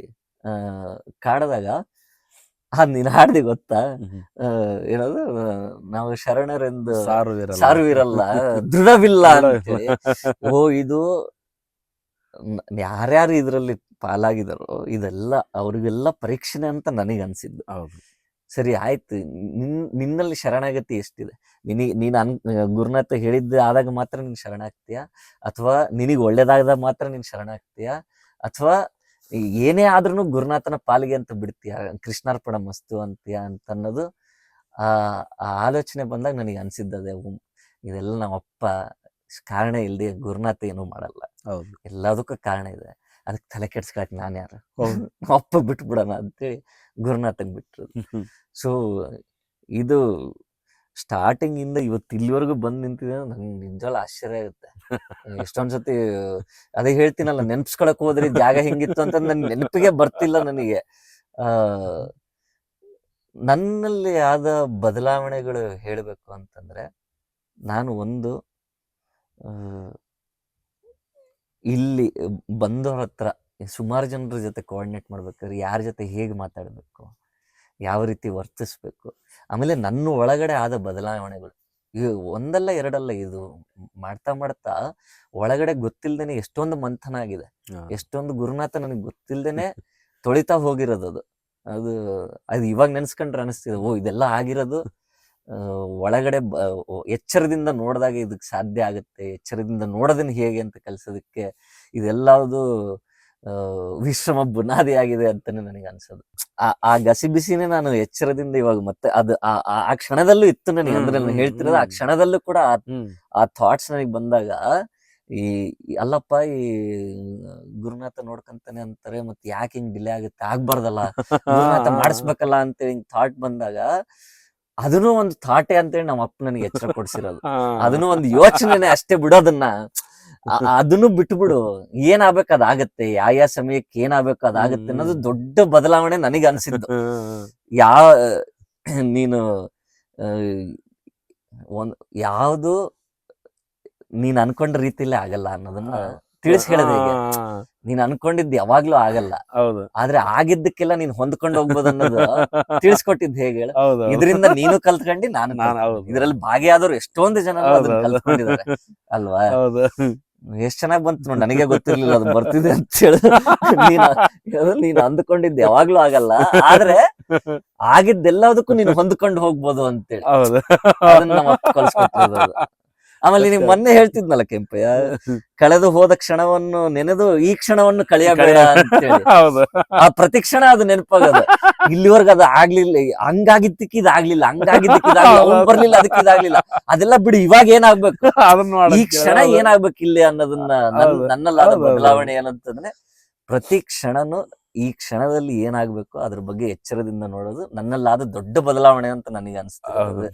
Speaker 1: ಕಾಡದಾಗ ನೀನ್ ಹಾಡ್ದಿ ಗೊತ್ತಾ, ಏನದು, ನಾವು ಶರಣರೆಂದು ಸಾರುವಿರಲ್ಲ ದೃಢವಿಲ್ಲ ಅಂತೇಳಿ. ಇದು ಯಾರ್ಯಾರು ಇದ್ರಲ್ಲಿ ಪಾಲಾಗಿದಾರೋ ಇದೆಲ್ಲ ಅವ್ರಿಗೆಲ್ಲ ಪರೀಕ್ಷೆ ಅಂತ ನನಗೆ ಅನ್ಸಿದ್ದು. ಸರಿ ಆಯ್ತು, ನಿನ್ನಲ್ಲಿ ಶರಣಾಗತಿ ಎಷ್ಟಿದೆ? ನೀನ್ ಗುರುನಾಥ ಹೇಳಿದ್ದ ಆದಾಗ ಮಾತ್ರ ನೀನ್ ಶರಣಾಗ್ತೀಯಾ, ಅಥವಾ ನಿನಗ್ ಒಳ್ಳೇದಾಗದಾಗ ಮಾತ್ರ ನೀನ್ ಶರಣಾಗ್ತೀಯಾ, ಅಥವಾ ಏನೇ ಆದ್ರೂ ಗುರುನಾಥನ ಪಾಲಿಗೆ ಅಂತ ಬಿಡ್ತೀಯ, ಕೃಷ್ಣಾರ್ಪಣ ಮಸ್ತು ಅಂತೀಯ ಅಂತ ಅನ್ನೋದು ಆ ಆಲೋಚನೆ ಬಂದಾಗ ನನಗೆ ಅನ್ಸಿದ್ದದೆ. ಇದೆಲ್ಲ ನಮ್ಮಪ್ಪ ಕಾರಣ ಇಲ್ದೆ ಗುರುನಾಥ ಏನೂ ಮಾಡಲ್ಲ, ಎಲ್ಲದಕ್ಕೂ ಕಾರಣ ಇದೆ, ಅದಕ್ಕೆ ತಲೆ ಕೆಡ್ಸ್ಕೊಳಕ್ ನಾನು ಯಾರು, ಅಪ್ಪ ಬಿಟ್ಬಿಡೋಣ ಅಂತೇಳಿ ಗುರುನಾಥನ್ ಬಿಟ್ರು. ಸೊ ಇದು ಸ್ಟಾರ್ಟಿಂಗ್ ಇಂದ ಇವತ್ತು ಇಲ್ಲಿವರೆಗೂ ಬಂದ್ ನಿಂತಿದೆ. ನಂಗೆ ನಿಜವಾಗ್ಲೂ ಆಶ್ಚರ್ಯ ಆಗುತ್ತೆ. ಎಷ್ಟೊಂದ್ಸತಿ ಅದೇ ಹೇಳ್ತೀನಲ್ಲ, ನೆನ್ಪಿಸ್ಕೊಳಕ್ ಹೋದ್ರಿ ಜಾಗ ಹೆಂಗಿತ್ತು ಅಂತ ನನ್ ನೆನಪಿಗೆ ಬರ್ತಿಲ್ಲ ನನಗೆ. ನನ್ನಲ್ಲಿ ಆದ ಬದಲಾವಣೆಗಳು ಹೇಳ್ಬೇಕು ಅಂತಂದ್ರೆ, ನಾನು ಒಂದು ಇಲ್ಲಿ ಬಂದವ್ರ ಹತ್ರ ಸುಮಾರು ಜನರ ಜೊತೆ ಕೋಆರ್ಡಿನೇಟ್ ಮಾಡ್ಬೇಕಾದ್ರೆ ಯಾರ ಜೊತೆ ಹೇಗೆ ಮಾತಾಡ್ಬೇಕು, ಯಾವ ರೀತಿ ವರ್ತಿಸ್ಬೇಕು, ಆಮೇಲೆ ನನ್ನ ಒಳಗಡೆ ಆದ ಬದಲಾವಣೆಗಳು ಒಂದಲ್ಲ ಎರಡಲ್ಲ, ಇದು ಮಾಡ್ತಾ ಮಾಡ್ತಾ ಒಳಗಡೆ ಗೊತ್ತಿಲ್ದೇನೆ ಎಷ್ಟೊಂದು ಮಂಥನ ಆಗಿದೆ. ಎಷ್ಟೊಂದು ಗುರುನಾಥ ನನಗೆ ಗೊತ್ತಿಲ್ದೇನೆ ತೊಳಿತಾ ಹೋಗಿರೋದು. ಅದು ಇವಾಗ ನೆನ್ಸ್ಕೊಂಡ್ರೆ ಅನಿಸ್ತಿದೆ, ಇದೆಲ್ಲ ಆಗಿರೋದು ಒಳಗಡೆ ಎಚ್ಚರದಿಂದ ನೋಡಿದಾಗ ಇದಕ್ಕೆ ಸಾಧ್ಯ ಆಗುತ್ತೆ, ಎಚ್ಚರದಿಂದ ನೋಡೋದನ್ನ ಹೇಗೆ ಅಂತ ಕಲಿಸೋದಕ್ಕೆ ಇದೆಲ್ಲದು ವಿಶ್ರಮ ಬುನಾದಿ ಆಗಿದೆ ಅಂತಾನೆ ನನಗೆ ಅನ್ಸೋದು. ಆ ಗಸಿಬಿಸಿನೇ ನಾನು ಎಚ್ಚರದಿಂದ ಇವಾಗ ಮತ್ತೆ ಅದು ಆ ಕ್ಷಣದಲ್ಲೂ ಇತ್ತು ನನಗೆ. ಅಂದ್ರೆ ನಾನು ಹೇಳ್ತಿರೋದು ಆ ಕ್ಷಣದಲ್ಲೂ ಕೂಡ ಆ ಥಾಟ್ಸ್ ನನಗೆ ಬಂದಾಗ, ಅಲ್ಲಪ್ಪ ಈ ಗುರುನಾಥ ನೋಡ್ಕಂತಾನೆ ಅಂತಾರೆ, ಮತ್ತೆ ಯಾಕೆ ಹಿಂಗ್ ಡಿಲೇ ಆಗುತ್ತೆ, ಆಗ್ಬಾರ್ದಲ್ಲ, ಗುರುನಾಥ ಮಾಡಿಸ್ಬೇಕಲ್ಲ ಅಂತ ಹಿಂಗ್ ಥಾಟ್ ಬಂದಾಗ, ಅದನ್ನು ಒಂದು ಥಾಟೆ ಅಂತೇಳಿ ನಮ್ಮ ಅಪ್ಪ ನನಗೆ ಎಚ್ಚರ ಕೊಡ್ಸಿರೋದು. ಅದನ್ನು ಒಂದು ಯೋಚನೆನೆ ಅಷ್ಟೇ ಬಿಡೋದನ್ನ, ಅದನ್ನು ಬಿಟ್ಬಿಡು, ಏನಾಗ್ಬೇಕು ಅದಾಗತ್ತೆ, ಯಾವ ಸಮಯಕ್ಕೆ ಏನಾಗ್ಬೇಕು ಅದಾಗತ್ತೆ ಅನ್ನೋದು ದೊಡ್ಡ ಬದಲಾವಣೆ ನನಗೆ ಅನ್ಸಿದ್ದು. ನೀನು ಯಾವುದು ನೀನ್ ಅನ್ಕೊಂಡ ರೀತಿಲೇ ಆಗಲ್ಲ ಅನ್ನೋದನ್ನ ತಿಳಿಸಿ ಹೇಳೋದು ಹೇಗೆ. ನೀನ್ ಅನ್ಕೊಂಡಿದ್ದು ಯಾವಾಗ್ಲೂ ಆಗಲ್ಲ, ಆದ್ರೆ ಆಗಿದ್ದಕ್ಕೆಲ್ಲ ನೀನ್ ಹೊಂದ್ಕೊಂಡು ಹೋಗ್ಬೋದು ಅನ್ನೋದು ತಿಳಿಸ್ಕೊಟ್ಟಿದ್ ಹೇಗೆ ಹೇಳ. ಇದರಿಂದ ನೀನು ಕಲ್ತ್ಕೊಂಡಿ, ನಾನು ಇದ್ರಲ್ಲಿ ಭಾಗಿಯಾದವ್ರು ಎಷ್ಟೊಂದು ಜನ ಅದನ್ನ ಕಲ್ತ್ಕೊಂಡಿದ್ದಾರೆ ಅಲ್ವಾ. ಎಷ್ಟ್ ಚೆನ್ನಾಗ್ ಬಂತು ನೋಡಿ, ನನಗೆ ಗೊತ್ತಿರ್ಲಿಲ್ಲ ಅದು ಬರ್ತಿದೆ ಅಂತ ಹೇಳಿ. ನೀನ್ ಅಂದ್ಕೊಂಡಿದ್ದು ಯಾವಾಗ್ಲೂ ಆಗಲ್ಲ, ಆದ್ರೆ ಆಗಿದ್ದೆಲ್ಲದಕ್ಕೂ ನೀನ್ ಹೊಂದ್ಕೊಂಡು ಹೋಗ್ಬೋದು ಅಂತೇಳಿ ಅದನ್ನ ನಮ್ಮ ಅಪ್ಪ ಕಲ್ಸ್ಕೊಟ್ಟಿರೋದು. ಆಮೇಲೆ ನೀವ್ ಮೊನ್ನೆ ಹೇಳ್ತಿದ್ನಲ್ಲ ಕೆಂಪಯ್ಯ, ಕಳೆದು ಹೋದ ಕ್ಷಣವನ್ನು ನೆನೆದು ಈ ಕ್ಷಣವನ್ನು ಕಳೆಯಬೇಡ ಅಂತೇಳಿ. ಆ ಪ್ರತಿ ಕ್ಷಣ ಅದು ನೆನಪಾಗದ. ಇಲ್ಲಿವರೆಗೆ ಅದು ಆಗ್ಲಿಲ್ಲ, ಹಂಗಾಗಿದ್ದಕ್ಕೆ ಇದಾಗ್ಲಿಲ್ಲ, ಹಂಗಾಗಿದ್ದಕ್ಕೆ ಇದಾಗ್ಲಿಲ್ಲ, ಬರ್ಲಿಲ್ಲ ಅದಕ್ಕೆ ಇದಾಗ್ಲಿಲ್ಲ, ಅದೆಲ್ಲ ಬಿಡು, ಇವಾಗ ಏನಾಗ್ಬೇಕು, ಈ ಕ್ಷಣ ಏನಾಗ್ಬೇಕು ಇಲ್ಲಿ ಅನ್ನೋದನ್ನ ನನ್ನಲ್ಲಾದ ಬದಲಾವಣೆ ಏನಂತಂದ್ರೆ, ಪ್ರತಿ ಕ್ಷಣನು ಈ ಕ್ಷಣದಲ್ಲಿ ಏನಾಗ್ಬೇಕು ಅದ್ರ ಬಗ್ಗೆ ಎಚ್ಚರದಿಂದ ನೋಡೋದು ನನ್ನಲ್ಲಾದ ದೊಡ್ಡ ಬದಲಾವಣೆ ಅಂತ ನನಗೆ ಅನಿಸ್ತದೆ.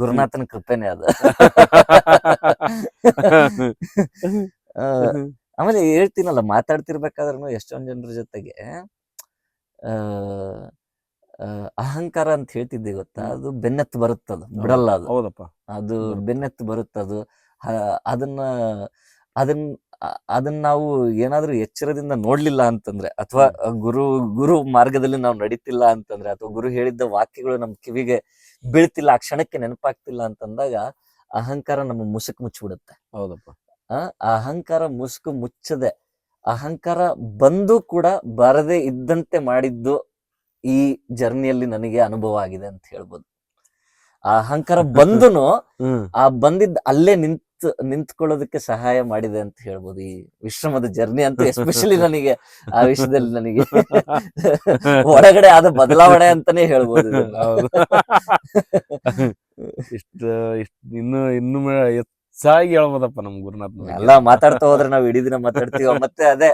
Speaker 1: ಗುರುನಾಥನ ಕೃಪೆನೆ ಅದು. ಆಮೇಲೆ ಹೇಳ್ತೀನಲ್ಲ, ಮಾತಾಡ್ತಿರ್ಬೇಕಾದ್ರೂ ಎಷ್ಟೊಂದ್ ಜನರ ಜೊತೆಗೆ ಅಹಂಕಾರ ಅಂತ ಹೇಳ್ತಿದ್ದೆ ಗೊತ್ತಾ, ಅದು ಬೆನ್ನತ್ತು ಬರುತ್ತದು, ಬಿಡಲ್ಲ ಅದು. ಹೌದಪ್ಪ, ಅದು ಬೆನ್ನತ್ತು ಬರುತ್ತದು. ಅದನ್ನ ನಾವು ಏನಾದ್ರೂ ಎಚ್ಚರದಿಂದ ನೋಡ್ಲಿಲ್ಲ ಅಂತಂದ್ರೆ, ಅಥವಾ ಗುರು ಮಾರ್ಗದಲ್ಲಿ ನಾವು ನಡೀತಿಲ್ಲ ಅಂತಂದ್ರೆ, ಅಥವಾ ಗುರು ಹೇಳಿದ್ದ ವಾಕ್ಯಗಳು ನಮ್ ಕಿವಿಗೆ ಬೀಳ್ತಿಲ್ಲ, ಆ ಕ್ಷಣಕ್ಕೆ ನೆನಪಾಗ್ತಿಲ್ಲ ಅಂತಂದಾಗ ಅಹಂಕಾರ ನಮ್ಮ ಮುಸುಕು ಮುಚ್ಚಿಬಿಡುತ್ತೆ. ಹೌದಪ್ಪ, ಅಹಂಕಾರ ಮುಸುಕು ಮುಚ್ಚದೆ, ಅಹಂಕಾರ ಬಂದು ಕೂಡ ಬರದೇ ಇದ್ದಂತೆ ಮಾಡಿದ್ದು ಈ ಜರ್ನಿಯಲ್ಲಿ ನನಗೆ ಅನುಭವ ಆಗಿದೆ ಅಂತ ಹೇಳ್ಬೋದು. ಆ ಅಹಂಕಾರ ಬಂದುನು
Speaker 2: ಹ್ಮ್
Speaker 1: ಆ ಬಂದಿದ್ದ ಅಲ್ಲೇ ನಿಂತ್ಕೊಳ್ಳೋದಕ್ಕೆ ಸಹಾಯ ಮಾಡಿದೆ ಅಂತ ಹೇಳ್ಬೋದು ಈ ವಿಶ್ರಮದ ಜರ್ನಿ ಅಂತ. ಎಸ್ಪೆಷಲಿ ನನಗೆ ಆ ವಿಷಯದಲ್ಲಿ ನನಗೆ ಒಳಗಡೆ ಆದ ಬದಲಾವಣೆ ಅಂತಾನೆ ಹೇಳ್ಬೋದು ಇದನ್ನ.
Speaker 2: ಹೌದು. ಇಷ್ಟ ಇನ್ನು ಹೆಚ್ಚಾಗಿ ಹೇಳ್ಬೋದಪ್ಪ ನಮ್ ಗುರುನಾಥ್ ಬಗ್ಗೆ.
Speaker 1: ಎಲ್ಲ ಮಾತಾಡ್ತಾ ಹೋದ್ರೆ ನಾವ್ ಇಡೀ ದಿನ ಮಾತಾಡ್ತೀವಿ. ಮತ್ತೆ ಅದೇ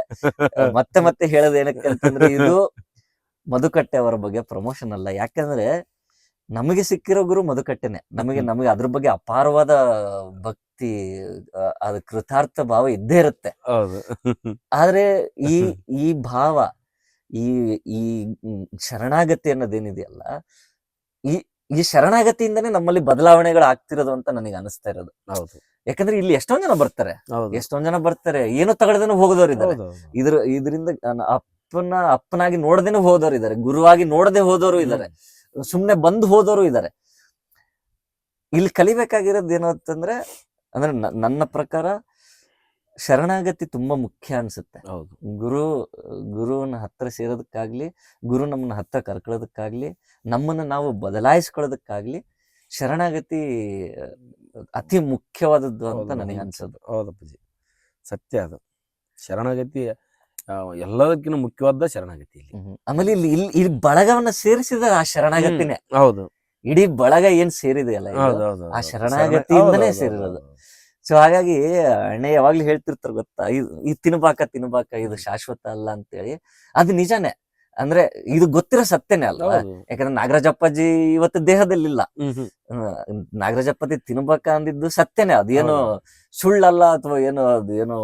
Speaker 1: ಮತ್ತೆ ಹೇಳೋದು ಏನಕ್ಕೆ ಅಂತಂದ್ರೆ, ಇದು ಮಧುಕಟ್ಟೆ ಅವರ ಬಗ್ಗೆ ಪ್ರಮೋಷನ್ ಅಲ್ಲ. ಯಾಕಂದ್ರೆ ನಮಗೆ ಸಿಕ್ಕಿರೋ ಗುರು ಮಧುಕಟ್ಟೆನೆ. ನಮಗೆ ಅದ್ರ ಬಗ್ಗೆ ಅಪಾರವಾದ ಭಕ್ತಿ, ಅದ್ ಕೃತಾರ್ಥ ಭಾವ ಇದ್ದೇ ಇರುತ್ತೆ.
Speaker 2: ಹೌದು.
Speaker 1: ಆದ್ರೆ ಈ ಭಾವ, ಈ ಈ ಶರಣಾಗತಿ ಅನ್ನೋದೇನಿದೆಯಲ್ಲ, ಈ ಶರಣಾಗತಿಯಿಂದನೇ ನಮ್ಮಲ್ಲಿ ಬದಲಾವಣೆಗಳು ಆಗ್ತಿರೋದು ಅಂತ ನನಗೆ ಅನಿಸ್ತಾ ಇರೋದು.
Speaker 2: ಹೌದು.
Speaker 1: ಯಾಕಂದ್ರೆ ಇಲ್ಲಿ ಎಷ್ಟೊಂದ್ ಜನ ಬರ್ತಾರೆ, ಏನು ತಗೊಳ್ದೇನು ಹೋಗೋದವ್ರು ಇದ್ದಾರೆ. ಇದರಿಂದ ಅಪ್ಪನಾಗಿ ನೋಡದೇನು ಹೋದವ್ರು ಇದ್ದಾರೆ, ಗುರುವಾಗಿ ನೋಡದೆ ಹೋದವರು ಇದ್ದಾರೆ, ಸುಮ್ನೆ ಬಂದು ಹೋದವರು ಇದ್ದಾರೆ. ಇಲ್ಲಿ ಕಲಿಬೇಕಾಗಿರೋದು ಏನು ಅಂತಂದ್ರೆ, ಅಂದ್ರೆ ನನ್ನ ಪ್ರಕಾರ ಶರಣಾಗತಿ ತುಂಬಾ ಮುಖ್ಯ ಅನ್ಸುತ್ತೆ.
Speaker 2: ಹೌದು.
Speaker 1: ಗುರುವನ್ನ ಹತ್ರ ಸೇರೋದಕ್ಕಾಗ್ಲಿ, ಗುರು ನಮ್ಮನ್ನ ಹತ್ರ ಕರ್ಕೊಳ್ಳೋದಕ್ಕಾಗ್ಲಿ, ನಮ್ಮನ್ನ ನಾವು ಬದಲಾಯಿಸ್ಕೊಳ್ಳೋದಕ್ಕಾಗ್ಲಿ ಶರಣಾಗತಿ ಅತಿ ಮುಖ್ಯವಾದದ್ದು ಅಂತ ನನಗೆ ಅನ್ಸೋದು.
Speaker 2: ಹೌದಪ್ಪಾಜಿ, ಸತ್ಯ ಅದು. ಶರಣಾಗತಿ ಎಲ್ಲದಕ್ಕಿಂತ ಮುಖ್ಯವಾದ ಶರಣಾಗತಿ ಇಲ್ಲಿ.
Speaker 1: ಆಮೇಲೆ ಇಲ್ಲಿ ಬಳಗವನ್ನ ಸೇರಿಸಿದ ಆ ಶರಣಾಗತಿನೇ.
Speaker 2: ಹೌದು.
Speaker 1: ಇಡೀ ಬಳಗ ಏನ್ ಸೇರಿದೆಯಲ್ಲ, ಆ ಶರಣಾಗತಿಯಿಂದನೇ ಸೇರಿರೋದು. ಸೊ ಹಾಗಾಗಿ ಅಣ್ಣ ಯಾವಾಗ್ಲೂ ಹೇಳ್ತಿರ್ತಾರ ಗೊತ್ತಾ, ಈ ತಿನ್ಬಾಕ ಇದು ಶಾಶ್ವತ ಅಲ್ಲ ಅಂತೇಳಿ. ಅದು ನಿಜಾನೇ. ಅಂದ್ರೆ ಇದು ಗೊತ್ತಿರೋ ಸತ್ಯನೇ ಅಲ್ವಾ. ಯಾಕಂದ್ರೆ ನಾಗರಾಜಪ್ಪಾಜಿ ಇವತ್ತು ದೇಹದಲ್ಲಿಲ್ಲ. ನಾಗರಾಜಪ್ಪಾಜಿ ತಿನ್ಬಾಕ ಅಂದಿದ್ದು ಸತ್ಯನೇ. ಅದೇನು ಸುಳ್ಳಲ್ಲ ಅಥವಾ ಏನೋ ಅದು ಏನೋ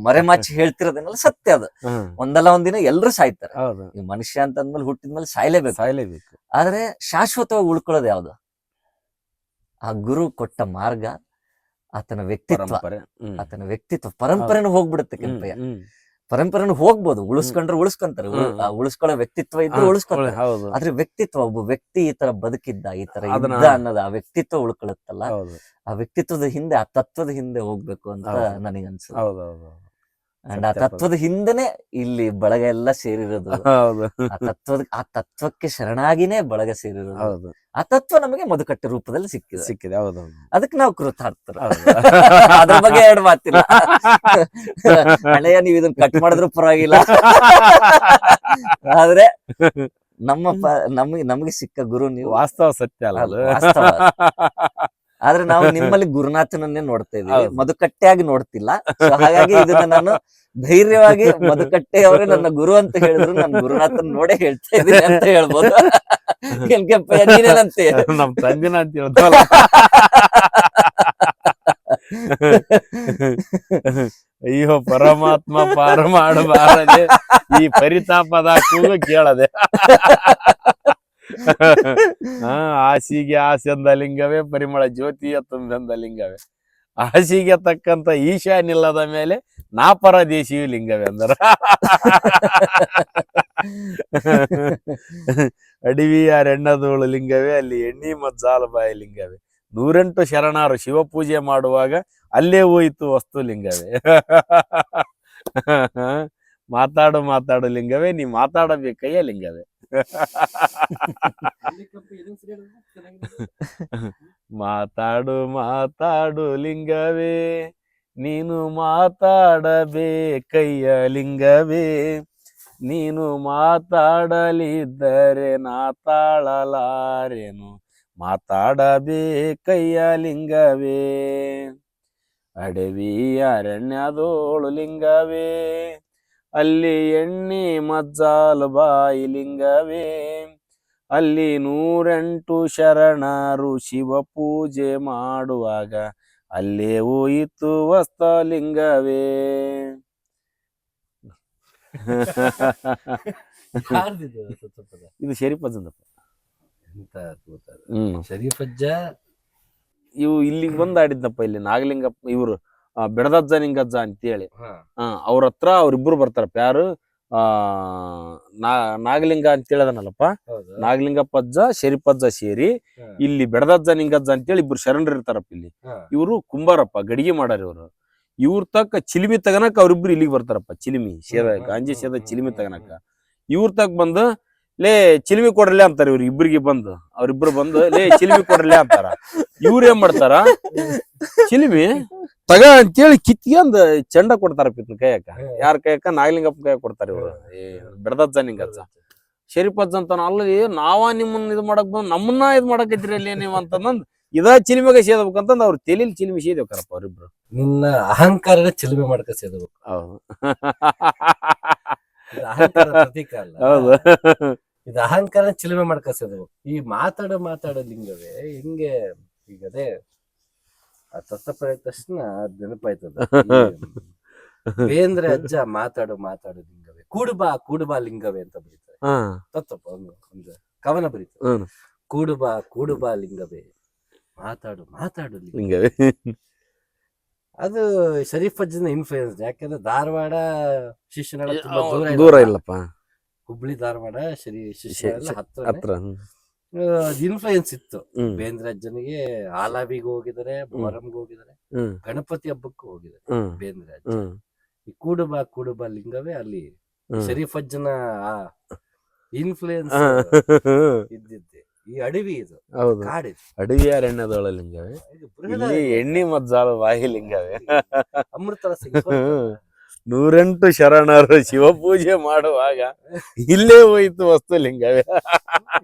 Speaker 1: ಮರೆಮಾಚಿ ಹೇಳ್ತಿರೋದೇನಲ್ಲ, ಸತ್ಯ ಅದು. ಒಂದಲ್ಲ ಒಂದಿನ ಎಲ್ರು ಸಾಯ್ತಾರೆ. ಈ ಮನುಷ್ಯ ಅಂತ ಅಂದ್ಮೇಲೆ ಹುಟ್ಟಿದ್ಮೇಲೆ ಸಾಯ್ಲೇಬೇಕು. ಆದ್ರೆ ಶಾಶ್ವತವಾಗಿ ಉಳ್ಕೊಳ್ಳೋದು ಯಾವ್ದು? ಆ ಗುರು ಕೊಟ್ಟ ಮಾರ್ಗ, ಆತನ ವ್ಯಕ್ತಿತ್ವ ಪರಂಪರೆನೂ ಹೋಗ್ಬಿಡುತ್ತೆ ಕೆಂಪಯ್ಯ. ಪರಂಪರೆನೂ ಹೋಗ್ಬೋದು, ಉಳಿಸ್ಕೊಂತಾರೆ. ಉಳಿಸ್ಕೊಳ್ಳೋ ವ್ಯಕ್ತಿತ್ವ ಇದ್ರೆ ಉಳಿಸ್ಕೊಂತಾರೆ. ಆದ್ರೆ ವ್ಯಕ್ತಿತ್ವ, ಒಬ್ಬ ವ್ಯಕ್ತಿ ಈ ತರ ಬದುಕಿದ್ದ, ಈ ತರ ಇದ್ದ ಅನ್ನೋದು ಆ ವ್ಯಕ್ತಿತ್ವ ಉಳ್ಕೊಳ್ಳುತ್ತಲ್ಲ, ಆ ವ್ಯಕ್ತಿತ್ವದ ಹಿಂದೆ, ಆ ತತ್ವದ ಹಿಂದೆ ಹೋಗ್ಬೇಕು ಅಂತ ನನಗನ್ಸುತ್ತೆ. ಅಂಡ್ ಆ ತತ್ವದ ಹಿಂದೆನೆ ಇಲ್ಲಿ ಬಳಗ ಎಲ್ಲ ಸೇರಿರೋದು. ಆ ತತ್ವಕ್ಕೆ ಶರಣಾಗಿನೇ ಬಳಗ ಸೇರಿರೋದು. ಆ ತತ್ವ ನಮಗೆ ಮಧುಕಟ್ಟೆ ರೂಪದಲ್ಲಿ ಸಿಕ್ಕಿದೆ. ಅದಕ್ಕೆ ನಾವು ಕೃತಾರ್ಥರು. ಅದ್ರ ಬಗ್ಗೆ ಎರಡು ಮಾತಿಲ್ಲ. ಹಳೆಯ ನೀವ್ ಇದನ್ನ ಕಟ್ ಮಾಡಿದ್ರು ಪರವಾಗಿಲ್ಲ. ಆದ್ರೆ ನಮಗೆ ಸಿಕ್ಕ ಗುರು ನೀವು.
Speaker 2: ವಾಸ್ತವ ಸತ್ಯ ಅಲ್ಲ,
Speaker 1: ವಾಸ್ತವ. ಆದ್ರೆ ನಾವು ನಿಮ್ಮಲ್ಲಿ ಗುರುನಾಥನನ್ನೇ ನೋಡ್ತಾ ಇದೀವಿ, ಮಧುಕಟ್ಟೆಯಾಗಿ ನೋಡ್ತಿಲ್ಲ. ಹಾಗಾಗಿ ಇದನ್ನ ನಾನು ಧೈರ್ಯವಾಗಿ ಮಧುಕಟ್ಟೆಯವರೇ ನನ್ನ ಗುರು ಅಂತ ಹೇಳಿದ್ರು ನಾನು ಗುರುನಾಥನ್ ನೋಡೇ ಹೇಳ್ತಾ ಇದ್ದೀನಿ ಅಂತ ಹೇಳ್ಬೋದು. ನೀನೇನಂತೆ?
Speaker 2: ನಮ್ ತಂದಿನ ಅಂತ ಹೇಳ್ತಲ್ಲ. ಅಯ್ಯೋ ಪರಮಾತ್ಮ ಪಾರ ಮಾಡಬಾರದೆ ಈ ಪರಿತಾಪದ ಕೂಗು ಕೇಳದೆ. ಆಸಿಗೆ ಆಸೆಂದ ಲಿಂಗವೇ ಪರಿಮಳ ಜ್ಯೋತಿಯ ತುಂಬೆಂದ ಲಿಂಗವೇ, ಆಸಿಗೆ ತಕ್ಕಂತ ಈಶಾನಿಲ್ಲದ ಮೇಲೆ ನಾ ಪರದೇಶಿಯು ಲಿಂಗವೇ ಅಂದರ. ಅಡವಿಯ ರೆಣ್ಣದೋಳು ಲಿಂಗವೇ, ಅಲ್ಲಿ ಎಣ್ಣಿ ಮಜ್ಜಾಲ ಬಾಯಿ ಲಿಂಗವೇ, 108 ಶರಣಾರು ಶಿವಪೂಜೆ ಮಾಡುವಾಗ ಅಲ್ಲೇ ಹೋಯಿತು ವಸ್ತು ಲಿಂಗವೇ. ಮಾತಾಡು ಲಿಂಗವೇ, ನೀ ಮಾತಾಡಬೇಕಯ್ಯ ಲಿಂಗವೇ. ಮಾತಾಡು ಲಿಂಗವೇ, ನೀನು ಮಾತಾಡಬೇಕಯ್ಯ ಲಿಂಗವೇ, ನೀನು ಮಾತಾಡಲಿದ್ದರೆ ನಾ ತಾಳಲಾರೆನು, ಮಾತಾಡಬೇಕಯ್ಯ ಲಿಂಗವೇ. ಅಡವಿಯ ಅರಣ್ಯದೋಳು ಲಿಂಗವೇ, ಅಲ್ಲಿ ಎಣ್ಣೆ ಮಜ್ಜಾಲು ಬಾಯಿ ಲಿಂಗವೇ, ಅಲ್ಲಿ 108 ಶರಣರು ಶಿವ ಪೂಜೆ ಮಾಡುವಾಗ ಅಲ್ಲೇ ಹೋಯಿತು ವಸ್ತ ಲಿಂಗವೇ. ಇದು ಶರೀಫಜ್ಜಂದಪ್ಪ.
Speaker 3: ಶರೀಫಜ್ಜ
Speaker 2: ಇವು ಇಲ್ಲಿಗೆ ಬಂದ್ ಆಡಿದ್ನಪ್ಪ. ಇಲ್ಲಿ ನಾಗಲಿಂಗಪ್ಪ ಇವ್ರು ಬೆಡದಜ್ಜ ನಿಂಗಜ್ಜ ಅಂತೇಳಿ ಅವ್ರ ಹತ್ರ ಅವ್ರಿಬ್ರು ಬರ್ತಾರಪ್ಪ. ಯಾರು? ನಾಗಲಿಂಗ ಅಂತ ಹೇಳದನಲ್ಲಪ್ಪ, ನಾಗಲಿಂಗಪ್ಪಜ್ಜ ಶರೀಫಜ್ಜ ಸೇರಿ ಇಲ್ಲಿ ಬೆಡದಜ್ಜ ನಿಂಗಜ್ಜ ಅಂತೇಳಿ ಇಬ್ರು ಶರಣರು ಇರ್ತಾರಪ್ಪ. ಇಲ್ಲಿ ಇವ್ರು ಕುಂಬಾರಪ್ಪ, ಗಡಿಗೆ ಮಾಡಾರ ಇವ್ರು. ಇವ್ರ ತಕ್ಕ ಚಿಲಿಮಿ ತಗನಕ ಅವ್ರಿಬ್ರು ಇಲ್ಲಿಗೆ ಬರ್ತಾರಪ್ಪ. ಚಿಲಿಮಿ ಸೇದ ಗಾಂಜಿ ಸೇದ ಚಿಲಿಮಿ ತಗನಕ ಇವ್ರ ತಕ್ ಬಂದ ಲೇ ಚಿಲ್ಮಿ ಕೊಡ್ರಲೇ ಅಂತಾರ ಇವ್ರು ಇಬ್ರಿಗೆ ಬಂದು, ಅವ್ರಿಬ್ರು ಬಂದು ಲೇ ಚಿಲ್ಮಿ ಕೊಡ್ರಲೇ ಅಂತಾರ. ಇವ್ರ ಏನ್ ಮಾಡ್ತಾರ, ಚಿಲ್ಮಿ ತಗ ಅಂತೇಳಿ ಕಿತ್ಕೊಂಡ್ ಚೆಂಡ ಕೊಡ್ತಾರ ಪಿತ್ನ ಕೈಯಕ್ಕ. ಯಾರ ಕೈಯಕ್ಕ, ನಾಗಲಿಂಗಪ್ಪ ಕೈಯಾಗ ಕೊಡ್ತಾರ ಇವ್ರು. ಬೆಡದಜ್ಜ ನಿಂಗಜ್ಜ ಶರೀಫಜ್ಜ ಅಂತಾನ. ಅಲ್ಲಿ ನಾವ ನಿಮ್ಮನ್ನ ಇದು ಮಾಡಕ್ ಬಂದ್ ನಮ್ಮನ್ನ ಇದ್ ಮಾಡಕೈತ್ರಿ ಅಲ್ಲಿ ನೀವು ಅಂತಂದ್ ಇದ ಚಿಲ್ಮಿಗ ಸೇದ್ಬೇಕಂತಂದ್ ಅವ್ರ ತೆಲಿಲಿ ಚಿಲ್ಮಿ ಸೇದ್ಬೇಕರಪ್ಪ ಅವ್ರಿಬ್ರು.
Speaker 3: ನಿನ್ನ ಅಹಂಕಾರನ ಚಿಲುಮೆ ಮಾಡ್ಕ ಸೇದಬೇಕು.
Speaker 2: ಹೌದು
Speaker 3: ಇದು ಅಹಂಕಾರ ಪ್ರತೀಕ ಅಲ್ಲ,
Speaker 2: ಹೌದು
Speaker 3: ಇದು ಅಹಂಕಾರ ಚಿಲುಮೆ ಮಾಡ್ಕ ಸೇದಬೇಕು. ಈ ಮಾತಾಡೋ ಲಿಂಗವೇ ಹಿಂಗೆ. ಈಗ ಅದೇ ಆ ತತ್ವ ತಕ್ಷಣ ನೆನಪಾಯ್ತದ. ಬೇಂದ್ರೆ ಅಜ್ಜ ಮಾತಾಡೋ ಲಿಂಗವೇ, ಕೂಡುಬಾ ಲಿಂಗವೇ ಅಂತ ಬರೀತಾರೆ. ತತ್ವ ಒಂದು ಕವನ ಬರೀತಾರೆ. ಕೂಡುಬಾ ಲಿಂಗವೇ, ಮಾತಾಡು
Speaker 2: ಲಿಂಗವೇ.
Speaker 3: ಅದು ಶರೀಫ್ ಅಜ್ಜನ ಇನ್ಫ್ಲೂಯೆನ್ಸ್. ಯಾಕಂದ್ರೆ ಧಾರವಾಡ ಶಿಷ್ಯನಾಳ ತುಂಬಾ
Speaker 2: ದೂರ ಇಲ್ಲಪ್ಪ,
Speaker 3: ಹುಬ್ಳಿ ಧಾರವಾಡ ಶಿಷ್ಯನಾಳ ಹತ್ರ. ಇನ್ಫ್ಲೂಯೆನ್ಸ್ ಇತ್ತು. ಬೇಂದ್ರೆ ಅಜ್ಜನಿಗೆ ಆಲಾಬಿಗೆ ಹೋಗಿದ್ದಾರೆ, ಮೊಹರಂಗೆ ಹೋಗಿದ್ದಾರೆ, ಗಣಪತಿ ಹಬ್ಬಕ್ಕೂ ಹೋಗಿದ್ದಾರೆ ಬೇಂದ್ರೆ ಅಜ್ಜ. ಈ ಕೂಡುಬಾ ಲಿಂಗವೇ ಅಲ್ಲಿ ಶರೀಫ್ ಅಜ್ಜನ ಇನ್ಫ್ಲೂಯೆನ್ಸ್ ಇದ್ದಿದ್ದೆ. ಈ ಅಡವಿ ಇದು, ಕಾಡಿದು,
Speaker 2: ಅಡವಿ ಅರಣ್ಯದೊಳ ಲಿಂಗವೇ, ಇಲ್ಲಿ ಎಣ್ಣಿ ಮಜ್ಜಾಲ ಬಾಯಿ ಲಿಂಗವೇ.
Speaker 3: ಅಮೃತರಸ
Speaker 2: 108 ಶರಣರು ಶಿವಪೂಜೆ ಮಾಡುವಾಗ ಇಲ್ಲೇ ಹೋಯ್ತು ವಸ್ತು ಲಿಂಗವೇ.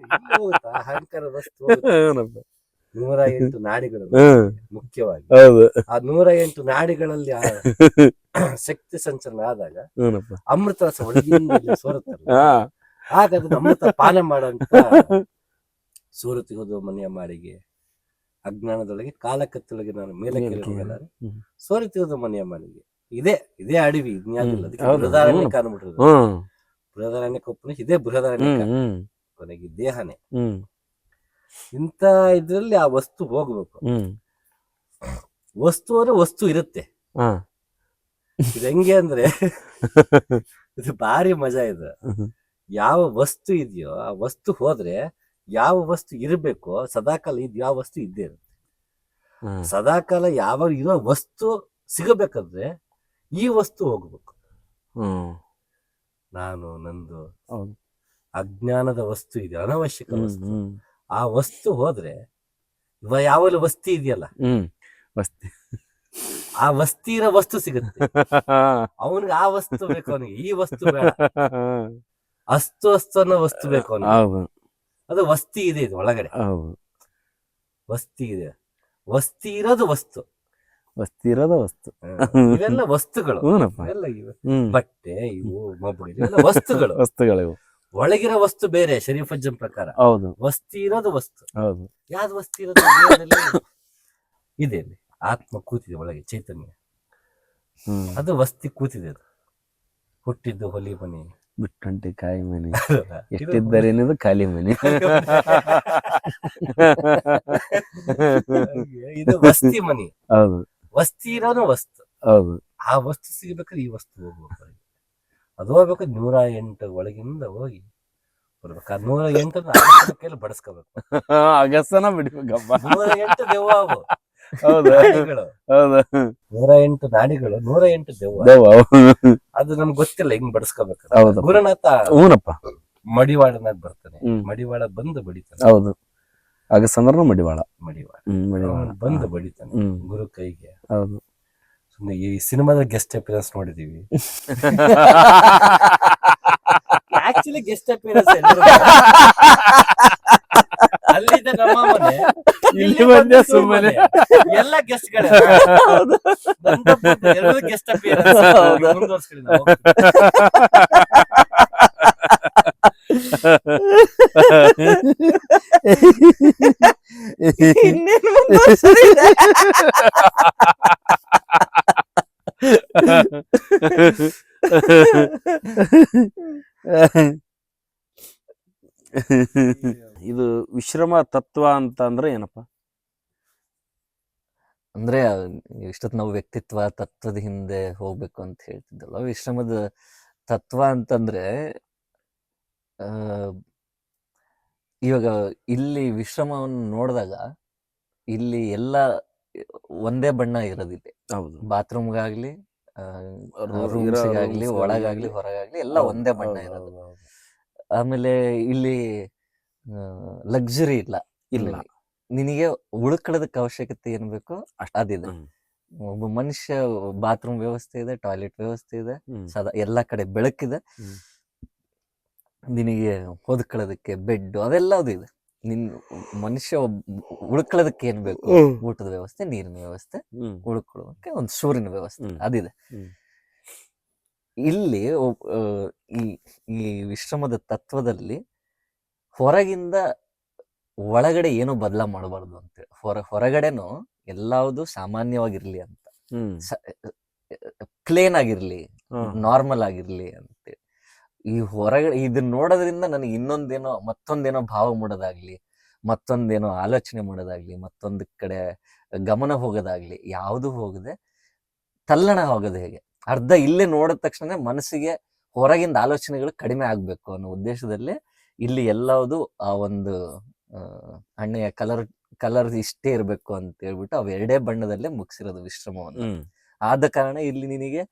Speaker 3: ಅಹಂಕಾರ ವಸ್ತು 108 ನಾಡಿಗಳು ಮುಖ್ಯವಾಗಿ.
Speaker 2: ಹೌದು,
Speaker 3: ಆ 108 ನಾಡಿಗಳಲ್ಲಿ ಶಕ್ತಿ ಸಂಚಲನ ಆದಾಗ ಅಮೃತರಸ ಒಳಗಿಂದ ಸೋರುತ್ತಲ್ಲ, ಆಗ ಅದನ್ನ ಅಮೃತ ಪಾನ ಮಾಡಂತ ಸೋರುತ್ತಿಗೋದು ಮನೆಯ ಮಾಡಿಗೆ. ಅಜ್ಞಾನದೊಳಗೆ ಕಾಲಕತ್ತೊಳಗೆ ನಾನು ಮೇಲೆ ಕೇಳಿದ್ರೆ ಸೋರುತ್ತಿಗೋದು ಮನೆಯ ಮಾಡಿಗೆ. ಇದೇ ಅಡವಿ, ಇದ್ಯಾವುದಿಲ್ಲ. ಅದಕ್ಕೆ ಬೃಹದಾರಣ್ಯಕ ಅನ್ಬಿಟ್ರು. ಬೃಹದಾರಣ್ಯಕ ಉಪನಿಷತ್ ಇದೇ ಬೃಹದಾರಣ್ಯಕ, ಕೊನೆಗೆ ದೇಹನೇ. ಇಂತ ಇದ್ರಲ್ಲಿ ಆ ವಸ್ತು ಹೋಗ್ಬೇಕು. ವಸ್ತು ಅಂದ್ರೆ ವಸ್ತು ಇರುತ್ತೆ. ಇದು ಹೆಂಗೆ ಅಂದ್ರೆ ಇದು ಭಾರಿ ಮಜಾ ಇದೆ. ಯಾವ ವಸ್ತು ಇದೆಯೋ ಆ ವಸ್ತು ಹೋದ್ರೆ ಯಾವ ವಸ್ತು ಇರಬೇಕೋ ಸದಾಕಾಲ ಯಾವ ವಸ್ತು ಇದ್ದೇ ಇರುತ್ತೆ. ಸದಾಕಾಲ ಯಾವ ಇರೋ ವಸ್ತು ಸಿಗಬೇಕಾದ್ರೆ ಈ ವಸ್ತು ಹೋಗ್ಬೇಕು. ನಾನು ನಂದು ಅಜ್ಞಾನದ ವಸ್ತು ಇದೆ, ಅನವಶ್ಯಕ ವಸ್ತು. ಆ ವಸ್ತು ಹೋದ್ರೆ ಯಾವಲ್ಲಿ ವಸ್ತಿ ಇದೆಯಲ್ಲ, ಆ ವಸ್ತಿ ಇರೋ ವಸ್ತು ಸಿಗುತ್ತೆ. ಅವನಿಗೆ ಆ ವಸ್ತು ಬೇಕು, ಅವನಿಗೆ ಈ ವಸ್ತು ಬೇಡ. ಅಸ್ತು ಅನ್ನೋ ವಸ್ತು ಬೇಕು ಅವನಿಗೆ. ಅದು ವಸ್ತಿ ಇದೆ, ಇದು ಒಳಗಡೆ ವಸ್ತಿ ಇದೆ. ವಸ್ತಿ ಇರೋದು ವಸ್ತು, ಇವೆಲ್ಲ ವಸ್ತುಗಳು. ಎಲ್ಲ ಇವೆ, ಬಟ್ಟೆ, ಇವು ಮೊಬೈಲ್, ಇವೆಲ್ಲ ವಸ್ತುಗಳು. ಒಳಗಿರೋ ವಸ್ತು ಬೇರೆ ಶರೀಫ್ ಅಜ್ಜನ್ ಪ್ರಕಾರ. ವಸ್ತಿ ಇರೋದು ವಸ್ತು. ಯಾವ್ದು ವಸ್ತಿ ಇರೋದು ಇದೆ, ಆತ್ಮ ಕೂತಿದೆ ಒಳಗೆ, ಚೈತನ್ಯ. ಅದು ವಸ್ತಿ ಕೂತಿದೆ. ಅದು ಹುಟ್ಟಿದ್ದು ಹೊಲಿ ಮನೆ,
Speaker 2: ಬಿಟ್ಟಂಟಿ ಕಾಯಿ ಮನೆ, ಎಷ್ಟಿದ್ದರೇನಿದು ಖಾಲಿ ಮನೆ.
Speaker 3: ಇದು ವಸ್ತಿ ಮನೆ.
Speaker 2: ಹೌದು,
Speaker 3: ವಸ್ತಿ ಇರೋನು ವಸ್ತು.
Speaker 2: ಹೌದು,
Speaker 3: ಆ ವಸ್ತು ಸಿಗ್ಬೇಕಾದ್ರೆ ಈ ವಸ್ತು ಹೋಗ್ಬೇಕು. ಅದು ಹೋಗ್ಬೇಕಾದ್ರೆ 108 ಒಳಗಿಂದ ಹೋಗಿ ಬರ್ಬೇಕು. ಆ 108 ಕೈಲಿ ಬಡಸ್ಕೋಬೇಕು.
Speaker 2: ಅಗಸನ ಬಿಡ್ಬೇಕಪ್ಪ.
Speaker 3: 108 ದೆವ್ವ ಅವು.
Speaker 2: ಹೌದು,
Speaker 3: 108 ನಾಡಿಗಳು, 108 ದೆವ್ವ. ಅದು ನಮ್ಗೆ ಗೊತ್ತಿಲ್ಲ ಹೆಂಗ್ ಬಡಸ್ಕೋಬೇಕು. ಗುರುನಾಥ ಮಡಿವಾಳನಾಗ ಬರ್ತಾನೆ. ಮಡಿವಾಳ ಬಂದು ಬಡಿತಾನೆ.
Speaker 2: ಹೌದು, ಅಗಸಂದ್ರ ಮಡಿವಾಳ
Speaker 3: ಬಂದು ಬಡಿತಾನೆ ಗುರು ಕೈಗೆ.
Speaker 2: ಹೌದು,
Speaker 3: ಸುಮ್ಮನೆ ಈ ಸಿನಿಮಾದ ಗೆಸ್ಟ್ ಅಪಿಯರೆನ್ಸ್ ನೋಡಿದೀವಿ. ಆಕ್ಚುಲಿ ಗೆಸ್ಟ್ ಅಪಿಯರೆನ್ಸ್ ಅಲ್ಲಿದ್ದ ನಮ್ಮ ಮನೆ, ಇಲ್ಲಿ ಬಂದೆ ಸುಮ್ಮನೆ. ಎಲ್ಲ ಗೆಸ್ಟ್ ಗಳೇ, ಎರಡು ಗೆಸ್ಟ್ ಅಪಿಯರೆನ್ಸ್ ಮುಂದುವರ್ಸ್ಕೊಳ್ಳಿ ನಾವು. ಇನ್ನೇನು ಮುಂದುವರ್ಸಿದೆ.
Speaker 2: ಇದು ವಿಶ್ರಮ ತತ್ವ ಅಂತ ಅಂದ್ರೆ ಏನಪ್ಪ?
Speaker 1: ಅಂದ್ರೆ ಇಷ್ಟೊತ್ತು ನಾವು ವ್ಯಕ್ತಿತ್ವ ತತ್ವದ ಹಿಂದೆ ಹೋಗ್ಬೇಕು ಅಂತ ಹೇಳ್ತಿದ್ದಲ್ಲ. ವಿಶ್ರಮದ ತತ್ವ ಅಂತಂದ್ರೆ ಇವಾಗ ಇಲ್ಲಿ ವಿಶ್ರಮವನ್ನು ನೋಡಿದಾಗ ಇಲ್ಲಿ ಎಲ್ಲ ಒಂದೇ ಬಣ್ಣ ಇರೋದಿಲ್ಲ.
Speaker 2: ಹೌದು,
Speaker 1: ಬಾತ್ರೂಮ್ಗಾಗ್ಲಿ, ರೂಮ್ಸ್ಗಾಗ್ಲಿ, ಒಳಗಾಗ್ಲಿ, ಹೊರಗಾಗ್ಲಿ ಎಲ್ಲ ಒಂದೇ ಬಣ್ಣ ಇರೋದು. ಆಮೇಲೆ ಇಲ್ಲಿ ಲಕ್ಸುರಿ ಇಲ್ಲ.
Speaker 2: ಇಲ್ಲ.
Speaker 1: ನಿನಗೆ ಉಳ್ಕೊಳ್ಳೋದಕ್ಕೆ ಅವಶ್ಯಕತೆ ಏನ್ ಬೇಕೋ ಅದಿದೆ.
Speaker 2: ಹ್ಮ್.
Speaker 1: ಒಬ್ಬ ಮನುಷ್ಯ ಬಾತ್ರೂಮ್ ವ್ಯವಸ್ಥೆ ಇದೆ, ಟಾಯ್ಲೆಟ್ ವ್ಯವಸ್ಥೆ ಇದೆ,
Speaker 2: ಹ್ಮ್.
Speaker 1: ಸದಾ ಎಲ್ಲಾ ಕಡೆ ಬೆಳಕಿದೆ.
Speaker 2: ಹ್ಮ್.
Speaker 1: ನಿನಗೆ ಹೊದ್ಕೊಳ್ಳೋದಕ್ಕೆ ಬೆಡ್ ಅದೆಲ್ಲ ಇದೆ. ನಿನ್ ಮನುಷ್ಯ ಉಳ್ಕೊಳ್ಳೋದಕ್ಕೆ ಏನ್ ಬೇಕು, ಊಟದ ವ್ಯವಸ್ಥೆ, ನೀರಿನ ವ್ಯವಸ್ಥೆ,
Speaker 2: ಹ್ಮ್.
Speaker 1: ಉಳ್ಕೊಳ್ಳೋದಕ್ಕೆ ಒಂದು ಸೂರಿನ ವ್ಯವಸ್ಥೆ ಅದಿದೆ.
Speaker 2: ಹ್ಮ್.
Speaker 1: ಇಲ್ಲಿ ಈ ಈ ವಿಶ್ರಮದ ತತ್ವದಲ್ಲಿ ಹೊರಗಿಂದ ಒಳಗಡೆ ಏನು ಬದಲಾ ಮಾಡಬಾರ್ದು ಅಂತೇಳಿ, ಹೊರಗಡೆನು ಎಲ್ಲಾವುದು ಸಾಮಾನ್ಯವಾಗಿರ್ಲಿ ಅಂತ,
Speaker 2: ಹ್ಮ್.
Speaker 1: ಪ್ಲೇನ್ ಆಗಿರ್ಲಿ,
Speaker 2: ಹ್ಮ್.
Speaker 1: ನಾರ್ಮಲ್ ಆಗಿರ್ಲಿ ಅಂತೇಳಿ. ಈ ಹೊರಗಡೆ ಇದನ್ನ ನೋಡೋದ್ರಿಂದ ನನಗೆ ಇನ್ನೊಂದೇನೋ ಮತ್ತೊಂದೇನೋ ಭಾವ ಮೂಡೋದಾಗ್ಲಿ, ಮತ್ತೊಂದೇನೋ ಆಲೋಚನೆ ಮಾಡೋದಾಗ್ಲಿ, ಮತ್ತೊಂದು ಕಡೆ ಗಮನ ಹೋಗೋದಾಗ್ಲಿ ಯಾವುದು ಹೋಗದೆ ತಲ್ಲಣ ಹೋಗೋದು ಹೇಗೆ, ಅರ್ಧ ಇಲ್ಲೇ ನೋಡಿದ ತಕ್ಷಣ ಮನಸ್ಸಿಗೆ ಹೊರಗಿಂದ ಆಲೋಚನೆಗಳು ಕಡಿಮೆ ಆಗ್ಬೇಕು ಅನ್ನೋ ಉದ್ದೇಶದಲ್ಲಿ ಇಲ್ಲಿ ಎಲ್ಲವುದು ಆ ಒಂದು ಅಣ್ಣೆಯ ಕಲರ್ ಇಷ್ಟೇ ಇರಬೇಕು ಅಂತ ಹೇಳ್ಬಿಟ್ಟು ಅವು ಎರಡೇ ಬಣ್ಣದಲ್ಲೇ ಮುಗಿಸಿರೋದು ವಿಶ್ರಮವನ್ನು. ಆದ ಕಾರಣ ಇಲ್ಲಿ ನಿನಗೆ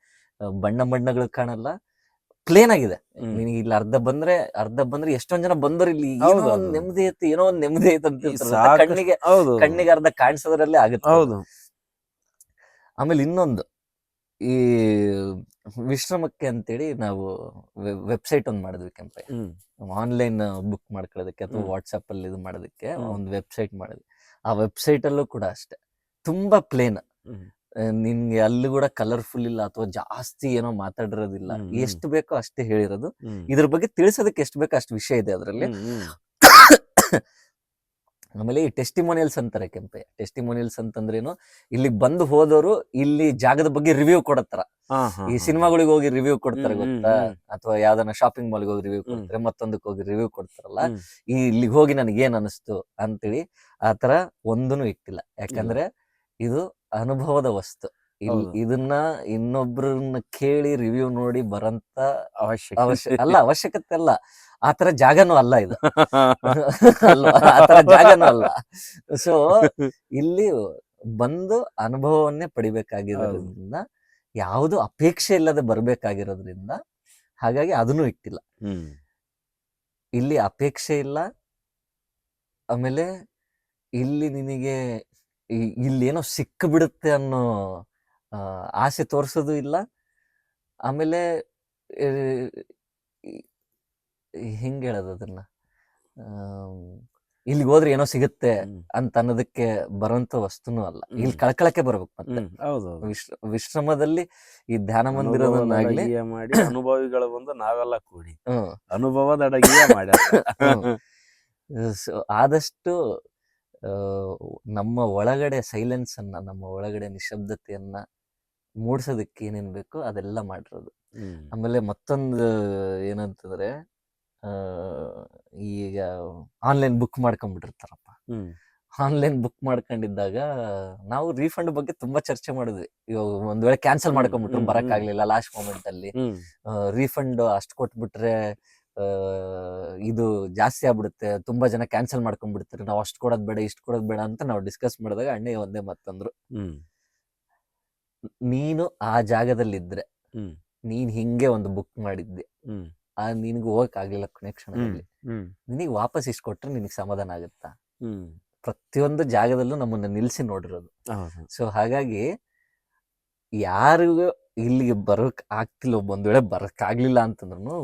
Speaker 1: ಬಣ್ಣಗಳು ಕಾಣಲ್ಲ, ಪ್ಲೇನ್ ಆಗಿದೆ. ನಿನಗೆ ಇಲ್ಲಿ ಅರ್ಧ ಬಂದ್ರೆ ಎಷ್ಟೊಂದ್ ಜನ ಬಂದರು ಇಲ್ಲಿ ಏನೋ ಒಂದ್ ನೆಮ್ಮದಿ ಐತಿ, ಏನೋ ಒಂದ್ ನೆಮ್ಮದಿ ಐತೆ ಅಂತ ಕಣ್ಣಿಗೆ ಅರ್ಧ ಕಾಣಿಸೋದ್ರಲ್ಲೇ ಆಗುತ್ತೆ. ಆಮೇಲೆ ಇನ್ನೊಂದು, ಈ ವಿಶ್ರಮಕ್ಕೆ ಅಂತೇಳಿ ನಾವು ವೆಬ್ಸೈಟ್ ಒಂದು ಮಾಡಿದ್ವಿ ಕೆಂಪೆ, ಆನ್ಲೈನ್ ಬುಕ್ ಮಾಡ್ಕೊಳ್ಳೋದಕ್ಕೆ ಅಥವಾ ವಾಟ್ಸಪ್ ಅಲ್ಲಿ ಇದು ಮಾಡೋದಕ್ಕೆ ಒಂದು ವೆಬ್ಸೈಟ್ ಮಾಡಿದ್ವಿ. ಆ ವೆಬ್ಸೈಟ್ ಅಲ್ಲೂ ಕೂಡ ಅಷ್ಟೇ ತುಂಬಾ ಪ್ಲೇನ್, ನಿನ್ಗೆ ಅಲ್ಲಿ ಕೂಡ ಕಲರ್ಫುಲ್ ಇಲ್ಲ ಅಥವಾ ಜಾಸ್ತಿ ಏನೋ ಮಾತಾಡಿರೋದಿಲ್ಲ, ಎಷ್ಟು ಬೇಕೋ ಅಷ್ಟೇ ಹೇಳಿರೋದು. ಇದ್ರ ಬಗ್ಗೆ ತಿಳಿಸೋದಕ್ಕೆ ಎಷ್ಟು ಬೇಕೋ ಅಷ್ಟು ವಿಷಯ ಇದೆ ಅದರಲ್ಲಿ. ಆಮೇಲೆ ಈ ಟೆಸ್ಟಿಮೋನಿಯಲ್ಸ್ ಅಂತಾರೆ ಕೆಂಪೆ. ಟೆಸ್ಟಿಮೋನಿಯಲ್ಸ್ ಅಂತಂದ್ರೇನು, ಇಲ್ಲಿ ಬಂದು ಹೋದವರು ಇಲ್ಲಿ ಜಾಗದ ಬಗ್ಗೆ ರಿವ್ಯೂ ಕೊಡತ್ತಾರ. ಈ ಸಿನಿಮಾಗಳಿಗೆ ಹೋಗಿ ರಿವ್ಯೂ ಕೊಡ್ತಾರೆ ಗೊತ್ತಾ, ಅಥವಾ ಯಾವ್ದನ್ನ ಶಾಪಿಂಗ್ ಮಾಲ್ಗೆ ಹೋಗಿ ರಿವ್ಯೂ ಕೊಡ್ತಾರೆ, ಮತ್ತೊಂದಕ್ಕೆ ಹೋಗಿ ರಿವ್ಯೂ ಕೊಡ್ತಾರಲ್ಲ, ಈ ಇಲ್ಲಿಗೆ ಹೋಗಿ ನನಗೆ ಏನ್ ಅನಿಸ್ತು ಅಂತೇಳಿ ಆತರ ಒಂದೂ ಇಟ್ಟಿಲ್ಲ. ಯಾಕಂದ್ರೆ ಇದು ಅನುಭವದ ವಸ್ತು. ಇದನ್ನ ಇನ್ನೊಬ್ರನ್ನ ಕೇಳಿ ರಿವ್ಯೂ ನೋಡಿ ಬರಂತ ಅವಶ್ಯಕತೆ ಅಲ್ಲ, ಆತರ ಜಾಗನೂ ಅಲ್ಲ ಇದು ಅಲ್ವಾ, ಆತರ ಜಾಗನೂ ಅಲ್ಲ. ಸೊ ಇಲ್ಲಿ ಬಂದು ಅನುಭವವನ್ನೇ ಪಡಿಬೇಕಾಗಿರೋದ್ರಿಂದ, ಯಾವುದು ಅಪೇಕ್ಷೆ ಇಲ್ಲದೆ ಬರ್ಬೇಕಾಗಿರೋದ್ರಿಂದ ಹಾಗಾಗಿ ಅದನ್ನು ಇಟ್ಟಿಲ್ಲ. ಇಲ್ಲಿ ಅಪೇಕ್ಷೆ ಇಲ್ಲ, ಆಮೇಲೆ ಇಲ್ಲಿ ನಿನಗೆ ಇಲ್ಲೇನೋ ಸಿಕ್ಕ ಬಿಡುತ್ತೆ ಅನ್ನೋ ಆಸೆ ತೋರ್ಸೋದು ಇಲ್ಲ. ಆಮೇಲೆ ಹೆಂಗ್ ಹೇಳೋದು ಅದನ್ನ, ಇಲ್ಲಿಗೆ ಹೋದ್ರೆ ಏನೋ ಸಿಗುತ್ತೆ ಅಂತ ಅನ್ನೋದಕ್ಕೆ ಬರುವಂತ ವಸ್ತುನೂ ಅಲ್ಲ. ಇಲ್ಲಿ ಕಳ್ಕೊಳಕ್ಕೆ ಬರ್ಬೇಕು. ಮತ್ತೆ ವಿಶ್ರಮದಲ್ಲಿ ಈ ಧ್ಯಾನ ಮಂದಿರದನ್ನಾಗ್ಲಿ
Speaker 2: ಮಾಡಿ ಅನುಭವಿಗಳು ಬಂದು ನಾವೆಲ್ಲ ಕೂಡಿ ಅನುಭವದ ಅಡಗಿಯ ಮಾಡಿ
Speaker 1: ಆದಷ್ಟು ನಮ್ಮ ಒಳಗಡೆ ಸೈಲೆನ್ಸ್ ಅನ್ನ, ನಮ್ಮ ಒಳಗಡೆ ನಿಶಬ್ದತೆಯನ್ನ ಮೂಡ್ಸೋದಕ್ಕೆ ಏನೇನ್ ಬೇಕೋ ಅದೆಲ್ಲ ಮಾಡಿರೋದು. ಆಮೇಲೆ ಮತ್ತೊಂದು ಏನಂತಂದ್ರೆ, ಈಗ ಆನ್ಲೈನ್ ಬುಕ್ ಮಾಡ್ಕೊಂಡ್ಬಿಟ್ಟಿರ್ತಾರಪ್ಪ. ಆನ್ಲೈನ್ ಬುಕ್ ಮಾಡ್ಕೊಂಡಿದ್ದಾಗ ನಾವು ರೀಫಂಡ್ ಬಗ್ಗೆ ತುಂಬಾ ಚರ್ಚೆ ಮಾಡಿದ್ವಿ. ಇವಾಗ ಒಂದ್ ವೇಳೆ ಕ್ಯಾನ್ಸಲ್ ಮಾಡ್ಕೊಂಡ್ಬಿಟ್ರು, ಬರಕ್ ಆಗ್ಲಿಲ್ಲ ಲಾಸ್ಟ್ ಮೂಮೆಂಟ್ ಅಲ್ಲಿ, ರೀಫಂಡ್ ಅಷ್ಟು ಕೊಟ್ಬಿಟ್ರೆ ಇದು ಜಾಸ್ತಿ ಆಗ್ಬಿಡುತ್ತೆ, ತುಂಬಾ ಜನ ಕ್ಯಾನ್ಸಲ್ ಮಾಡ್ಕೊಂಡ್ಬಿಡ್ತಾರೆ, ನಾವು ಅಷ್ಟು ಕೊಡೋದ್ ಬೇಡ ಇಷ್ಟು ಕೊಡೋದ್ ಬೇಡ ಅಂತ ನಾವು ಡಿಸ್ಕಸ್ ಮಾಡಿದಾಗ ಅಣ್ಣೆ ಒಂದೇ ಮತ್ತಂದ್ರು, ನೀನು ಆ ಜಾಗದಲ್ಲಿದ್ರೆ ನೀನ್ ಹಿಂಗೆ ಒಂದು ಬುಕ್ ಮಾಡಿದ್ದೆ, ನಿನ್ಗೆ ಹೋಗಕ್ ಆಗ್ಲಿಲ್ಲ ಕೊನೆ ಕ್ಷಣದಲ್ಲಿ, ನಿನಗ್ ವಾಪಸ್ ಇಷ್ಟು ಕೊಟ್ರೆ ನಿನಗ್ ಸಮಾಧಾನ ಆಗುತ್ತಾ? ಪ್ರತಿಯೊಂದು ಜಾಗದಲ್ಲೂ ನಮ್ಮನ್ನ ನಿಲ್ಸಿ ನೋಡಿರೋದು. ಸೊ ಹಾಗಾಗಿ ಯಾರಿಗೂ ಇಲ್ಲಿಗೆ ಬರೋಕ್ ಆಗ್ತಿಲ್ಲ, ಒಂದ್ ವೇಳೆ ಬರಕ್ ಆಗ್ಲಿಲ್ಲ ಅಂತಂದ್ರು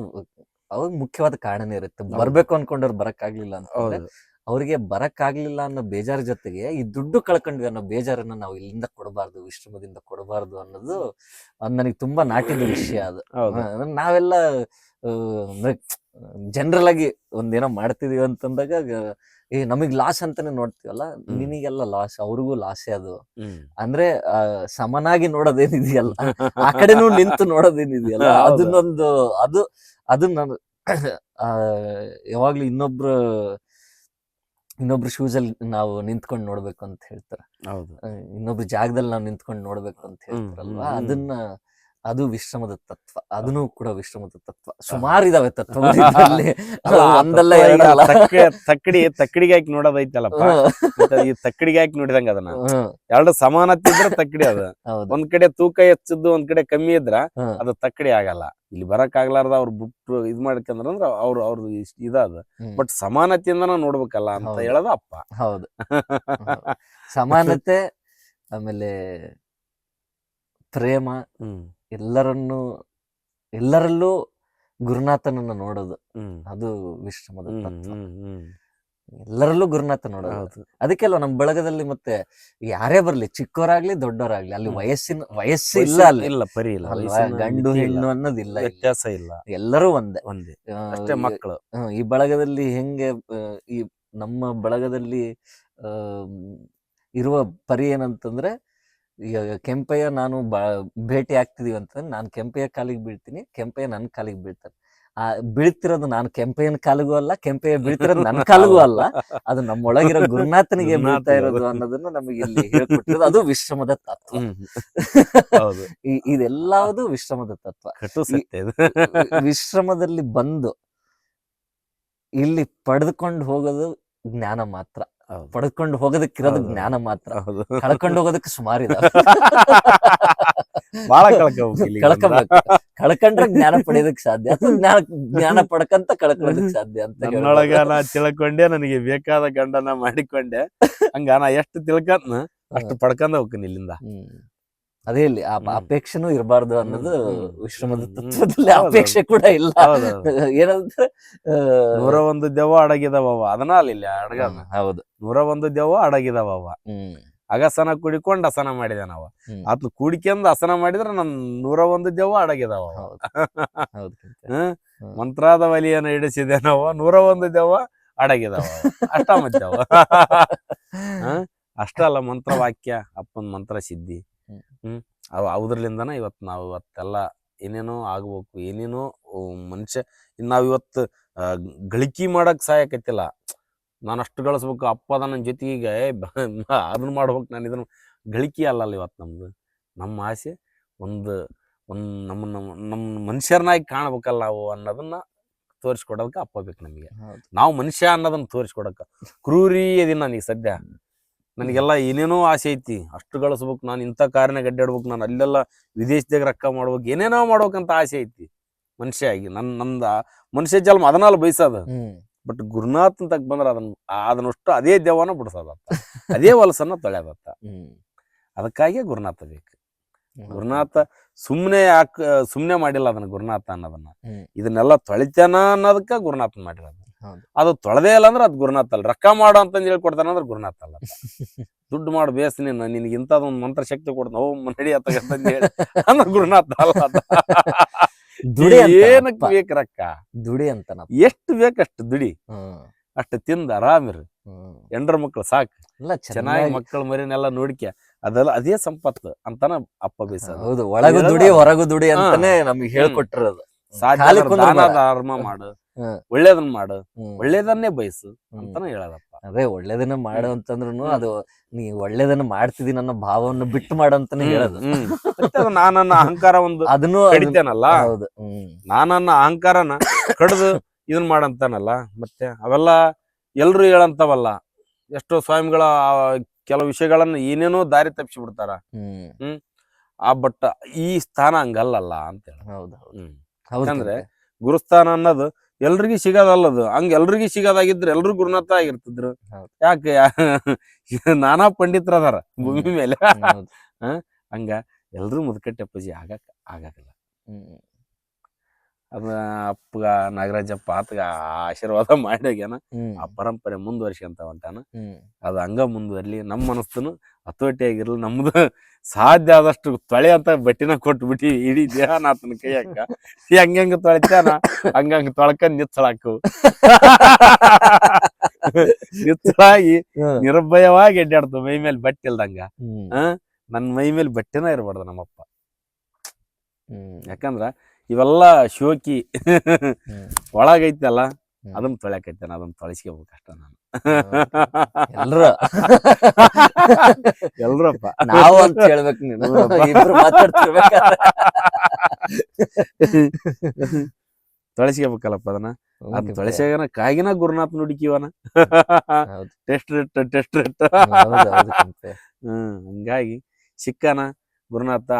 Speaker 1: ಅವಾಗ ಮುಖ್ಯವಾದ ಕಾರಣನೇ ಇರುತ್ತೆ. ಬರ್ಬೇಕು ಅನ್ಕೊಂಡವ್ರು ಬರಕ್ ಆಗ್ಲಿಲ್ಲ ಅಂತಂದ್ರೆ ಅವ್ರಿಗೆ ಬರಕ್ ಆಗ್ಲಿಲ್ಲ ಅನ್ನೋ ಬೇಜಾರ್ ಜೊತೆಗೆ ಈ ದುಡ್ಡು ಕಳ್ಕೊಂಡ್ವಿ ಅನ್ನೋ ಬೇಜಾರನ್ನ ನಾವು ಇಲ್ಲಿಂದ ಕೊಡಬಾರ್ದು, ವಿಶ್ರಮದಿಂದ ಕೊಡಬಾರ್ದು ಅನ್ನೋದು ನನಗೆ ತುಂಬಾ ನಾಟಿದ ವಿಷಯ. ಅದು ನಾವೆಲ್ಲ ಜನರಲ್ ಆಗಿ ಒಂದೇನೋ ಮಾಡ್ತಿದೀವಿ ಅಂತಂದಾಗ ನಮಗ್ ಲಾಸ್ ಅಂತಾನೆ ನೋಡ್ತೀವಲ್ಲ, ನಿನಗೆಲ್ಲ ಲಾಸ್, ಅವ್ರಿಗೂ ಲಾಸೇ ಅದು. ಅಂದ್ರೆ ಸಮನಾಗಿ ನೋಡೋದೇನಿದೆಯಲ್ಲ, ಆ ಕಡೆನೂ ನಿಂತು ನೋಡೋದೇನಿದೆಯಲ್ಲ, ಅದನ್ನೊಂದು ಅದು ನಾನು ಯಾವಾಗ್ಲೂ ಇನ್ನೊಬ್ರು ಶೂಸ್ ಅಲ್ಲಿ ನಾವು ನಿಂತ್ಕೊಂಡು ನೋಡ್ಬೇಕು ಅಂತ ಹೇಳ್ತಾರೆ, ಇನ್ನೊಬ್ರು ಜಾಗದಲ್ಲಿ ನಾವು ನಿಂತ್ಕೊಂಡು ನೋಡ್ಬೇಕು ಅಂತ ಹೇಳ್ತಾರಲ್ವಾ, ಅದನ್ನ ಅದು ವಿಶ್ರಮದ ತತ್ವ, ಅದನ್ನು ಕೂಡ ವಿಶ್ರಮದ ತತ್ವ. ಸುಮಾರು ಇದಾವೆ ತತ್ವಗಳು ಇದ್ರಲ್ಲಿ. ಒಂದಲ್ಲ ಎರಡಲ್ಲ.
Speaker 2: ತಕ್ಕಡಿಗೆ ಹಾಕಿ ನೋಡೋದೈತಲ್ಲಪ್ಪ, ಈ ತಕ್ಕಡಿಗೆ ಹಾಕಿ ನೋಡಿದಂಗ ಅದನ್ನ ಎರಡು ಸಮಾನತೆ ಇದ್ರೆ ತಕ್ಕಡಿ ಅದ. ಒಂದ್ ಕಡೆ ತೂಕ ಹೆಚ್ಚಿದ್ದು ಒಂದ್ ಕಡೆ ಕಮ್ಮಿ ಇದ್ರ ಅದು ತಕ್ಕಡಿ ಆಗಲ್ಲ. ಇಲ್ಲಿ ಬರಕ್ ಆಗ್ಲಾರ್ದ ಅವ್ರು ಬಿಟ್ಟು ಇದ್ ಮಾಡ್ಕಂದ್ರ ಅಂದ್ರ ಅವ್ರದ್ದು ಇದಾದ. ಬಟ್ ಸಮಾನತೆಯಿಂದನ ನೋಡ್ಬೇಕಲ್ಲ ಅಂತ ಹೇಳೋದು ಅಪ್ಪ.
Speaker 1: ಹೌದು, ಸಮಾನತೆ, ಆಮೇಲೆ ಪ್ರೇಮ, ಎಲ್ಲರಲ್ಲೂ ಗುರುನಾಥನನ್ನ ನೋಡೋದು, ಅದು ವಿಶ್ರಮದ ತತ್ವ. ಎಲ್ಲರಲ್ಲೂ ಗುರುನಾಥ ನೋಡೋದು. ಅದಕ್ಕೆಲ್ಲ ನಮ್ಮ ಬಳಗದಲ್ಲಿ ಮತ್ತೆ ಯಾರೇ ಬರ್ಲಿ, ಚಿಕ್ಕವರಾಗ್ಲಿ ದೊಡ್ಡವರಾಗ್ಲಿ, ಅಲ್ಲಿ ವಯಸ್ಸು ಇಲ್ಲ, ಅಲ್ಲಿ
Speaker 2: ಇಲ್ಲ, ಪರಿ ಇಲ್ಲ,
Speaker 1: ಗಂಡು ಹೆಣ್ಣು ಅನ್ನೋದಿಲ್ಲ,
Speaker 2: ವ್ಯತ್ಯಾಸ ಇಲ್ಲ,
Speaker 1: ಎಲ್ಲರೂ ಒಂದೇ.
Speaker 2: ಅಷ್ಟೇ ಮಕ್ಕಳು.
Speaker 1: ಈ ಬಳಗದಲ್ಲಿ ಹೆಂಗೆ, ಈ ನಮ್ಮ ಬಳಗದಲ್ಲಿ ಇರುವ ಪರಿ ಏನಂತಂದ್ರೆ, ಈಗ ಕೆಂಪಯ್ಯ ನಾನು ಭೇಟಿ ಆಗ್ತಿದೀವಿ ಅಂತಂದ್ರೆ ನಾನು ಕೆಂಪಯ್ಯ ಕಾಲಿಗೆ ಬೀಳ್ತೀನಿ, ಕೆಂಪಯ್ಯ ನನ್ನ ಕಾಲಿಗೆ ಬೀಳ್ತಾನೆ. ಬೀಳ್ತಿರೋದು ನಾನು ಕೆಂಪಯ್ಯನ ಕಾಲಿಗೂ ಅಲ್ಲ, ಕೆಂಪಯ್ಯ ಬೀಳ್ತಿರೋದು ನನ್ನ ಕಾಲಿಗೂ ಅಲ್ಲ, ಅದು ನಮ್ಮೊಳಗಿರೋ ಗುರುನಾಥನಿಗೆ ಬೀಳ್ತಾ ಇರೋದು ಅನ್ನೋದನ್ನ ನಮಗೆ ಇಲ್ಲಿ ಹೇಳ್ಕೊಟ್ಟಿರೋದು. ಅದು ವಿಶ್ರಮದ ತತ್ವ. ಇದೆಲ್ಲವುದು ವಿಶ್ರಮದ ತತ್ವ. ವಿಶ್ರಮದಲ್ಲಿ ಬಂದು ಇಲ್ಲಿ ಪಡೆದುಕೊಂಡು ಹೋಗೋದು ಜ್ಞಾನ ಮಾತ್ರ. ಪಡೆದುಕೊಂಡು ಹೋಗೋದಕ್ಕಿರೋದು ಜ್ಞಾನ ಮಾತ್ರ. ಕಳ್ಕೊಂಡು ಹೋಗೋದಕ್ಕೆ ಸುಮಾರಿದೆ. ಕಳ್ಕೊಬೇಕು. ಕಳ್ಕೊಂಡ್ರೆ ಜ್ಞಾನ ಪಡೆಯೋದಕ್ಕೆ ಸಾಧ್ಯ, ಜ್ಞಾನ ಪಡ್ಕಂತ ಕಳ್ಕೊಳ್ಳೋದಕ್ಕೆ ಸಾಧ್ಯ ಅಂತ.
Speaker 2: ನನ್ನೊಳಗ ನಾ ತಿಳ್ಕೊಂಡೆ, ನನಗೆ ಬೇಕಾದ ಗಂಡನ ಮಾಡಿಕೊಂಡೆ, ಹಂಗ ನಾ ಎಷ್ಟು ತಿಳ್ಕಂತ ಅಷ್ಟು ಪಡ್ಕೊಂಡ ಹೋಗ್ತೀನಿ ಇಲ್ಲಿಂದ.
Speaker 1: ಅದೇ ಇಲ್ಲಿ ಅಪೇಕ್ಷೆನೂ ಇರಬಾರ್ದು ಅನ್ನೋದು ವಿಶ್ರಮದ ತತ್ವದಲ್ಲಿ. ಅಪೇಕ್ಷೆ ಕೂಡ ಇಲ್ಲ. ಏನಂದ್ರೆ
Speaker 2: 101 ದೆವ್ವ ಅಡಗಿದವ, ಅದನ್ನ ಅಲ್ಲಿ ಅಡಗ.
Speaker 1: ಹೌದು,
Speaker 2: 101 ದೆವ್ವ ಅಡಗಿದವ. ಅಗಸನ ಕುಡಿಕೊಂಡ್ ಹಸನ ಮಾಡಿದ ನಾವ, ಅದ್ನ ಕುಡಿಕೆಂದ್ ಹಸನ ಮಾಡಿದ್ರ ನನ್ 101 ದೆವ್ವ ಅಡಗಿದವ. ಮಂತ್ರಾದ ವಲಿಯನ್ನ ಹಿಡಿಸಿದೆ ನಾವು, 101 ದೆವ್ವ ಅಡಗಿದವ. ಅಷ್ಟ ಮದ್ದವ ಅಷ್ಟ ಅಲ್ಲ, ಮಂತ್ರವಾಕ್ಯ, ಅಪ್ಪನ ಮಂತ್ರ ಸಿದ್ಧಿ. ಅದ್ರಲಿಂದನ ಇವತ್ತೆಲ್ಲ ಏನೇನೋ ಆಗ್ಬೇಕು, ಏನೇನೋ ಮನುಷ್ಯ. ನಾವ್ ಇವತ್ತು ಗಳಿಕೆ ಮಾಡಕ್ ಸಹಾಯಕತ್ತಿಲ್ಲ. ನಾನು ಅಷ್ಟು ಗಳಿಸ್ಬೇಕು, ಅಪ್ಪ ಅದ ನನ್ನ ಜೊತೆಗೆ ಅದನ್ನ ಮಾಡ್ಬೇಕು, ನಾನು ಇದನ್ನ ಗಳಿಕೆ ಅಲ್ಲಲ್ಲ ಇವತ್ತು ನಮ್ದು. ನಮ್ಮ ಆಸೆ ಒಂದು ನಮ್ಮ ಮನುಷ್ಯರನ್ನಾಗಿ ಕಾಣ್ಬೇಕಲ್ಲ ನಾವು ಅನ್ನೋದನ್ನ ತೋರಿಸ್ಕೊಡೋದಕ್ಕೆ ಅಪ್ಪ ಬೇಕು ನಮಗೆ. ನಾವು ಮನುಷ್ಯ ಅನ್ನೋದನ್ನ ತೋರಿಸ್ಕೊಡಕ ಕ್ರೂರಿ ಅದೀನಿ ನನಗೆ ಸದ್ಯ. ನನಗೆಲ್ಲ ಏನೇನೋ ಆಸೆ ಐತಿ, ಅಷ್ಟು ಗಳಿಸ್ಬೇಕು, ನಾನು ಇಂಥ ಕಾರಿನಾಗ ಅಡ್ಡಾಡ್ಬೇಕು, ನಾನು ಅಲ್ಲೆಲ್ಲ ವಿದೇಶದಾಗ ರೊಕ್ಕ ಮಾಡ್ಬೇಕು, ಏನೇನೋ ಮಾಡ್ಬೇಕಂತ ಆಸೆ ಐತಿ ಮನುಷ್ಯ ಆಗಿ. ನಮ್ದ ಮನುಷ್ಯ ಜನ್ಮ ಅದನ್ನೆಲ್ಲ ಬಯಸೋದು. ಬಟ್ ಗುರುನಾಥ್ ಅಂತ ಬಂದ್ರೆ ಅದನ್ನಷ್ಟು ಅದೇ ದೇವನ ಬಿಡಿಸೋದತ್ತ, ಅದೇ ಹೊಲಸನ್ನ ತೊಳೆಯೋದತ್ತ. ಅದಕ್ಕಾಗಿ ಗುರುನಾಥ ಬೇಕು. ಗುರುನಾಥ ಸುಮ್ನೆ ಮಾಡಿಲ್ಲ ಅದನ್ನ, ಗುರುನಾಥ ಅನ್ನೋದನ್ನ. ಇದನ್ನೆಲ್ಲ ತೊಳಿತಾನ ಅನ್ನೋದಕ್ಕ ಗುರುನಾಥನ್ ಮಾಡಿರೋದು. ಅದು ತೊಳೆದೇ ಇಲ್ಲ ಅಂದ್ರೆ ಅದು ಗುರುನಾಥ ಅಲ್ಲ. ರೊಕ್ಕ ಮಾಡು ಅಂತಂದು ಹೇಳ್ಕೊಡ್ತಾನ ಅಂದ್ರೆ ಗುರುನಾಥ ಅಲ್ಲ. ದುಡ್ಡು ಮಾಡು ಬೇಸ್, ನಿನಗೆ ಇಂಥದೊಂದು ಮಂತ್ರ ಶಕ್ತಿ ಕೊಡ್ತಾನ, ನಡಿ ಅಂತಂದು ಹೇಳಿ ಅಂದ್ರೆ ಗುರುನಾಥ ಅಲ್ಲ. ಏನಕ್ ಬೇಕು ರೊಕ್ಕ? ದುಡಿ ಅಂತ, ಎಷ್ಟು ಬೇಕಷ್ಟು ದುಡಿ, ಅಷ್ಟು ತಿಂದ ಆರಾಮಿರು, ಎಂಡ್ರ ಮಕ್ಳು ಸಾಕು, ಚೆನ್ನಾಗಿ ಮಕ್ಕಳ ಮರಿನೆಲ್ಲ ನೋಡಿಕೆ, ಅದೆಲ್ಲ ಅದೇ ಸಂಪತ್ತು ಅಂತಾನ ಅಪ್ಪ ಬಯಸೋದು.
Speaker 1: ಹೌದು, ಒಳಗು ದುಡಿ ಹೊರಗು ದುಡಿ ಅಂತಾನೆ ನಮ್ಗೆ ಹೇಳ್ಕೊಟ್ಟಿರೋದು.
Speaker 2: ದಾನ ಧರ್ಮ ಮಾಡು, ಒಳ್ಳೇದನ್ನ ಮಾಡು, ಒಳ್ಳೇದನ್ನೇ ಬಯಸು ಅಂತಾನೆ ಹೇಳದಪ್ಪ.
Speaker 1: ಅದೇ ಒಳ್ಳೇದನ್ನ ಮಾಡು ಅಂತಂದ್ರು ಅದು ನೀ ಒಳ್ಳೇದನ್ನ ಮಾಡ್ತಿದೀನಿ ಅನ್ನೋ ಭಾವವನ್ನು ಬಿಟ್ಟು ಮಾಡು ಅಂತಾನೆ ಹೇಳೋದು.
Speaker 2: ನಾನನ್ನ ಅಹಂಕಾರ ಒಂದು ಅದನ್ನು ಕಡಿತೇನಲ್ಲ, ನಾನನ್ನ ಅಹಂಕಾರನ ಕಡ್ದು ಇದನ್ ಮಾಡಂತಾನಲ್ಲ. ಮತ್ತೆ ಅವೆಲ್ಲ ಎಲ್ರು ಹೇಳಂತವಲ್ಲ. ಎಷ್ಟೋ ಸ್ವಾಮಿಗಳ ಕೆಲವು ವಿಷಯಗಳನ್ನ ಏನೇನೋ ದಾರಿ ತಪ್ಪಿಸಿ ಬಿಡ್ತಾರ. ಬಟ್ ಈ ಸ್ಥಾನ ಹಂಗಲ್ಲಲ್ಲ ಅಂತ ಹೇಳ. ಯಾಕಂದ್ರೆ ಗುರುಸ್ಥಾನ ಅನ್ನೋದು ಎಲ್ರಿಗೂ ಸಿಗೋದಲ್ಲದು. ಹಂಗ ಎಲ್ರಿಗೂ ಸಿಗೋದಾಗಿದ್ರೆ ಎಲ್ರು ಗುರುನಾಥ ಆಗಿರ್ತಿದ್ರು. ಯಾಕೆ ನಾನಾ ಪಂಡಿತರ ಅದಾರ ಭೂಮಿ ಮೇಲೆ. ಹಂಗ ಎಲ್ರು ಮುದ್ಕಟ್ಟೆ ಪೂಜೆ ಆಗಲ್ಲ. ಅದ ಅಪ್ಪಗ ನಾಗರಾಜಪ್ಪ ಆತಗ ಆಶೀರ್ವಾದ ಮಾಡ್ಯಾನ, ಆ ಪರಂಪರೆ ಮುಂದುವರ್ಸ್ಕೊಂತ ಹೊಂಟಾನ. ಅದು ಹಂಗ ಮುಂದುವರ್ಲಿ. ನಮ್ಮ ಮನಸ್ಸನು ಹತೋಟಿ ಆಗಿರ್ಲಿ. ನಮ್ದು ಸಾಧ್ಯ ಆದಷ್ಟು ತೊಳೆ ಅಂತ ಬಟ್ಟಿನ ಕೊಟ್ಬಿಟ್ಟಿ ಇಡೀ ದೇಹನಾಥನ ಕೈಯಾಕ. ಹಂಗಂಗ ತೊಳಿತಾನ ಹಂಗಂಗ ತೊಳ್ಕೊಂಡ್ ನಿಚ್ಚಳಾಕು. ನಿಚ್ಚಳಾಗಿ ನಿರ್ಭಯವಾಗಿ ಅಡ್ಡಾಡ್ತು, ಮೈ ಮೇಲೆ ಬಟ್ಟೆ ಇಲ್ದಂಗ. ನನ್ ಮೈ ಮೇಲೆ ಬಟ್ಟೆನ ಇರ್ಬಾರ್ದು ನಮ್ಮಪ್ಪ. ಯಾಕಂದ್ರ ಇವೆಲ್ಲ ಶೋಕಿ ಒಳಗೈತಲ್ಲ, ಅದನ್ನ ತೊಳ್ಯಾಕೈತೇನೆ, ಅದನ್ನ ತೊಳಸ್ಕೋಬೇಕಷ್ಟ ನಾನು.
Speaker 1: ಎಲ್ರು
Speaker 2: ಎಲ್ರಪ್ಪ
Speaker 1: ನಾವು ಅಂತ ಹೇಳ್ಬೇಕು, ನೀನು ಇಬ್ರು ಮಾತಾಡ್ತಿರ್ಬೇಕಾದ್ರೆ
Speaker 2: ತೊಳಸ್ಕೋಬೇಕಲ್ಲಪ್ಪ ಅದನ್ನ. ಅದ್ ತೊಳಸ್ಯಾಗನ ಕಾಗಿನ ಗುರುನಾಥ್ ನುಡಿಕಿವನ ಟೆಸ್ಟ್ ರೇಟ್. ಹಂಗಾಗಿ ಸಿಕ್ಕನ ಗುರುನಾಥ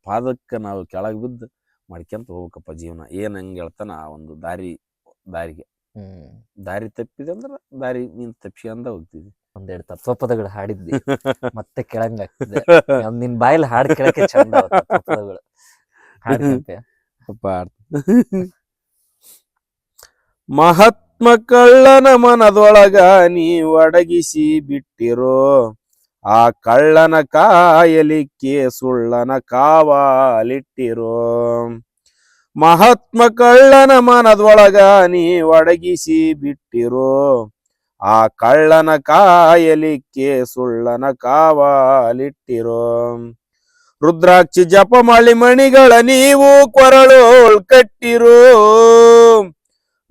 Speaker 2: ಪಾದಕ್ಕೆ ನಾವು ಕೆಳಗ್ ಬಿದ್ದು ಮಾಡ್ಕೊಂತ ಹೋಗ್ಬೇಕಪ್ಪ ಜೀವನ. ಏನ್ ಹಂಗ ಹೇಳ್ತಾನ ಆ ಒಂದು ದಾರಿಗೆ ದಾರಿ ತಪ್ಪಿದೆ ಅಂದ್ರ ದಾರಿ ನೀನ್ ತಪ್ಪಿಸ್ಕೊಂಡ ಹೋಗ್ತಿದ್ವಿ.
Speaker 1: ಒಂದೆರಡು ತತ್ವಪದಗಳು ಹಾಡಿದ್ವಿ ಮತ್ತೆ ಕೆಳಂಗ ಆಗ್ತಿದೆ. ನಿನ್ ಬಾಯಲ್ಲಿ ಹಾಡ್ ಕೇಳಕ್ಕೆ ಚಂದ ತತ್ವಪದಗಳು ಹಾಡ್ಕಂತೆ.
Speaker 2: ಮಹಾತ್ಮ ಕಳ್ಳನ ಮನದೊಳಗ ನೀ ಒಡಗಿಸಿ ಬಿಟ್ಟಿರೋ, ಆ ಕಳ್ಳನ ಕಾಯಲಿಕ್ಕೆ ಸುಳ್ಳನ ಕಾವಾಲಿಟ್ಟಿರೋ. ಮಹಾತ್ಮ ಕಳ್ಳನ ಮನದೊಳಗ ನೀ ಒಡಗಿಸಿ ಬಿಟ್ಟಿರೋ, ಆ ಕಳ್ಳನ ಕಾಯಲಿಕ್ಕೆ ಸುಳ್ಳನ ಕಾವಾಲಿಟ್ಟಿರೋ. ರುದ್ರಾಕ್ಷಿ ಜಪ ಮಣಿಗಳ ನೀವು ಕೊರಳೋಳ್ ಕಟ್ಟಿರೋ,